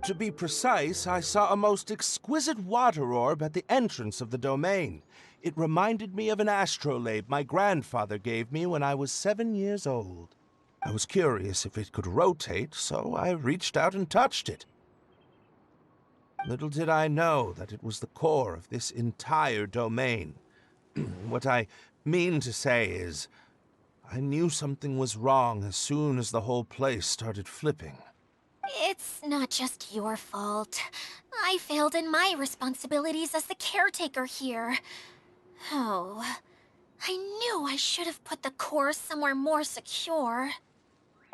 To be precise, I saw a most exquisite water orb at the entrance of the domain. It reminded me of an astrolabe my grandfather gave me when I was 7 years old. I was curious if it could rotate, so I reached out and touched it. Little did I know that it was the core of this entire domain. What I mean to say is, I knew something was wrong as soon as the whole place started flipping. It's not just your fault. I failed in my responsibilities as the caretaker here. Oh, I knew I should have put the core somewhere more secure.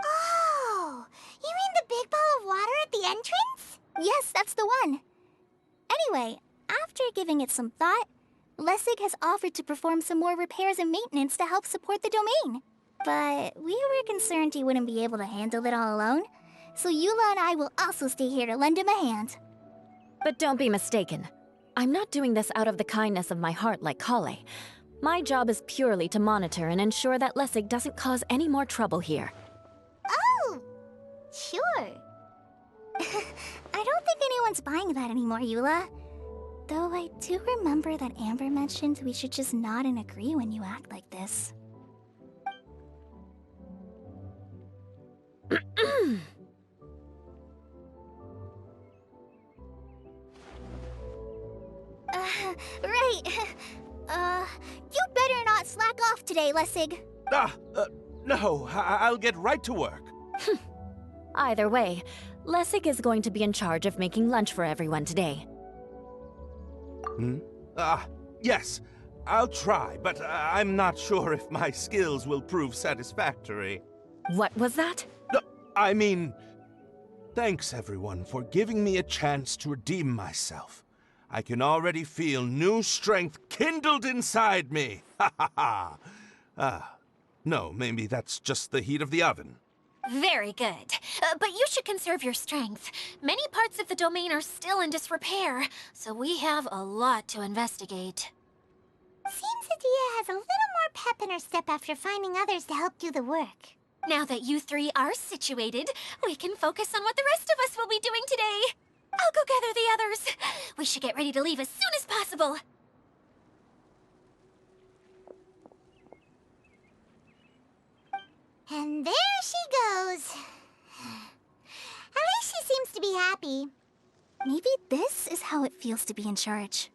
Oh, you mean the big ball of water at the entrance? Yes, that's the one. Anyway, after giving it some thought, Lessig has offered to perform some more repairs and maintenance to help support the domain. But we were concerned he wouldn't be able to handle it all alone, so Eula and I will also stay here to lend him a hand. But don't be mistaken. I'm not doing this out of the kindness of my heart like Kale. My job is purely to monitor and ensure that Lessig doesn't cause any more trouble here. Oh, sure. I don't think anyone's buying that anymore, Eula. Though I do remember that Amber mentioned we should just nod and agree when you act like this. Right. You better not slack off today, Lessig. No, I'll get right to work. Either way, Lessig is going to be in charge of making lunch for everyone today. Yes, I'll try, but I'm not sure if my skills will prove satisfactory. What was that? No, I mean, thanks everyone for giving me a chance to redeem myself. I can already feel new strength kindled inside me. Ha ha ha. No, maybe that's just the heat of the oven. Very good. But you should conserve your strength. Many parts of the domain are still in disrepair, so we have a lot to investigate. Seems Edea has a little more pep in her step after finding others to help do the work. Now that you three are situated, we can focus on what the rest of us will be doing today. I'll go gather the others. We should get ready to leave as soon as possible. happy. Maybe this is how it feels to be in charge.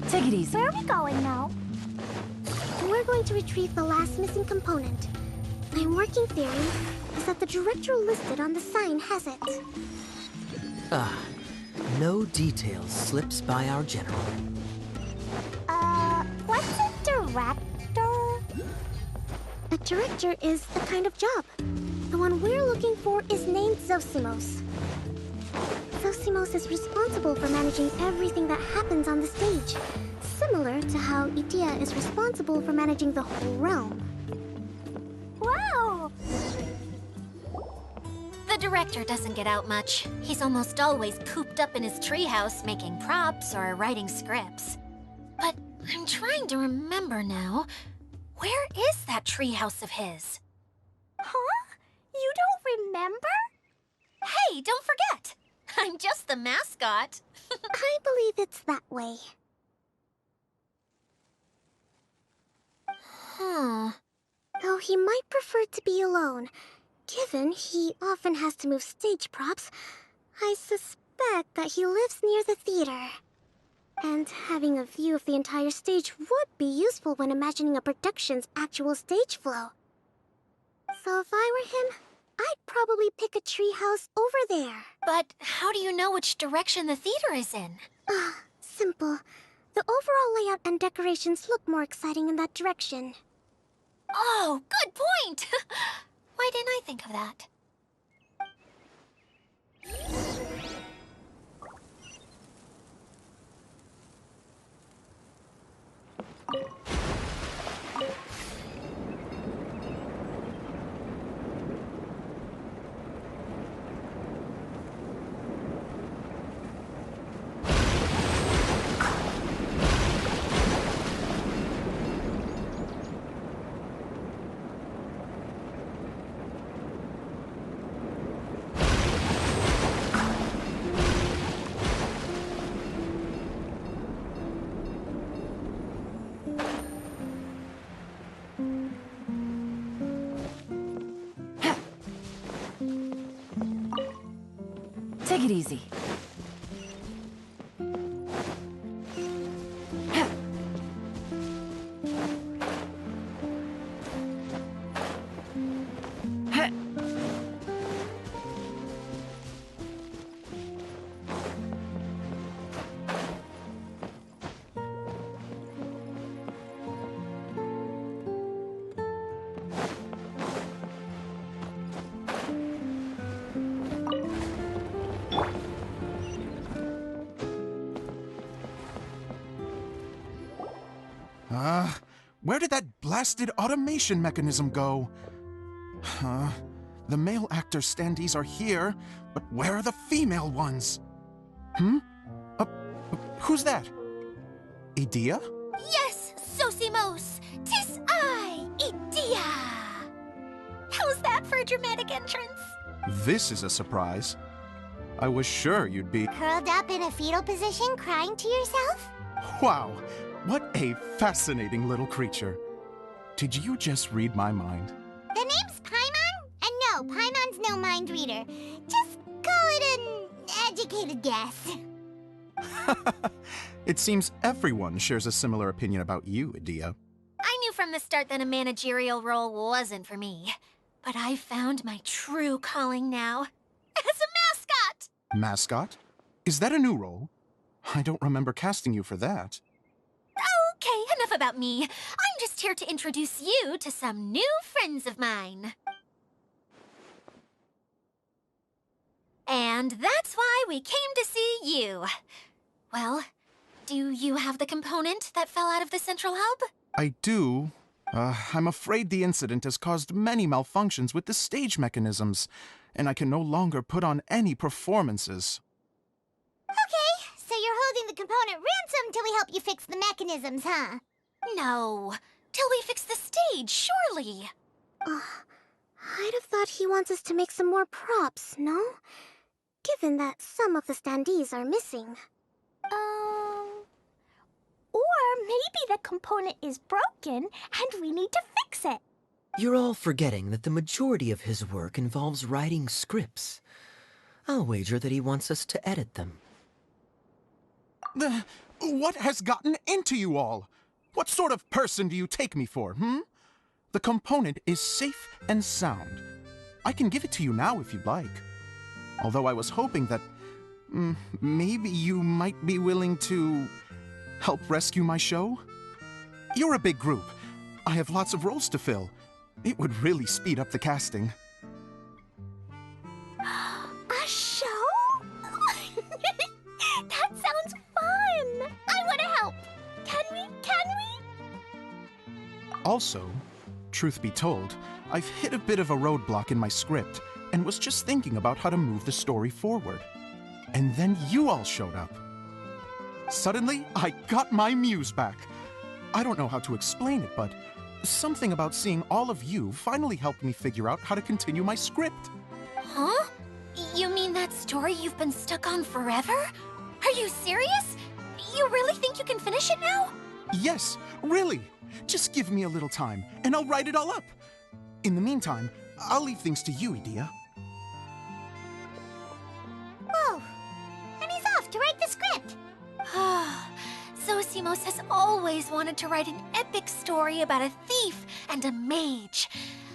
Take it easy. Where are we going now? We're going to retrieve the last missing component. My working theory is that the director listed on the sign has it. No details slips by our general. What's a director? A director is a kind of job. The one we're looking for is named Zosimos. Zosimos is responsible for managing everything that happens on the stage, similar to how Idea is responsible for managing the whole realm. Wow! The director doesn't get out much. He's almost always cooped up in his treehouse making props or writing scripts. But I'm trying to remember now. Where is that treehouse of his? Huh? You don't remember? Hey, don't forget! I'm just the mascot. I believe it's that way. Huh. Though he might prefer to be alone, given he often has to move stage props, I suspect that he lives near the theater. And having a view of the entire stage would be useful when imagining a production's actual stage flow. So if I were him, I'd probably pick a treehouse over there. But how do you know which direction the theater is in? Simple. The overall layout and decorations look more exciting in that direction. Oh, good point! Why didn't I think of that? Take it easy. Where did that blasted automation mechanism go? The male actor standees are here, but where are the female ones? Who's that? Idea? Yes, Zosimos! 'Tis I, Idea! How's that for a dramatic entrance? This is a surprise. I was sure you'd be... Curled up in a fetal position, crying to yourself? Wow! What a fascinating little creature. Did you just read my mind? The name's Paimon? no mind reader. Just call it an educated guess. It seems everyone shares a similar opinion about you, Edea. I knew from the start that a managerial role wasn't for me. But I found my true calling now. As a mascot! Mascot? Is that a new role? I don't remember casting you for that. Okay, enough about me. I'm just here to introduce you to some new friends of mine. And that's why we came to see you. Well, do you have the component that fell out of the central hub? I do. I'm afraid the incident has caused many malfunctions with the stage mechanisms, and I can no longer put on any performances. Okay, so you're holding the component ransom till we help you fix the mechanisms, huh? No, till we fix the stage, surely. I'd have thought he wants us to make some more props, no? Given that some of the standees are missing. Or maybe the component is broken and we need to fix it. You're all forgetting that the majority of his work involves writing scripts. I'll wager that he wants us to edit them. What has gotten into you all? What sort of person do you take me for, The component is safe and sound. I can give it to you now if you'd like. Although I was hoping that maybe you might be willing to help rescue my show? You're a big group. I have lots of roles to fill. It would really speed up the casting. A show? That sounds fun! I want to help! Can we? Also, truth be told, I've hit a bit of a roadblock in my script and was just thinking about how to move the story forward. And then you all showed up. Suddenly, I got my muse back. I don't know how to explain it, but something about seeing all of you finally helped me figure out how to continue my script. Huh? You mean that story you've been stuck on forever? Are you serious? You really think you can finish it now? Yes, really. Just give me a little time, and I'll write it all up. In the meantime, I'll leave things to you, Edea. Whoa! And he's off to write the script. Zosimos has always wanted to write an epic story about a thief and a mage.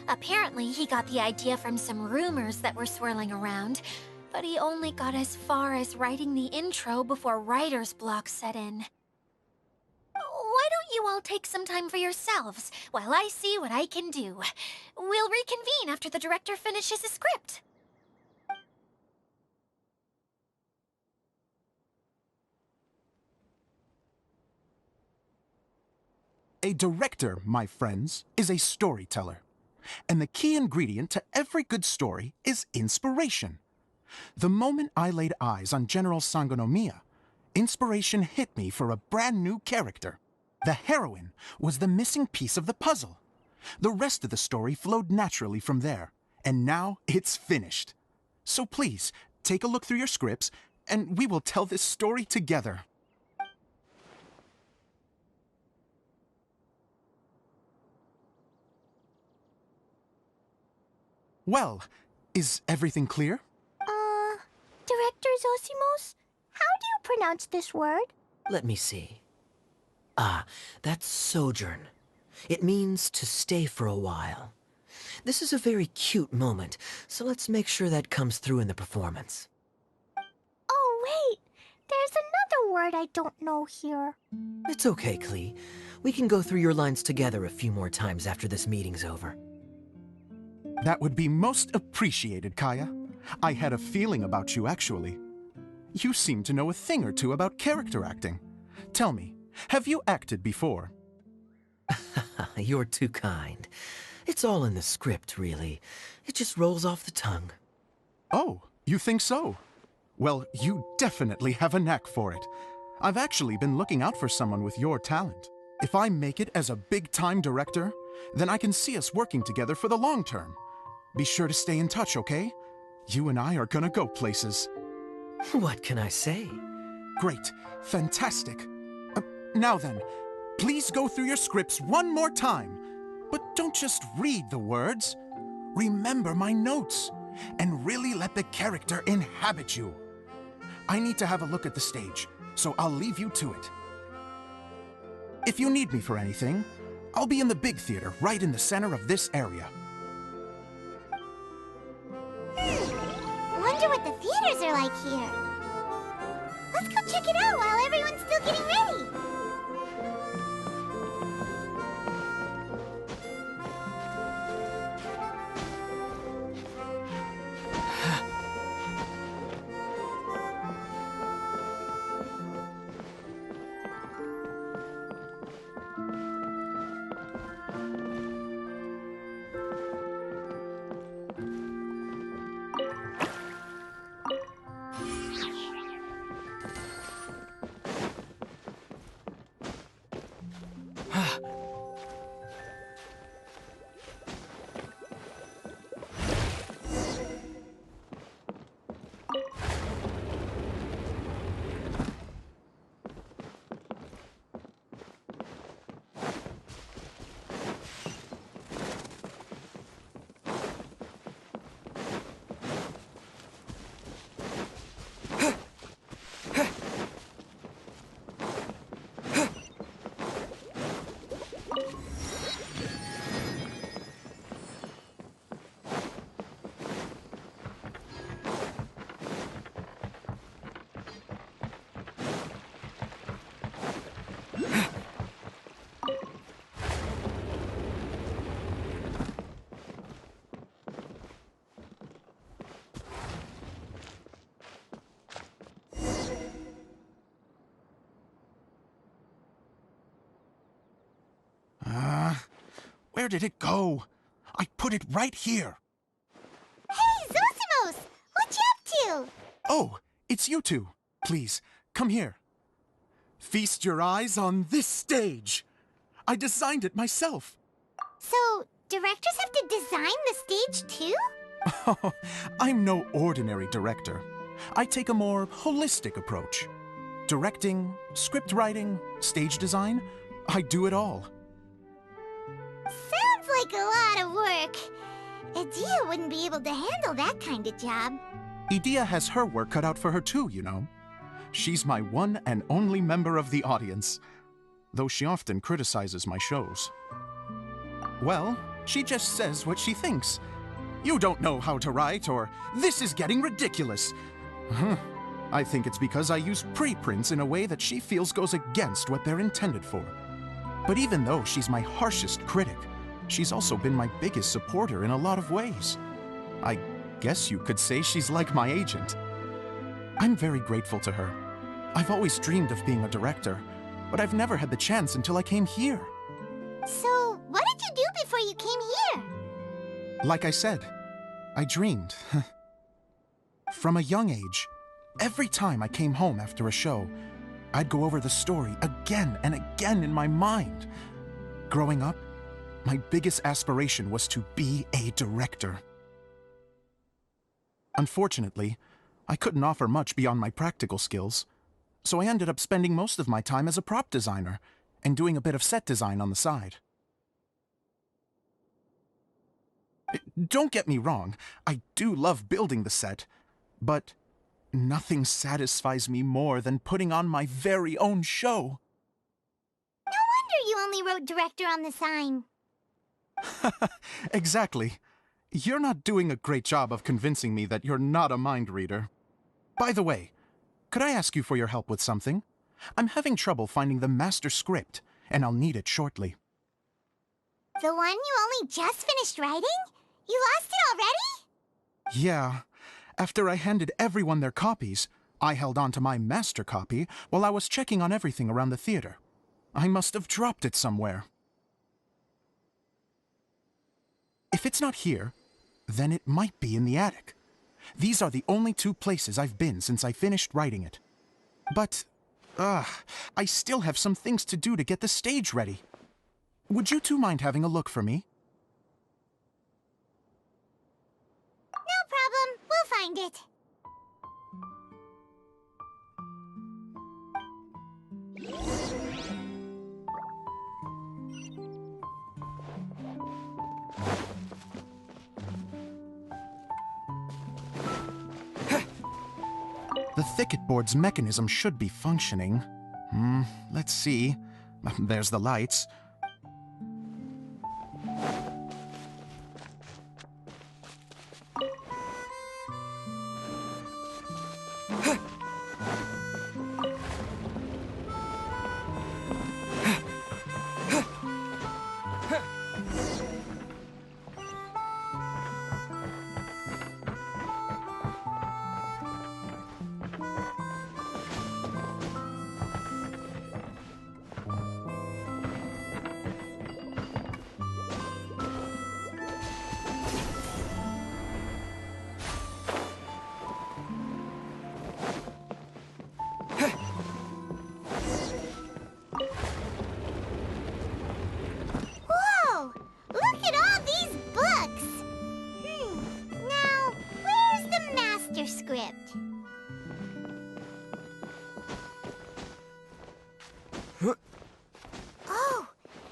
Apparently, he got the idea from some rumors that were swirling around, but he only got as far as writing the intro before writer's block set in. Why don't you all take some time for yourselves while I see what I can do? We'll reconvene after the director finishes his script. A director, my friends, is a storyteller. And the key ingredient to every good story is inspiration. The moment I laid eyes on General Sangonomiya, inspiration hit me for a brand new character. The heroine was the missing piece of the puzzle. The rest of the story flowed naturally from there, and now it's finished. So please, take a look through your scripts, and we will tell this story together. Well, is everything clear? Director Zosimos, how do you pronounce this word? Let me see. That's sojourn. It means to stay for a while. This is a very cute moment, so let's make sure that comes through in the performance. Oh, wait. There's another word I don't know here. It's okay, Klee. We can go through your lines together a few more times after this meeting's over. That would be most appreciated, Kaya. I had a feeling about you, actually. You seem to know a thing or two about character acting. Tell me, have you acted before? You're too kind. It's all in the script, really. It just rolls off the tongue. Oh, you think so? Well, you definitely have a knack for it. I've actually been looking out for someone with your talent. If I make it as a big-time director, then I can see us working together for the long term. Be sure to stay in touch, okay? You and I are gonna go places. What can I say? Great. Fantastic. Now then, please go through your scripts one more time. But don't just read the words. Remember my notes. and really let the character inhabit you. I need to have a look at the stage, so I'll leave you to it. If you need me for anything, I'll be in the big theater right in the center of this area. Wonder what the theaters are like here. Let's go check it out while everyone's still getting ready. Where did it go? I put it right here. Hey, Zosimos! What you up to? Oh, it's you two. Please, come here. Feast your eyes on this stage. I designed it myself. So, directors have to design the stage too? Oh, I'm no ordinary director. I take a more holistic approach. Directing, script writing, stage design, I do it all. Sounds like a lot of work. Edea wouldn't be able to handle that kind of job. Edea has her work cut out for her too, you know. She's my one and only member of the audience, though she often criticizes my shows. Well, she just says what she thinks. You don't know how to write, or this is getting ridiculous. I think it's because I use preprints in a way that she feels goes against what they're intended for. But even though she's my harshest critic, she's also been my biggest supporter in a lot of ways. I guess you could say she's like my agent. I'm very grateful to her. I've always dreamed of being a director, but I've never had the chance until I came here. So, what did you do before you came here? Like I said, I dreamed. From a young age, every time I came home after a show, I'd go over the story again and again in my mind. Growing up, my biggest aspiration was to be a director. Unfortunately, I couldn't offer much beyond my practical skills, so I ended up spending most of my time as a prop designer and doing a bit of set design on the side. Don't get me wrong, I do love building the set, but nothing satisfies me more than putting on my very own show. No wonder you only wrote director on the sign. Exactly. You're not doing a great job of convincing me that you're not a mind reader. By the way, could I ask you for your help with something? I'm having trouble finding the master script, and I'll need it shortly. The one you only just finished writing? You lost it already? Yeah. After I handed everyone their copies, I held on to my master copy while I was checking on everything around the theater. I must have dropped it somewhere. If it's not here, then it might be in the attic. These are the only two places I've been since I finished writing it. But, I still have some things to do to get the stage ready. Would you two mind having a look for me? No problem. We'll find it. thicket board's mechanism should be functioning. Let's see. There's the lights. Whoa! Look at all these books! Now, where's the master script? Oh,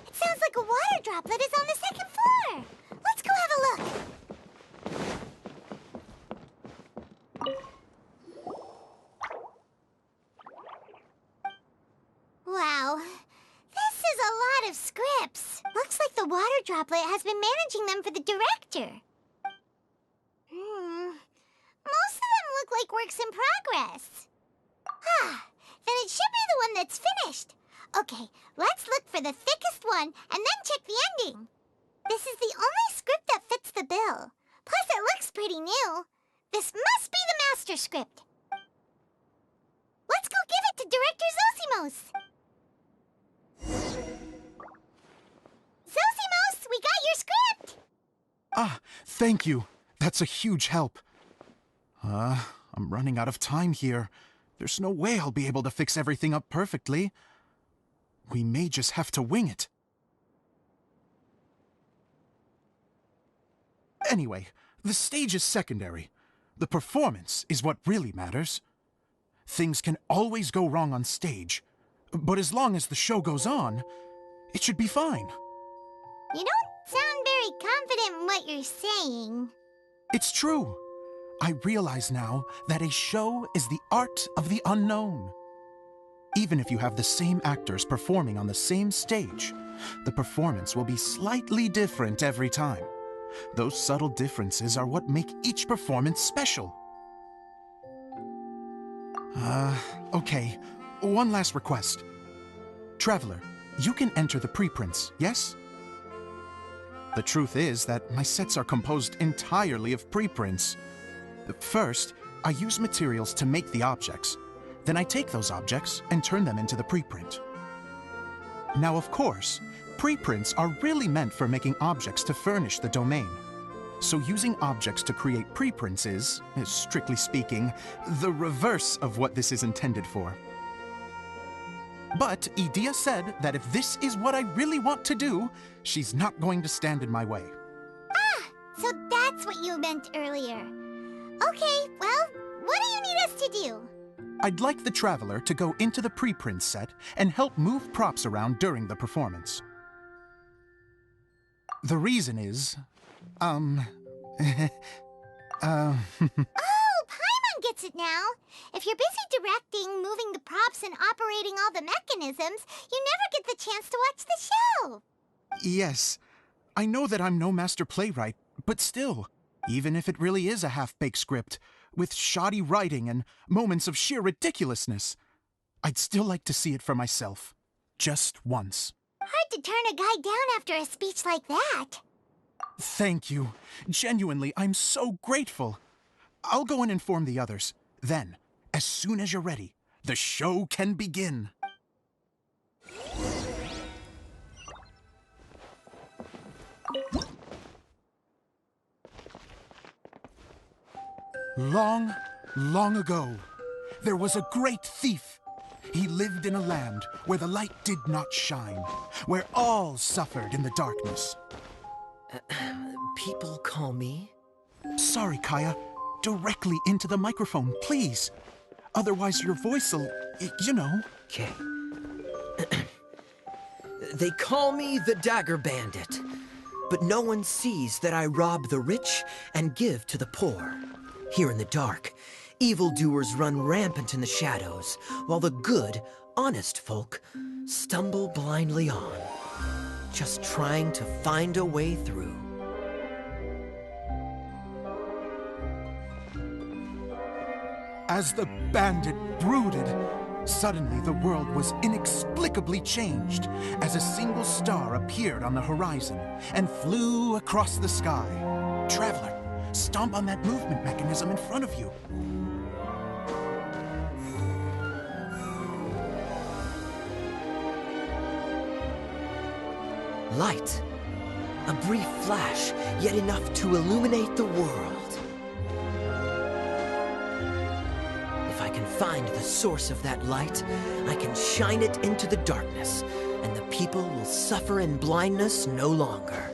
it sounds like a water droplet is on the second floor. Let's go have a look. Wow, this is a lot of scripts. Looks like the water droplet has been managing them for the director. Most of them look like works in progress. Then it should be the one that's finished. Okay, let's look for the thickest one and then check the ending. This is the only script that fits the bill. Plus, it looks pretty new. This must be the master script. Let's go give it to Director Zosimos. Zosimos, we got your script! Ah, thank you. That's a huge help. I'm running out of time here. There's no way I'll be able to fix everything up perfectly. We may just have to wing it. Anyway, the stage is secondary. The performance is what really matters. Things can always go wrong on stage, but as long as the show goes on, it should be fine. You don't sound very confident in what you're saying. It's true. I realize now that a show is the art of the unknown. Even if you have the same actors performing on the same stage, the performance will be slightly different every time. Those subtle differences are what make each performance special. Okay. One last request. Traveler, you can enter the preprints, yes? The truth is that my sets are composed entirely of preprints. First, I use materials to make the objects. Then I take those objects and turn them into the preprint. Now, of course, preprints are really meant for making objects to furnish the domain. So using objects to create preprints is, strictly speaking, the reverse of what this is intended for. But Edea said that if this is what I really want to do, she's not going to stand in my way. So that's what you meant earlier. Okay, well, what do you need us to do? I'd like the Traveler to go into the preprint set and help move props around during the performance. The reason is, Oh, Paimon gets it now. If you're busy directing, moving the props, and operating all the mechanisms, you never get the chance to watch the show. Yes, I know that I'm no master playwright, but still, even if it really is a half-baked script, with shoddy writing and moments of sheer ridiculousness, I'd still like to see it for myself. Just once. Hard to turn a guy down after a speech like that. Thank you. Genuinely, I'm so grateful. I'll go and inform the others. Then, as soon as you're ready, the show can begin. Long, long ago, there was a great thief. He lived in a land where the light did not shine, where all suffered in the darkness. People call me? Sorry, Kaya. Directly into the microphone, please. Otherwise your voice'll, you know. Okay. They call me the Dagger Bandit, but no one sees that I rob the rich and give to the poor. Here in the dark, Evildoers run rampant in the shadows, while the good, honest folk stumble blindly on, just trying to find a way through. As the bandit brooded, suddenly the world was inexplicably changed as a single star appeared on the horizon and flew across the sky. Traveler, stomp on that movement mechanism in front of you. Light. A brief flash, yet enough to illuminate the world. If I can find the source of that light, I can shine it into the darkness, and the people will suffer in blindness no longer.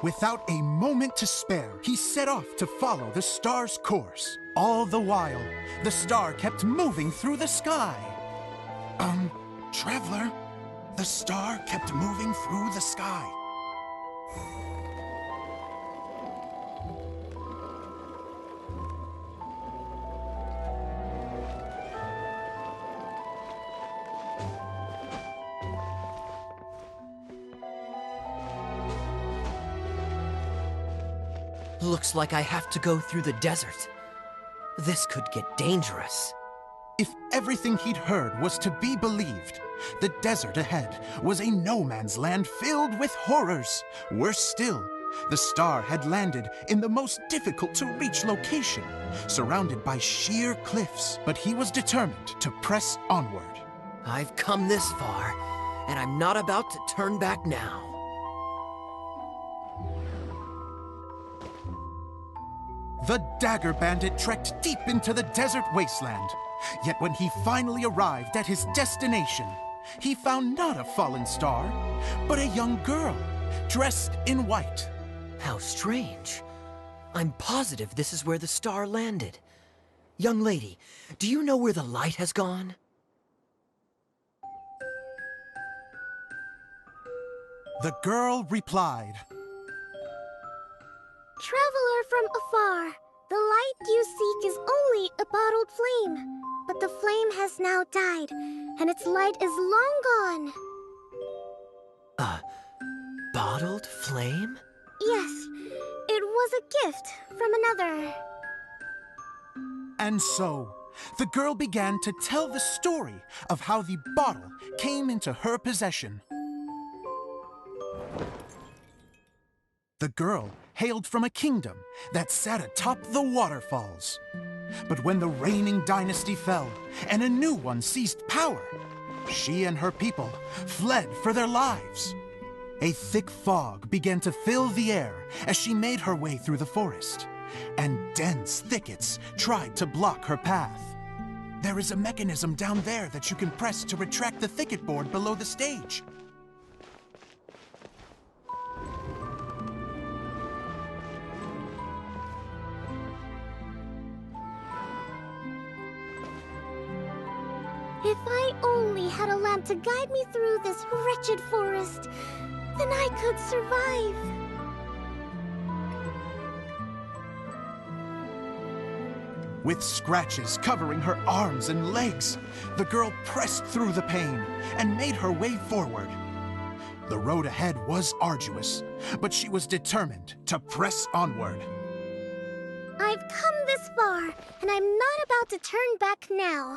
Without a moment to spare, he set off to follow the star's course. All the while, the star kept moving through the sky. Traveler, the star kept moving through the sky. Looks like I have to go through the desert. This could get dangerous. If everything he'd heard was to be believed, the desert ahead was a no-man's land filled with horrors. Worse still, the star had landed in the most difficult-to-reach location, surrounded by sheer cliffs. But he was determined to press onward. I've come this far, and I'm not about to turn back now. The Dagger Bandit trekked deep into the desert wasteland. Yet when he finally arrived at his destination, he found not a fallen star, but a young girl, dressed in white. How strange. I'm positive this is where the star landed. Young lady, do you know where the light has gone? The girl replied, Traveler from afar, the light you seek is only a bottled flame. But the flame has now died, and its light is long gone. A bottled flame? Yes, it was a gift from another. And so, the girl began to tell the story of how the bottle came into her possession. The girl hailed from a kingdom that sat atop the waterfalls. But when the reigning dynasty fell and a new one seized power, she and her people fled for their lives. A thick fog began to fill the air as she made her way through the forest, and dense thickets tried to block her path. There is a mechanism down there that you can press to retract the thicket board below the stage. If I only had a lamp to guide me through this wretched forest, then I could survive. With scratches covering her arms and legs, the girl pressed through the pain and made her way forward. The road ahead was arduous, but she was determined to press onward. I've come this far, and I'm not about to turn back now.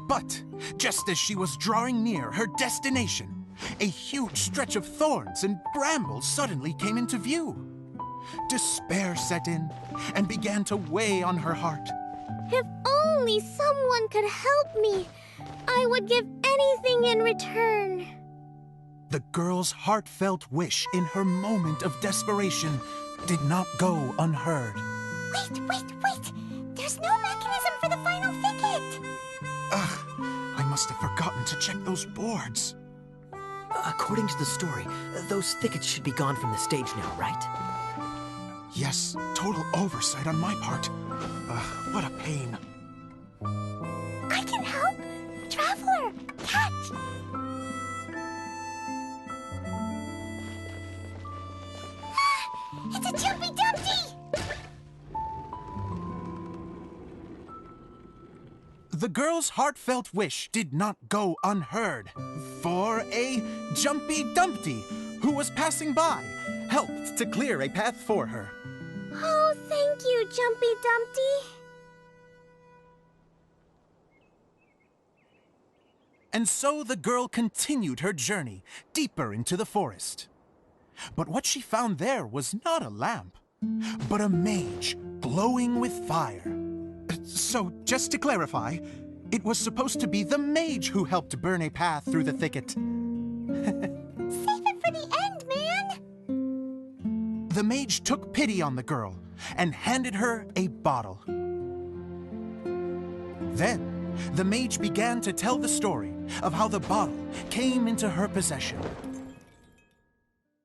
But just as she was drawing near her destination, a huge stretch of thorns and brambles suddenly came into view. Despair set in and began to weigh on her heart. If only someone could help me, I would give anything in return. The girl's heartfelt wish in her moment of desperation did not go unheard. Wait! There's no mechanism for the final thicket! Ugh, I must have forgotten to check those boards. According to the story, those thickets should be gone from the stage now, right? Yes, total oversight on my part. What a pain. I can help! Traveler, catch! It's a Jumpy Dumpty! The girl's heartfelt wish did not go unheard, for a Jumpy Dumpty who was passing by helped to clear a path for her. Oh, thank you, Jumpy Dumpty. And so the girl continued her journey deeper into the forest. But what she found there was not a lamp, but a mage glowing with fire. So, just to clarify, it was supposed to be the mage who helped burn a path through the thicket. Save it for the end, man! The mage took pity on the girl and handed her a bottle. Then, the mage began to tell the story of how the bottle came into her possession.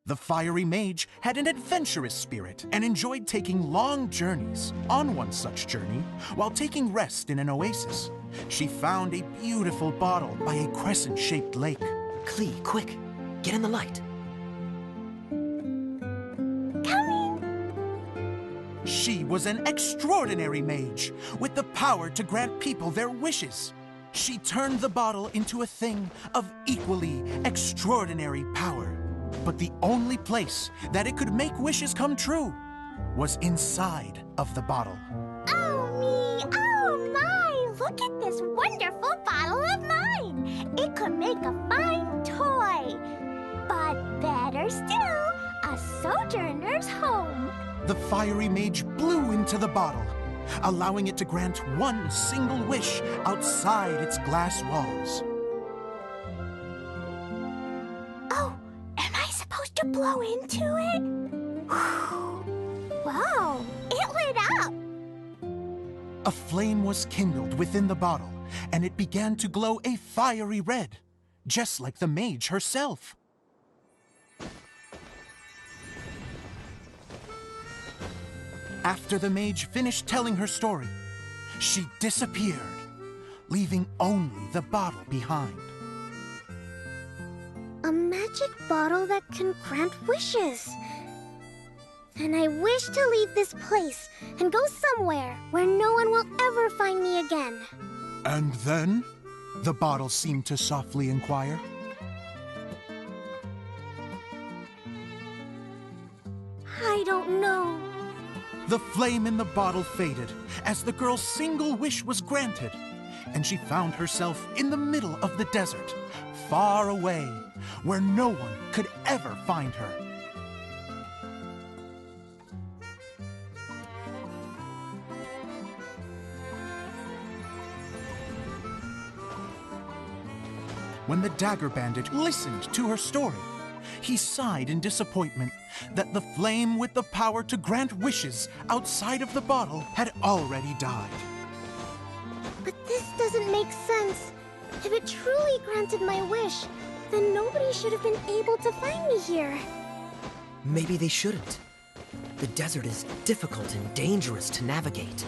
The fiery mage had an adventurous spirit and enjoyed taking long journeys. On one such journey, while taking rest in an oasis, she found a beautiful bottle by a crescent-shaped lake. Klee, quick, get in the light. She was an extraordinary mage with the power to grant people their wishes. She turned the bottle into a thing of equally extraordinary power. But the only place that it could make wishes come true was inside of the bottle. Oh me, oh my! Look at this wonderful bottle of mine! It could make a fine toy. But better still, a sojourner's home. The fiery mage blew into the bottle, allowing it to grant one single wish outside its glass walls. Oh, am I supposed to blow into it? Wow, it lit up! A flame was kindled within the bottle, and it began to glow a fiery red, just like the mage herself. After the mage finished telling her story, she disappeared, leaving only the bottle behind. A magic bottle that can grant wishes. And I wish to leave this place and go somewhere where no one will ever find me again. And then, the bottle seemed to softly inquire. I don't know. The flame in the bottle faded as the girl's single wish was granted, and she found herself in the middle of the desert, far away, where no one could ever find her. When the dagger bandit listened to her story, he sighed in disappointment that the flame with the power to grant wishes outside of the bottle had already died. But this doesn't make sense. If it truly granted my wish, then nobody should have been able to find me here. Maybe they shouldn't. The desert is difficult and dangerous to navigate,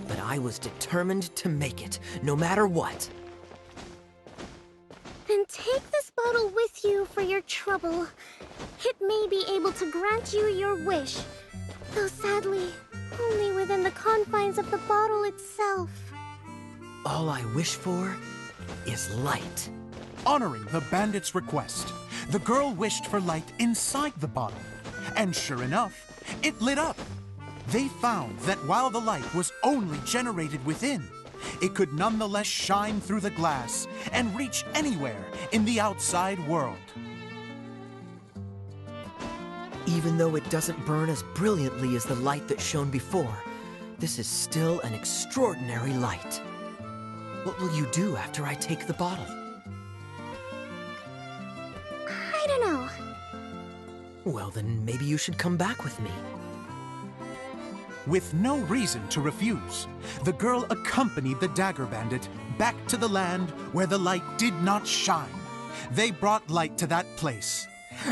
but I was determined to make it, no matter what. Then take this bottle with you for your trouble. It may be able to grant you your wish, though sadly, only within the confines of the bottle itself. All I wish for is light. Honoring the bandit's request, the girl wished for light inside the bottle, and sure enough, it lit up. They found that while the light was only generated within, it could nonetheless shine through the glass and reach anywhere in the outside world. Even though it doesn't burn as brilliantly as the light that shone before, this is still an extraordinary light. What will you do after I take the bottle? Well, then maybe you should come back with me. With no reason to refuse, the girl accompanied the Dagger Bandit back to the land where the light did not shine. They brought light to that place,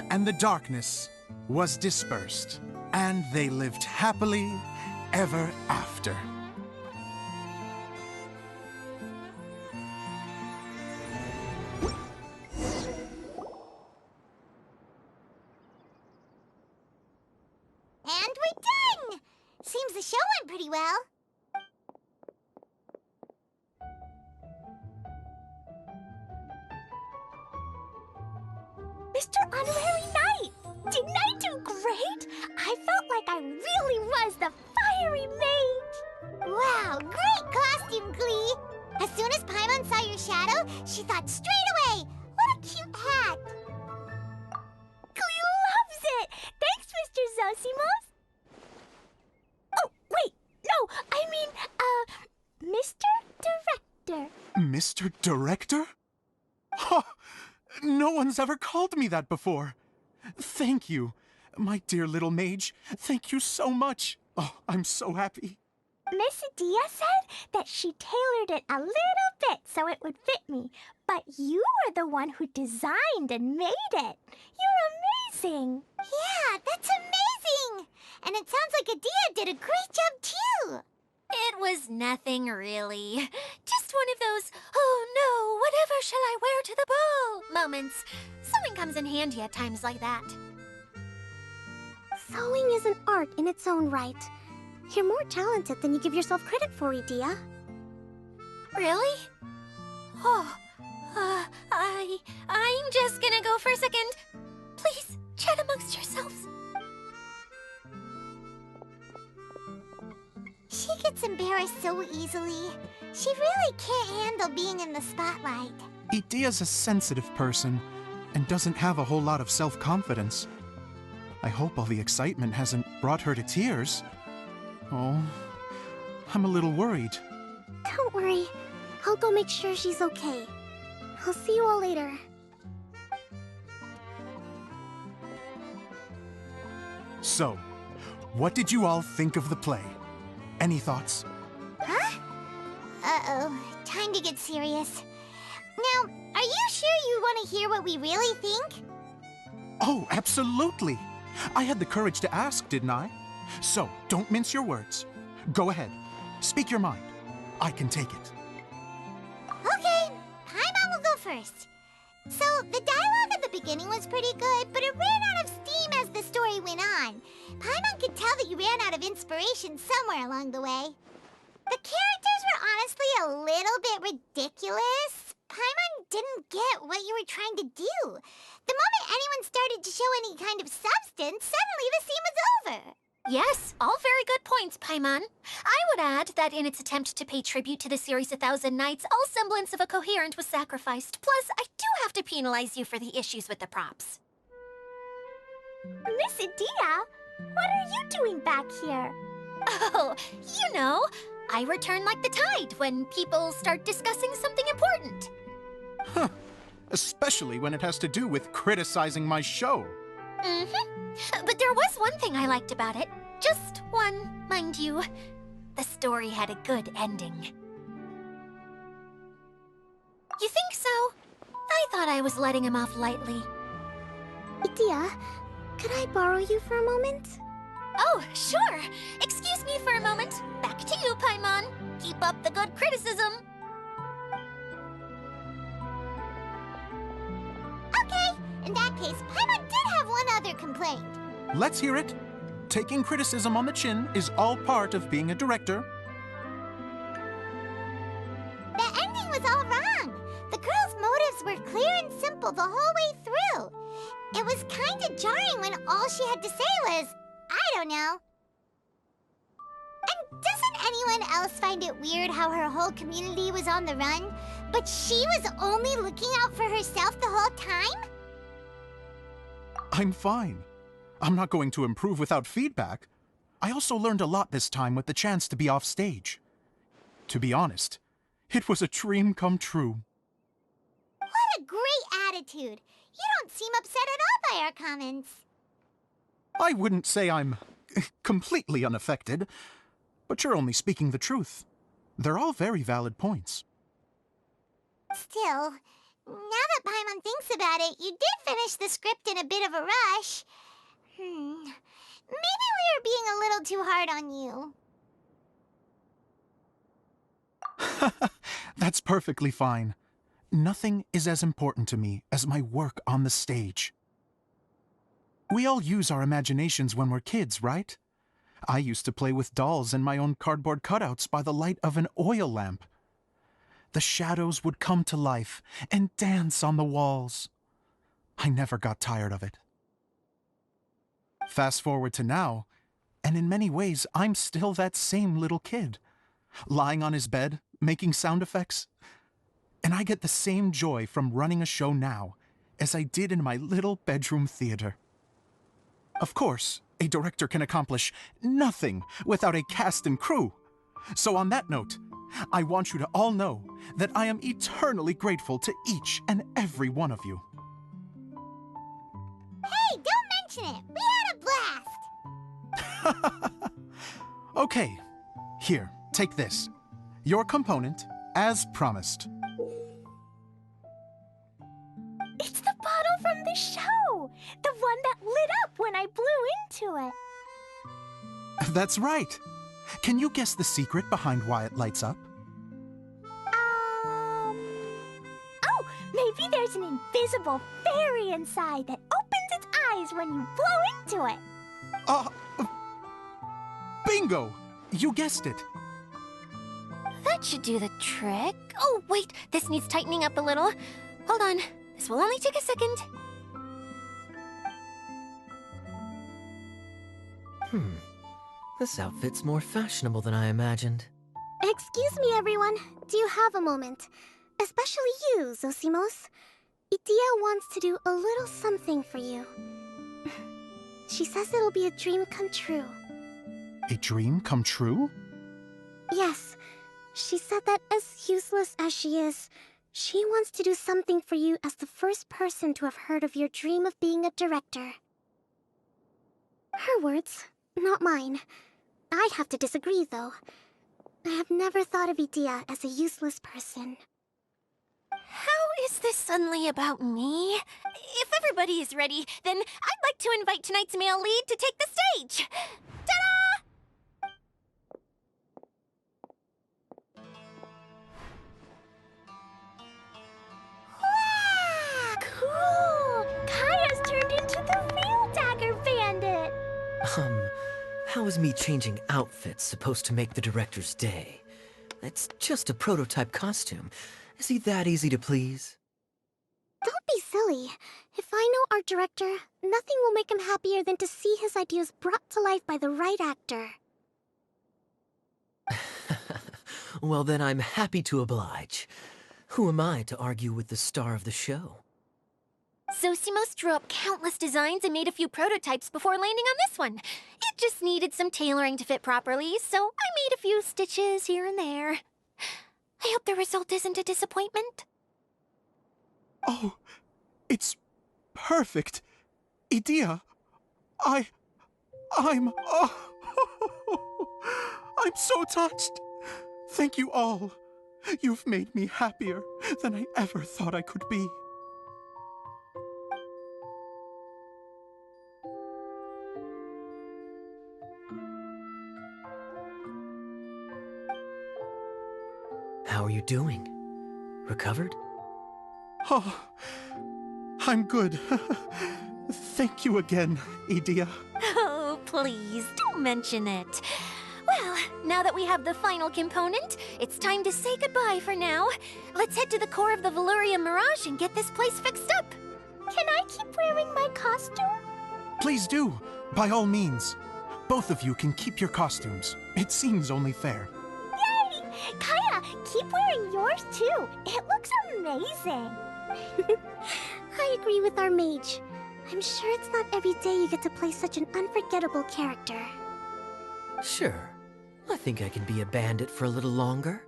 and the darkness was dispersed, and they lived happily ever after. And we're done! Seems the show went pretty well. Mr. Honorary Knight! Didn't I do great? I felt like I really was the fiery mage! Wow, great costume, Glee! As soon as Paimon saw your shadow, she thought straight away, what a cute hat! Glee loves it! Thanks, Mr. Zosimos! Oh, wait, no, I mean, Mr. Director. Mr. Director? Ha! No one's ever called me that before. Thank you, my dear little mage. Thank you so much. Oh, I'm so happy. Miss Adia said that she tailored it a little bit so it would fit me, but you were the one who designed and made it. You're amazing. Yeah, that's amazing! And it sounds like Adia did a great job, too! It was nothing really. Just one of those, oh no, whatever shall I wear to the ball moments. Sewing comes in handy at times like that. Sewing is an art in its own right. You're more talented than you give yourself credit for, Adia. Really? Oh, I'm just gonna go for a second. Please, chat amongst yourselves. She gets embarrassed so easily. She really can't handle being in the spotlight. Adia's a sensitive person and doesn't have a whole lot of self-confidence. I hope all the excitement hasn't brought her to tears. Oh, I'm a little worried. Don't worry. I'll go make sure she's okay. I'll see you all later. So, what did you all think of the play? Any thoughts? Huh? Uh-oh. Time to get serious. Now, are you sure you want to hear what we really think? Oh, absolutely. I had the courage to ask, didn't I? So, don't mince your words. Go ahead. Speak your mind. I can take it. Okay, Paimon will go first. So, the dialogue at the beginning was pretty good, but it ran out of steam as the story went on. Paimon could tell that you ran out of inspiration somewhere along the way. The characters were honestly a little bit ridiculous. Paimon didn't get what you were trying to do. The moment anyone started to show any kind of substance, suddenly the scene was over. Yes, all very good points, Paimon. I would add that in its attempt to pay tribute to the series 1,000 Nights, all semblance of a coherent was sacrificed. Plus, I do have to penalize you for the issues with the props. Miss Adia, what are you doing back here? Oh, you know, I return like the tide when people start discussing something important. Huh. Especially when it has to do with criticizing my show. But there was one thing I liked about it. Just one, mind you. The story had a good ending. You think so? I thought I was letting him off lightly. Adia, could I borrow you for a moment? Oh, sure. Excuse me for a moment. Back to you, Paimon. Keep up the good criticism. Okay, in that case, Paimon did have one other complaint. Let's hear it. Taking criticism on the chin is all part of being a director. The ending was all wrong. The girl's motives were clear and simple the whole way through. It was kind of jarring when all she had to say was, I don't know. And doesn't anyone else find it weird how her whole community was on the run, but she was only looking out for herself the whole time? I'm fine. I'm not going to improve without feedback. I also learned a lot this time with the chance to be off stage. To be honest, it was a dream come true. What a great attitude. You don't seem upset at all by our comments. I wouldn't say I'm completely unaffected, but you're only speaking the truth. They're all very valid points. Still, now that Paimon thinks about it, you did finish the script in a bit of a rush. Maybe we were being a little too hard on you. That's perfectly fine. Nothing is as important to me as my work on the stage. We all use our imaginations when we're kids, right? I used to play with dolls and my own cardboard cutouts by the light of an oil lamp. The shadows would come to life and dance on the walls. I never got tired of it. Fast forward to now, and in many ways, I'm still that same little kid, lying on his bed, making sound effects. And I get the same joy from running a show now as I did in my little bedroom theater. Of course, a director can accomplish nothing without a cast and crew. So on that note, I want you to all know that I am eternally grateful to each and every one of you. Hey, don't mention it! We had a blast! Okay, here, take this. Your component, as promised. It's the bottle from the show! The one that lit up when I blew into it. That's right. Can you guess the secret behind why it lights up? Oh, maybe there's an invisible fairy inside that opens its eyes when you blow into it. Bingo! You guessed it. That should do the trick. Oh, wait, this needs tightening up a little. Hold on, this will only take a second. This outfit's more fashionable than I imagined. Excuse me, everyone. Do you have a moment? Especially you, Zosimos. Idia wants to do a little something for you. She says it'll be a dream come true. A dream come true? Yes. She said that as useless as she is, she wants to do something for you as the first person to have heard of your dream of being a director. Her words, not mine. I have to disagree, though. I have never thought of Idia as a useless person. How is this suddenly about me? If everybody is ready, then I'd like to invite tonight's male lead to take the stage. Ta-da! Cool! Kaya's turned into the real Dagger Bandit! How is me changing outfits supposed to make the director's day? It's just a prototype costume. Is he that easy to please? Don't be silly. If I know our director, nothing will make him happier than to see his ideas brought to life by the right actor. Well, then I'm happy to oblige. Who am I to argue with the star of the show? Zosimos drew up countless designs and made a few prototypes before landing on this one. It just needed some tailoring to fit properly, so I made a few stitches here and there. I hope the result isn't a disappointment. Oh, it's perfect. Idia, I'm so touched. Thank you all. You've made me happier than I ever thought I could be. How are you doing? Recovered? Oh, I'm good. Thank you again, Idia. Oh, please, don't mention it. Well, now that we have the final component, it's time to say goodbye for now. Let's head to the core of the Veluriyam Mirage and get this place fixed up. Can I keep wearing my costume? Please do, by all means. Both of you can keep your costumes. It seems only fair. Yay! Kaya, keep wearing yours too. It looks amazing. I agree with our mage. I'm sure it's not every day you get to play such an unforgettable character. Sure. I think I can be a bandit for a little longer.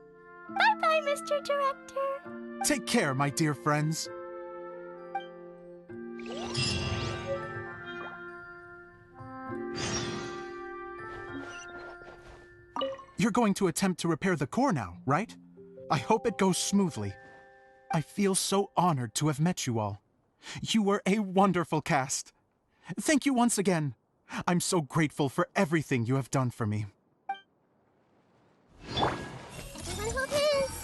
Bye-bye, Mr. Director. Take care, my dear friends. You're going to attempt to repair the core now, right? I hope it goes smoothly. I feel so honored to have met you all. You were a wonderful cast. Thank you once again. I'm so grateful for everything you have done for me. Everyone hold hands.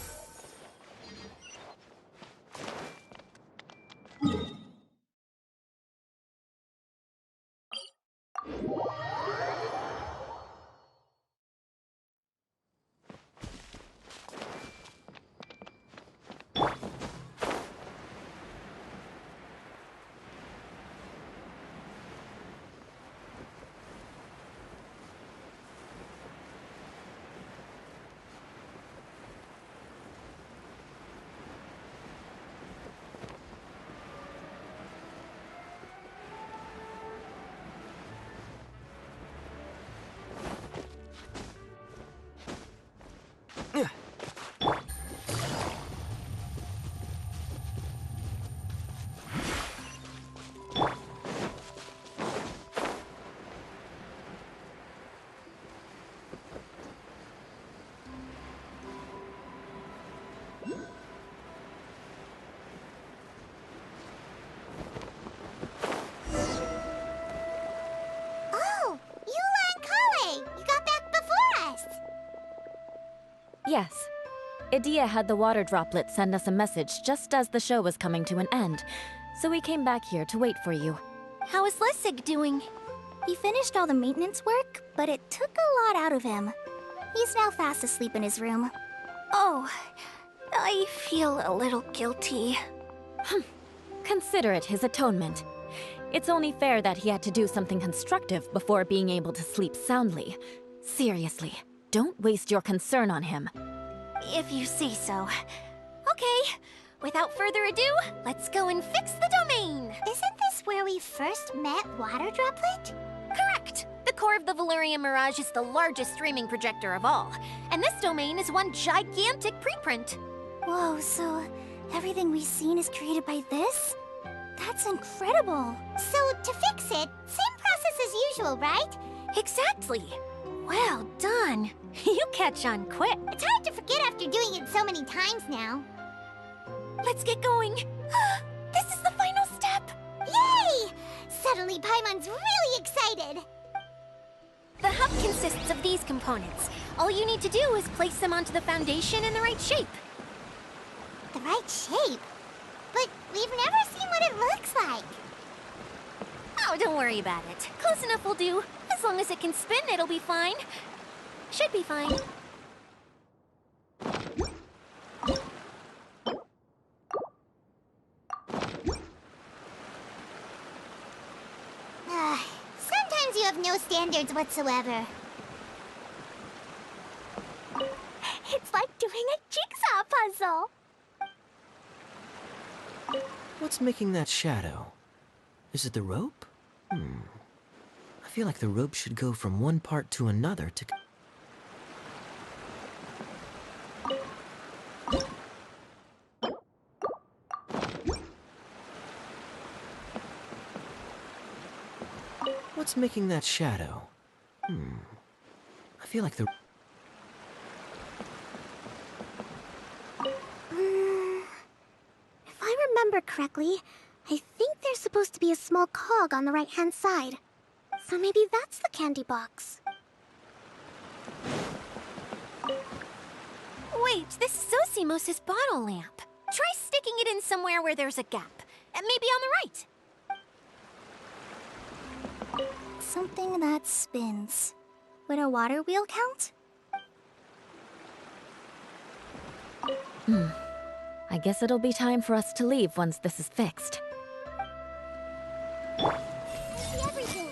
Oh, Eula and Kale! You got back before us! Yes. Idia had the water droplet send us a message just as the show was coming to an end, so we came back here to wait for you. How is Lessig doing? He finished all the maintenance work, but it took a lot out of him. He's now fast asleep in his room. Oh, I feel a little guilty. Consider it his atonement. It's only fair that he had to do something constructive before being able to sleep soundly. Seriously, don't waste your concern on him. If you say so. Okay, without further ado, let's go and fix the domain! Isn't this where we first met Water Droplet? Correct! The core of the Veluriyam Mirage is the largest streaming projector of all, and this domain is one gigantic preprint. Whoa, so everything we've seen is created by this? That's incredible! So, to fix it, same process as usual, right? Exactly! Well done! You catch on quick. It's hard to forget after doing it so many times now. Let's get going! This is the final step! Yay! Suddenly Paimon's really excited! The hub consists of these components. All you need to do is place them onto the foundation in the right shape. The right shape? But we've never seen what it looks like. Oh, don't worry about it. Close enough will do. As long as it can spin, it'll be fine. Should be fine. Sometimes you have no standards whatsoever. It's like doing a jigsaw puzzle. What's making that shadow? Is it the rope? I feel like the rope should go from one part to another to... What's making that shadow? I feel like the... If I remember correctly, I think there's supposed to be a small cog on the right-hand side. So maybe that's the candy box. Wait, this is Zosimos' bottle lamp. Try sticking it in somewhere where there's a gap. And maybe on the right. Something that spins. Would a water wheel count? I guess it'll be time for us to leave once this is fixed. Everything.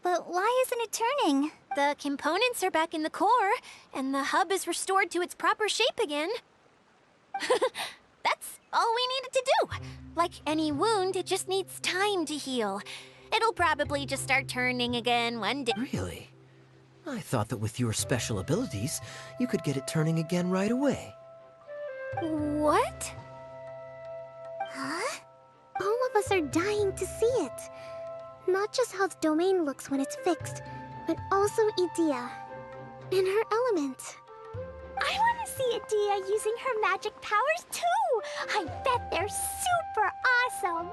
But why isn't it turning? The components are back in the core, and the hub is restored to its proper shape again. That's all we needed to do. Like any wound, it just needs time to heal. It'll probably just start turning again one day. Really? I thought that with your special abilities, you could get it turning again right away. What? Huh? All of us are dying to see it. Not just how the domain looks when it's fixed, but also Edea. In her element. I want to see Edea using her magic powers too! I bet they're super awesome!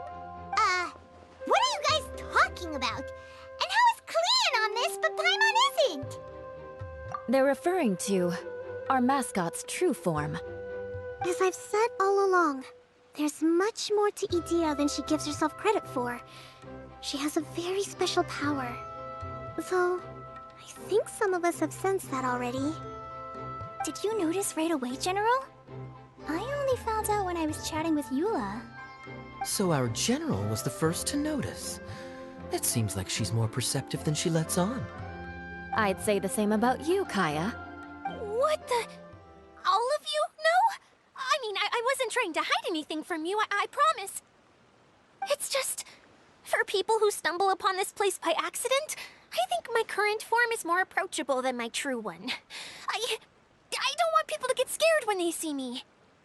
What are you guys talking about? And how is Kleon on this, but Paimon isn't? They're referring to our mascot's true form. As I've said all along, there's much more to Edea than she gives herself credit for. She has a very special power. Though, I think some of us have sensed that already. Did you notice right away, General? I only found out when I was chatting with Eula. So our general was the first to notice. It seems like she's more perceptive than she lets on. I'd say the same about you, Kaya. What the? All of you? No? I mean, I wasn't trying to hide anything from you, I promise. It's just, for people who stumble upon this place by accident, I think my current form is more approachable than my true one. I don't want people to get scared when they see me.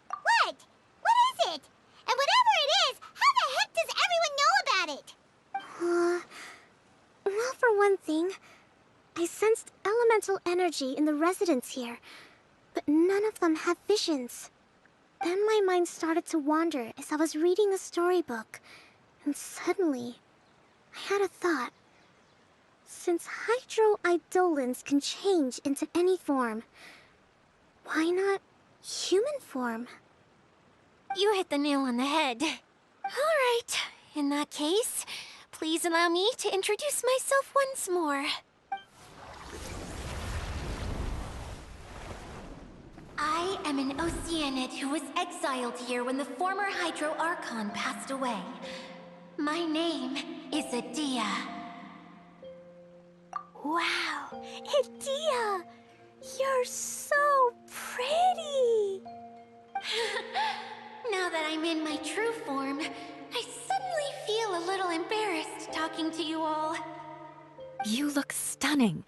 What? What is it? And whatever it is, how the heck does everyone know about it? Well, for one thing, I sensed elemental energy in the residents here, but none of them have visions. Then my mind started to wander as I was reading a storybook, and suddenly, I had a thought. Since hydro-eidolons can change into any form, why not human form? You hit the nail on the head. All right, in that case, please allow me to introduce myself once more. I am an Oceanid who was exiled here when the former Hydro Archon passed away. My name is Edea. Wow, Edea! You're so pretty! Now that I'm in my true form, I suddenly feel a little embarrassed talking to you all. You look stunning.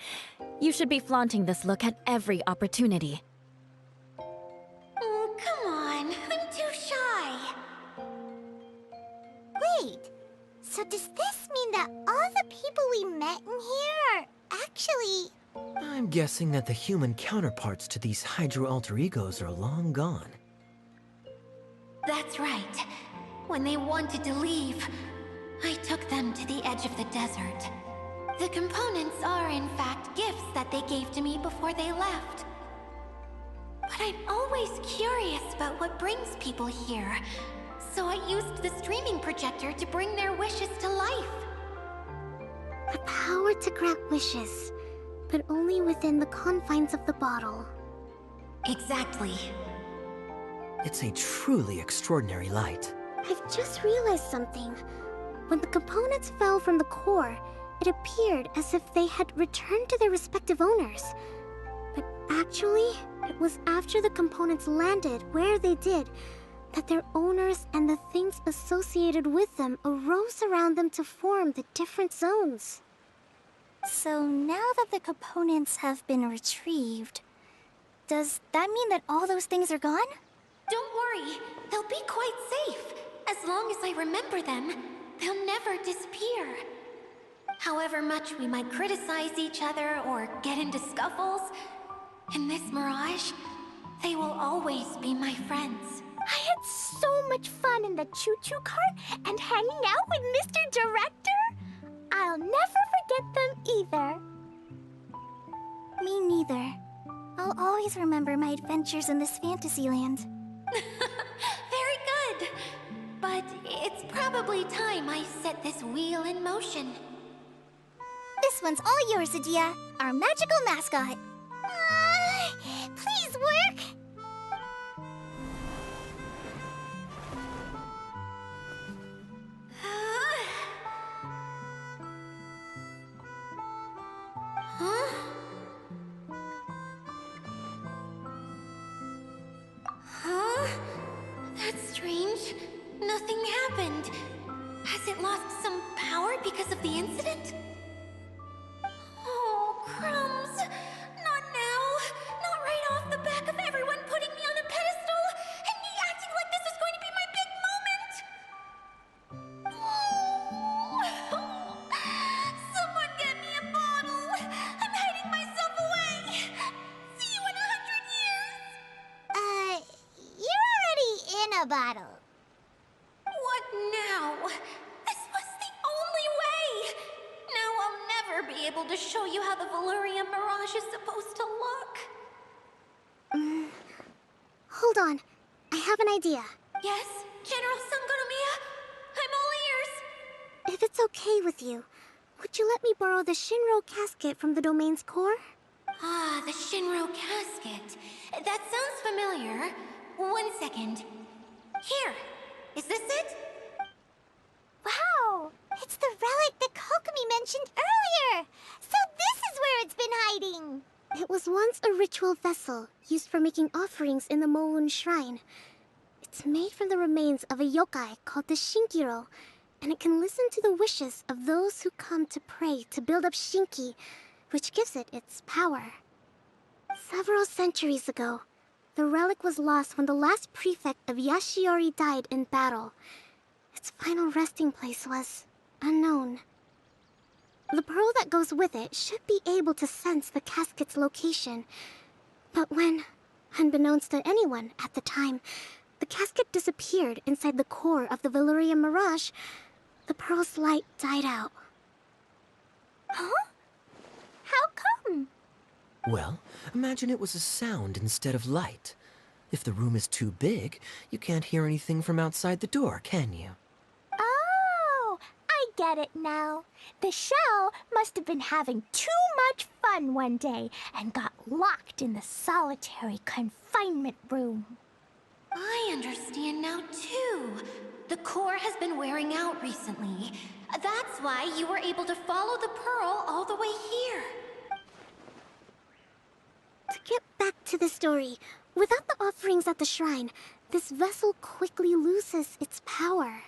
You should be flaunting this look at every opportunity. Oh, come on. I'm too shy. Wait, so does this mean that all the people we met in here are actually... I'm guessing that the human counterparts to these Hydro alter egos are long gone. That's right. When they wanted to leave, I took them to the edge of the desert. The components are, in fact, gifts that they gave to me before they left. But I'm always curious about what brings people here, so I used the streaming projector to bring their wishes to life. The power to grant wishes, but only within the confines of the bottle. Exactly. It's a truly extraordinary light. I've just realized something. When the components fell from the core, it appeared as if they had returned to their respective owners. But actually, it was after the components landed where they did that their owners and the things associated with them arose around them to form the different zones. So now that the components have been retrieved, does that mean that all those things are gone? Don't worry, they'll be quite safe. As long as I remember them, they'll never disappear. However much we might criticize each other or get into scuffles, in this Mirage, they will always be my friends. I had so much fun in the choo-choo cart and hanging out with Mr. Director. I'll never forget them either. Me neither. I'll always remember my adventures in this fantasy land. Very good. But it's probably time I set this wheel in motion. This one's all yours, Edea, our magical mascot. nothing happened. Has it lost some power because of the incident? Oh, crumbs. Not now. Not right off the back of everyone putting me on a pedestal and me acting like this was going to be my big moment. Oh. Someone get me a bottle. I'm hiding myself away. See you in 100 years. You're already in a bottle. What now? This was the only way. Now I'll never be able to show you how the Veluriyam Mirage is supposed to look. Hold on. I have an idea. Yes, General Sangonomiya? I'm all ears. If it's okay with you, would you let me borrow the Shinro casket from the domain's core? Ah, the Shinro casket. That sounds familiar. 1 second. Here. Is this it? Wow! It's the relic that Kokomi mentioned earlier! So this is where it's been hiding! It was once a ritual vessel used for making offerings in the Moon Shrine. It's made from the remains of a yokai called the Shinkiro, and it can listen to the wishes of those who come to pray to build up Shinki, which gives it its power. Several centuries ago, the relic was lost when the last prefect of Yashiori died in battle. Its final resting place was unknown. The pearl that goes with it should be able to sense the casket's location. But when, unbeknownst to anyone at the time, the casket disappeared inside the core of the Veluriyam Mirage, the pearl's light died out. Huh? How come? Well, imagine it was a sound instead of light. If the room is too big, you can't hear anything from outside the door, can you? Oh, I get it now. The shell must have been having too much fun one day and got locked in the solitary confinement room. I understand now, too. The core has been wearing out recently. That's why you were able to follow the pearl all the way here. To get back to the story, without the offerings at the shrine, this vessel quickly loses its power.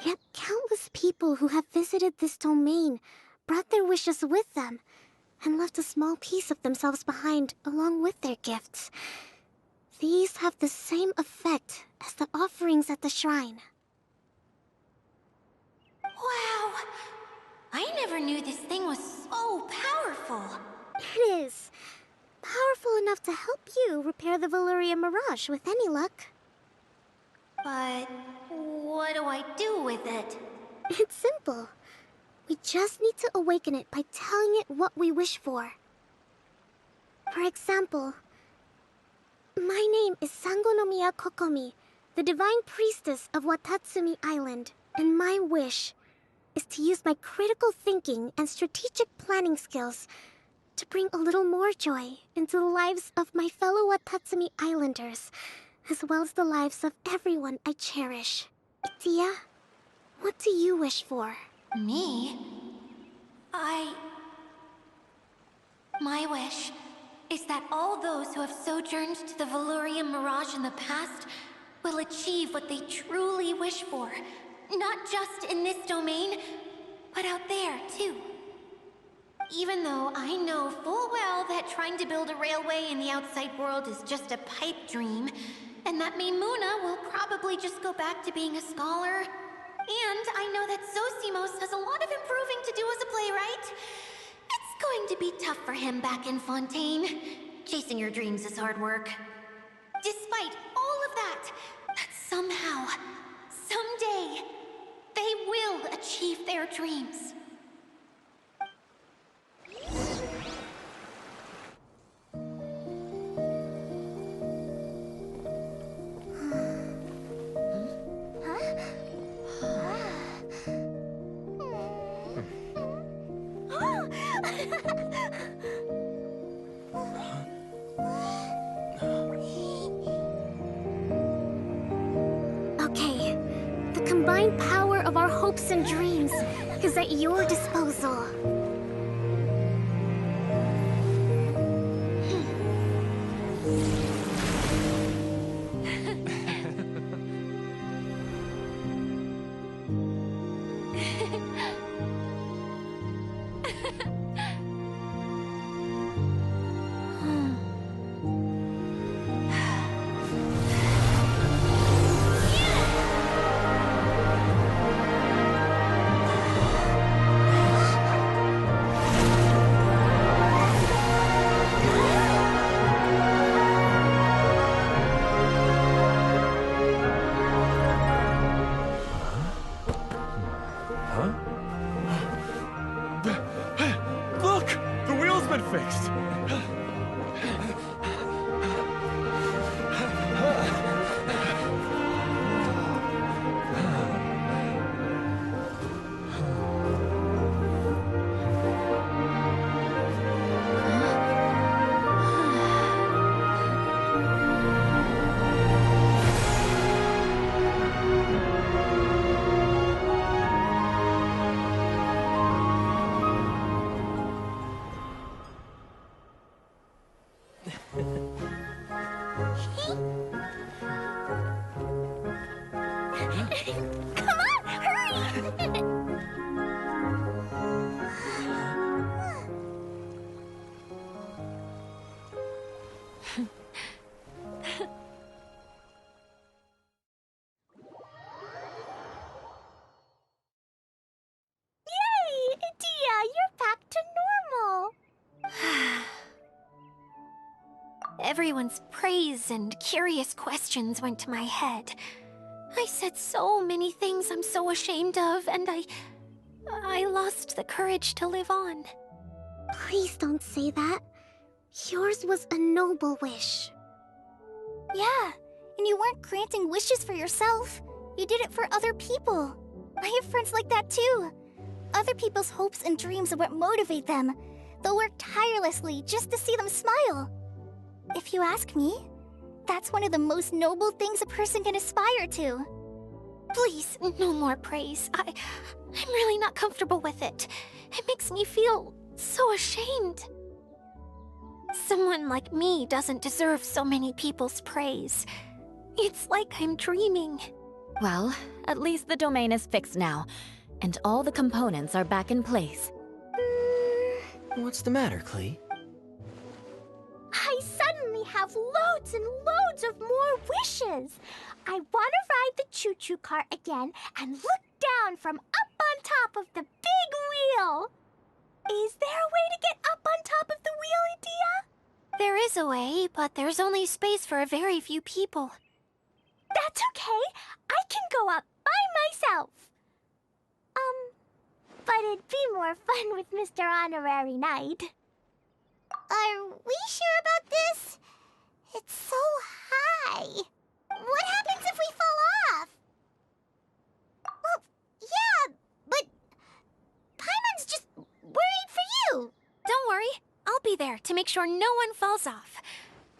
Yet countless people who have visited this domain brought their wishes with them and left a small piece of themselves behind along with their gifts. These have the same effect as the offerings at the shrine. Wow! I never knew this thing was so powerful. It is. Powerful enough to help you repair the Veluriyam Mirage with any luck. But what do I do with it? It's simple. We just need to awaken it by telling it what we wish for. For example, my name is Sangonomiya Kokomi, the divine priestess of Watatsumi Island, and my wish is to use my critical thinking and strategic planning skills to bring a little more joy into the lives of my fellow Watatsumi Islanders, as well as the lives of everyone I cherish. Itia, what do you wish for? Me? My wish is that all those who have sojourned to the Veluriyam Mirage in the past will achieve what they truly wish for. Not just in this domain, but out there, too. Even though I know full well that trying to build a railway in the outside world is just a pipe dream, and that Maimuna will probably just go back to being a scholar. And I know that Zosimos has a lot of improving to do as a playwright. It's going to be tough for him back in Fontaine. Chasing your dreams is hard work. Despite all of that, somehow, someday, they will achieve their dreams. Okay, the combined power of our hopes and dreams is at your disposal. it fixed! Come on, hurry! Yay! Dia, you're back to normal. Everyone's praise and curious questions went to my head. I said so many things I'm so ashamed of, and I lost the courage to live on. Please don't say that. Yours was a noble wish. Yeah, and you weren't granting wishes for yourself. You did it for other people. I have friends like that too. Other people's hopes and dreams are what motivate them. They'll work tirelessly just to see them smile. If you ask me, that's one of the most noble things a person can aspire to. Please, no more praise. I'm really not comfortable with it. It makes me feel so ashamed. Someone like me doesn't deserve so many people's praise. It's like I'm dreaming. Well, at least the domain is fixed now, and all the components are back in place. What's the matter, Klee? I suddenly have loads and loads of more wishes. I want to ride the choo-choo cart again and look down from up on top of the big wheel. Is there a way to get up on top of the wheel, Dia? There is a way, but there's only space for a very few people. That's okay. I can go up by myself. But it'd be more fun with Mr. Honorary Knight. Are we sure about this? It's so high. What happens if we fall off? Well, yeah, but Paimon's just worried for you. Don't worry, I'll be there to make sure no one falls off.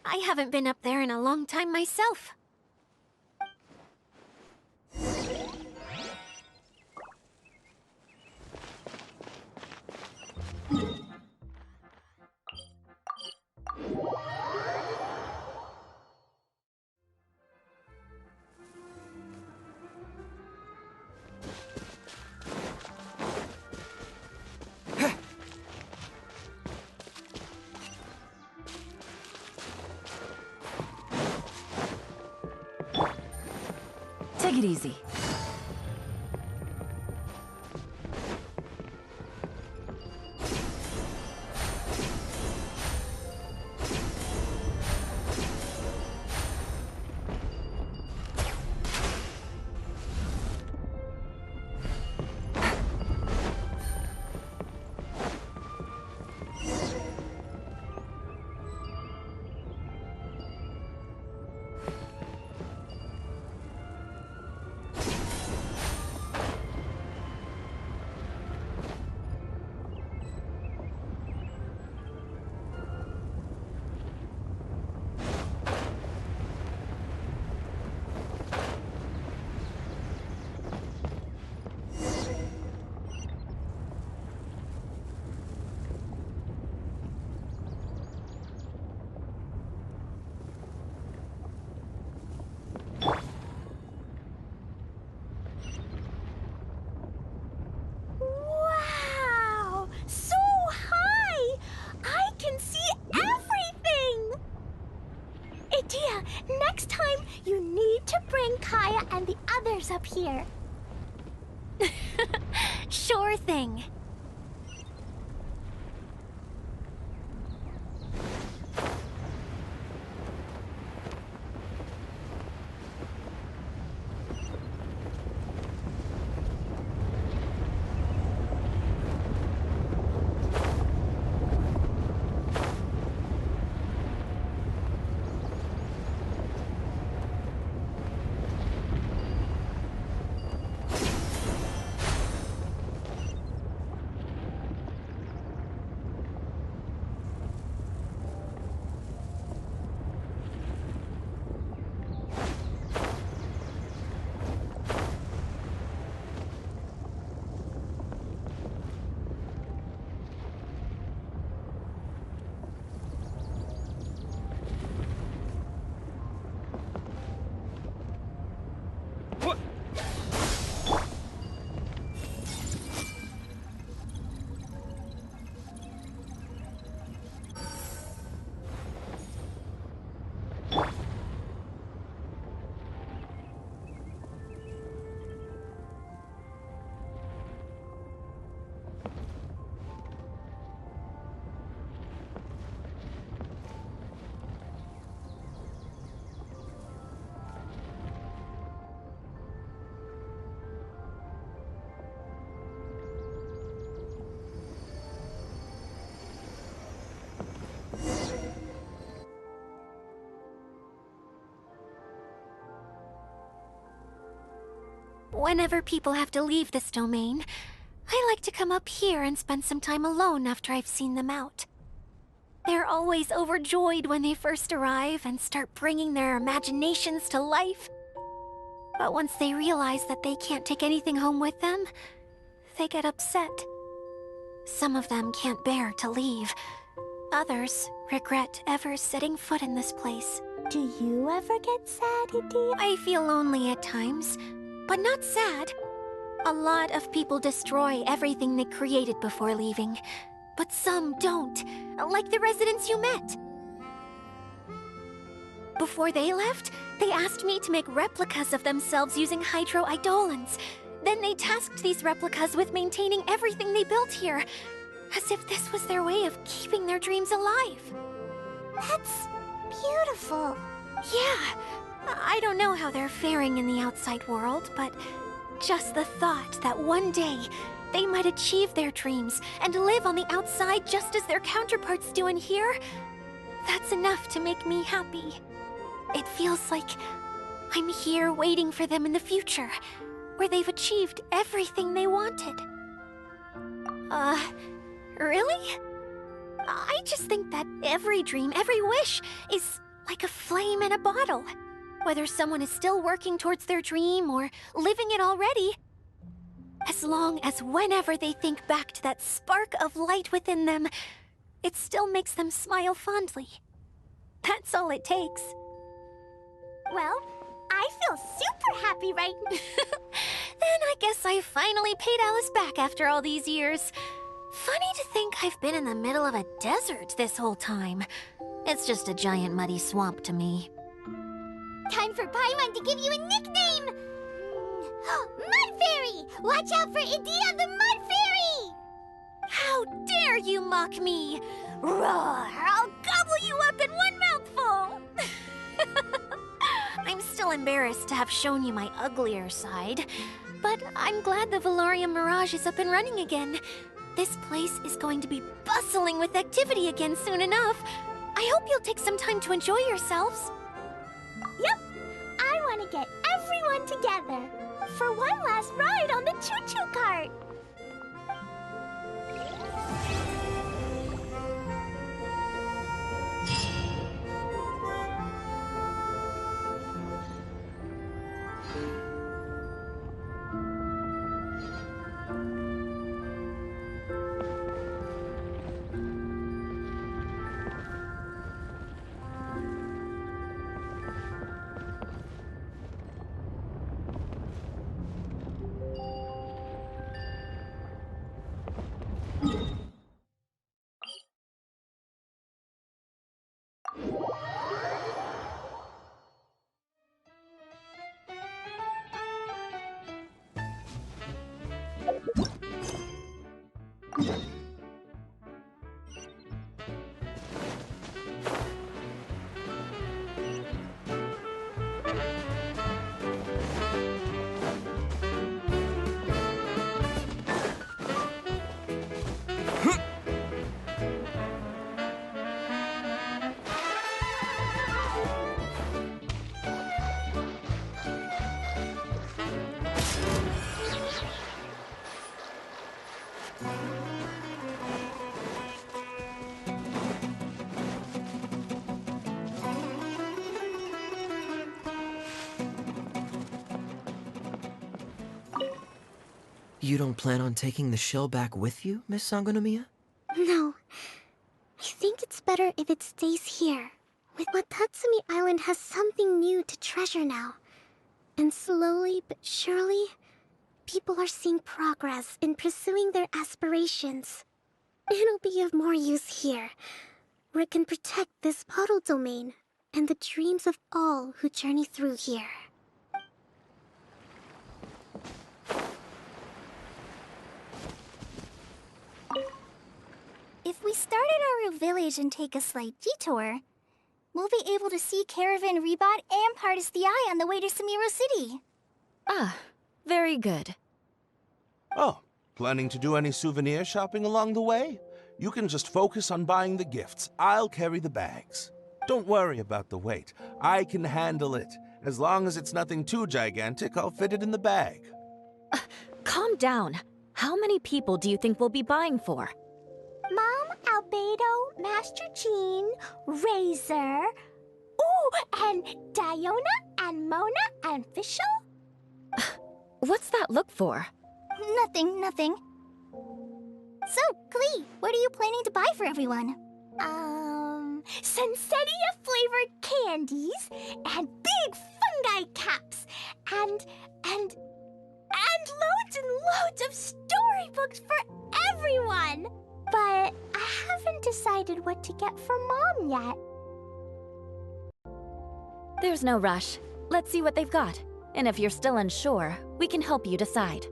I haven't been up there in a long time myself. Take it easy. Wow! So high! I can see everything! Dia, next time you need to bring Kaya and the others up here. Sure thing. Whenever people have to leave this domain, I like to come up here and spend some time alone after I've seen them out. They're always overjoyed when they first arrive and start bringing their imaginations to life. But once they realize that they can't take anything home with them, they get upset. Some of them can't bear to leave. Others regret ever setting foot in this place. Do you ever get sad, Edie? I feel lonely at times, but not sad. A lot of people destroy everything they created before leaving, but some don't, like the residents you met. Before they left, they asked me to make replicas of themselves using hydro-eidolons. Then they tasked these replicas with maintaining everything they built here, as if this was their way of keeping their dreams alive. That's beautiful. Yeah, I don't know how they're faring in the outside world, but just the thought that one day they might achieve their dreams and live on the outside just as their counterparts do in here, that's enough to make me happy. It feels like I'm here waiting for them in the future, where they've achieved everything they wanted. Really? I just think that every dream, every wish, is like a flame in a bottle. Whether someone is still working towards their dream or living it already, as long as whenever they think back to that spark of light within them, it still makes them smile fondly. That's all it takes. Well, I feel super happy right now. Then I guess I finally paid Alice back after all these years. Funny to think I've been in the middle of a desert this whole time. It's just a giant muddy swamp to me. Time for Paimon to give you a nickname! Mud Fairy! Watch out for Edea the Mud Fairy! How dare you mock me! Roar! I'll gobble you up in one mouthful! I'm still embarrassed to have shown you my uglier side, but I'm glad the Veluriyam Mirage is up and running again. This place is going to be bustling with activity again soon enough. I hope you'll take some time to enjoy yourselves. Yep, I want to get everyone together for one last ride on the choo-choo cart. You don't plan on taking the shell back with you, Miss Sangonomiya? No. I think it's better if it stays here. With Watatsumi Island has something new to treasure now. And slowly but surely, people are seeing progress in pursuing their aspirations. It'll be of more use here, where it can protect this puddle domain and the dreams of all who journey through here. If we start at Aru Village and take a slight detour, we'll be able to see Caravan Rebot and Pardis the Eye on the way to Samiro City. Ah, very good. Oh, planning to do any souvenir shopping along the way? You can just focus on buying the gifts. I'll carry the bags. Don't worry about the weight. I can handle it. As long as it's nothing too gigantic, I'll fit it in the bag. Calm down. How many people do you think we'll be buying for? Mom, Albedo, Master Jean, Razor. Ooh, and Diona, and Mona, and Fischl. What's that look for? Nothing. So, Klee, what are you planning to buy for everyone? Sunsettia-flavored candies, and big fungi caps, and loads and loads of storybooks for everyone! But I haven't decided what to get for Mom yet. There's no rush. Let's see what they've got. And if you're still unsure, we can help you decide.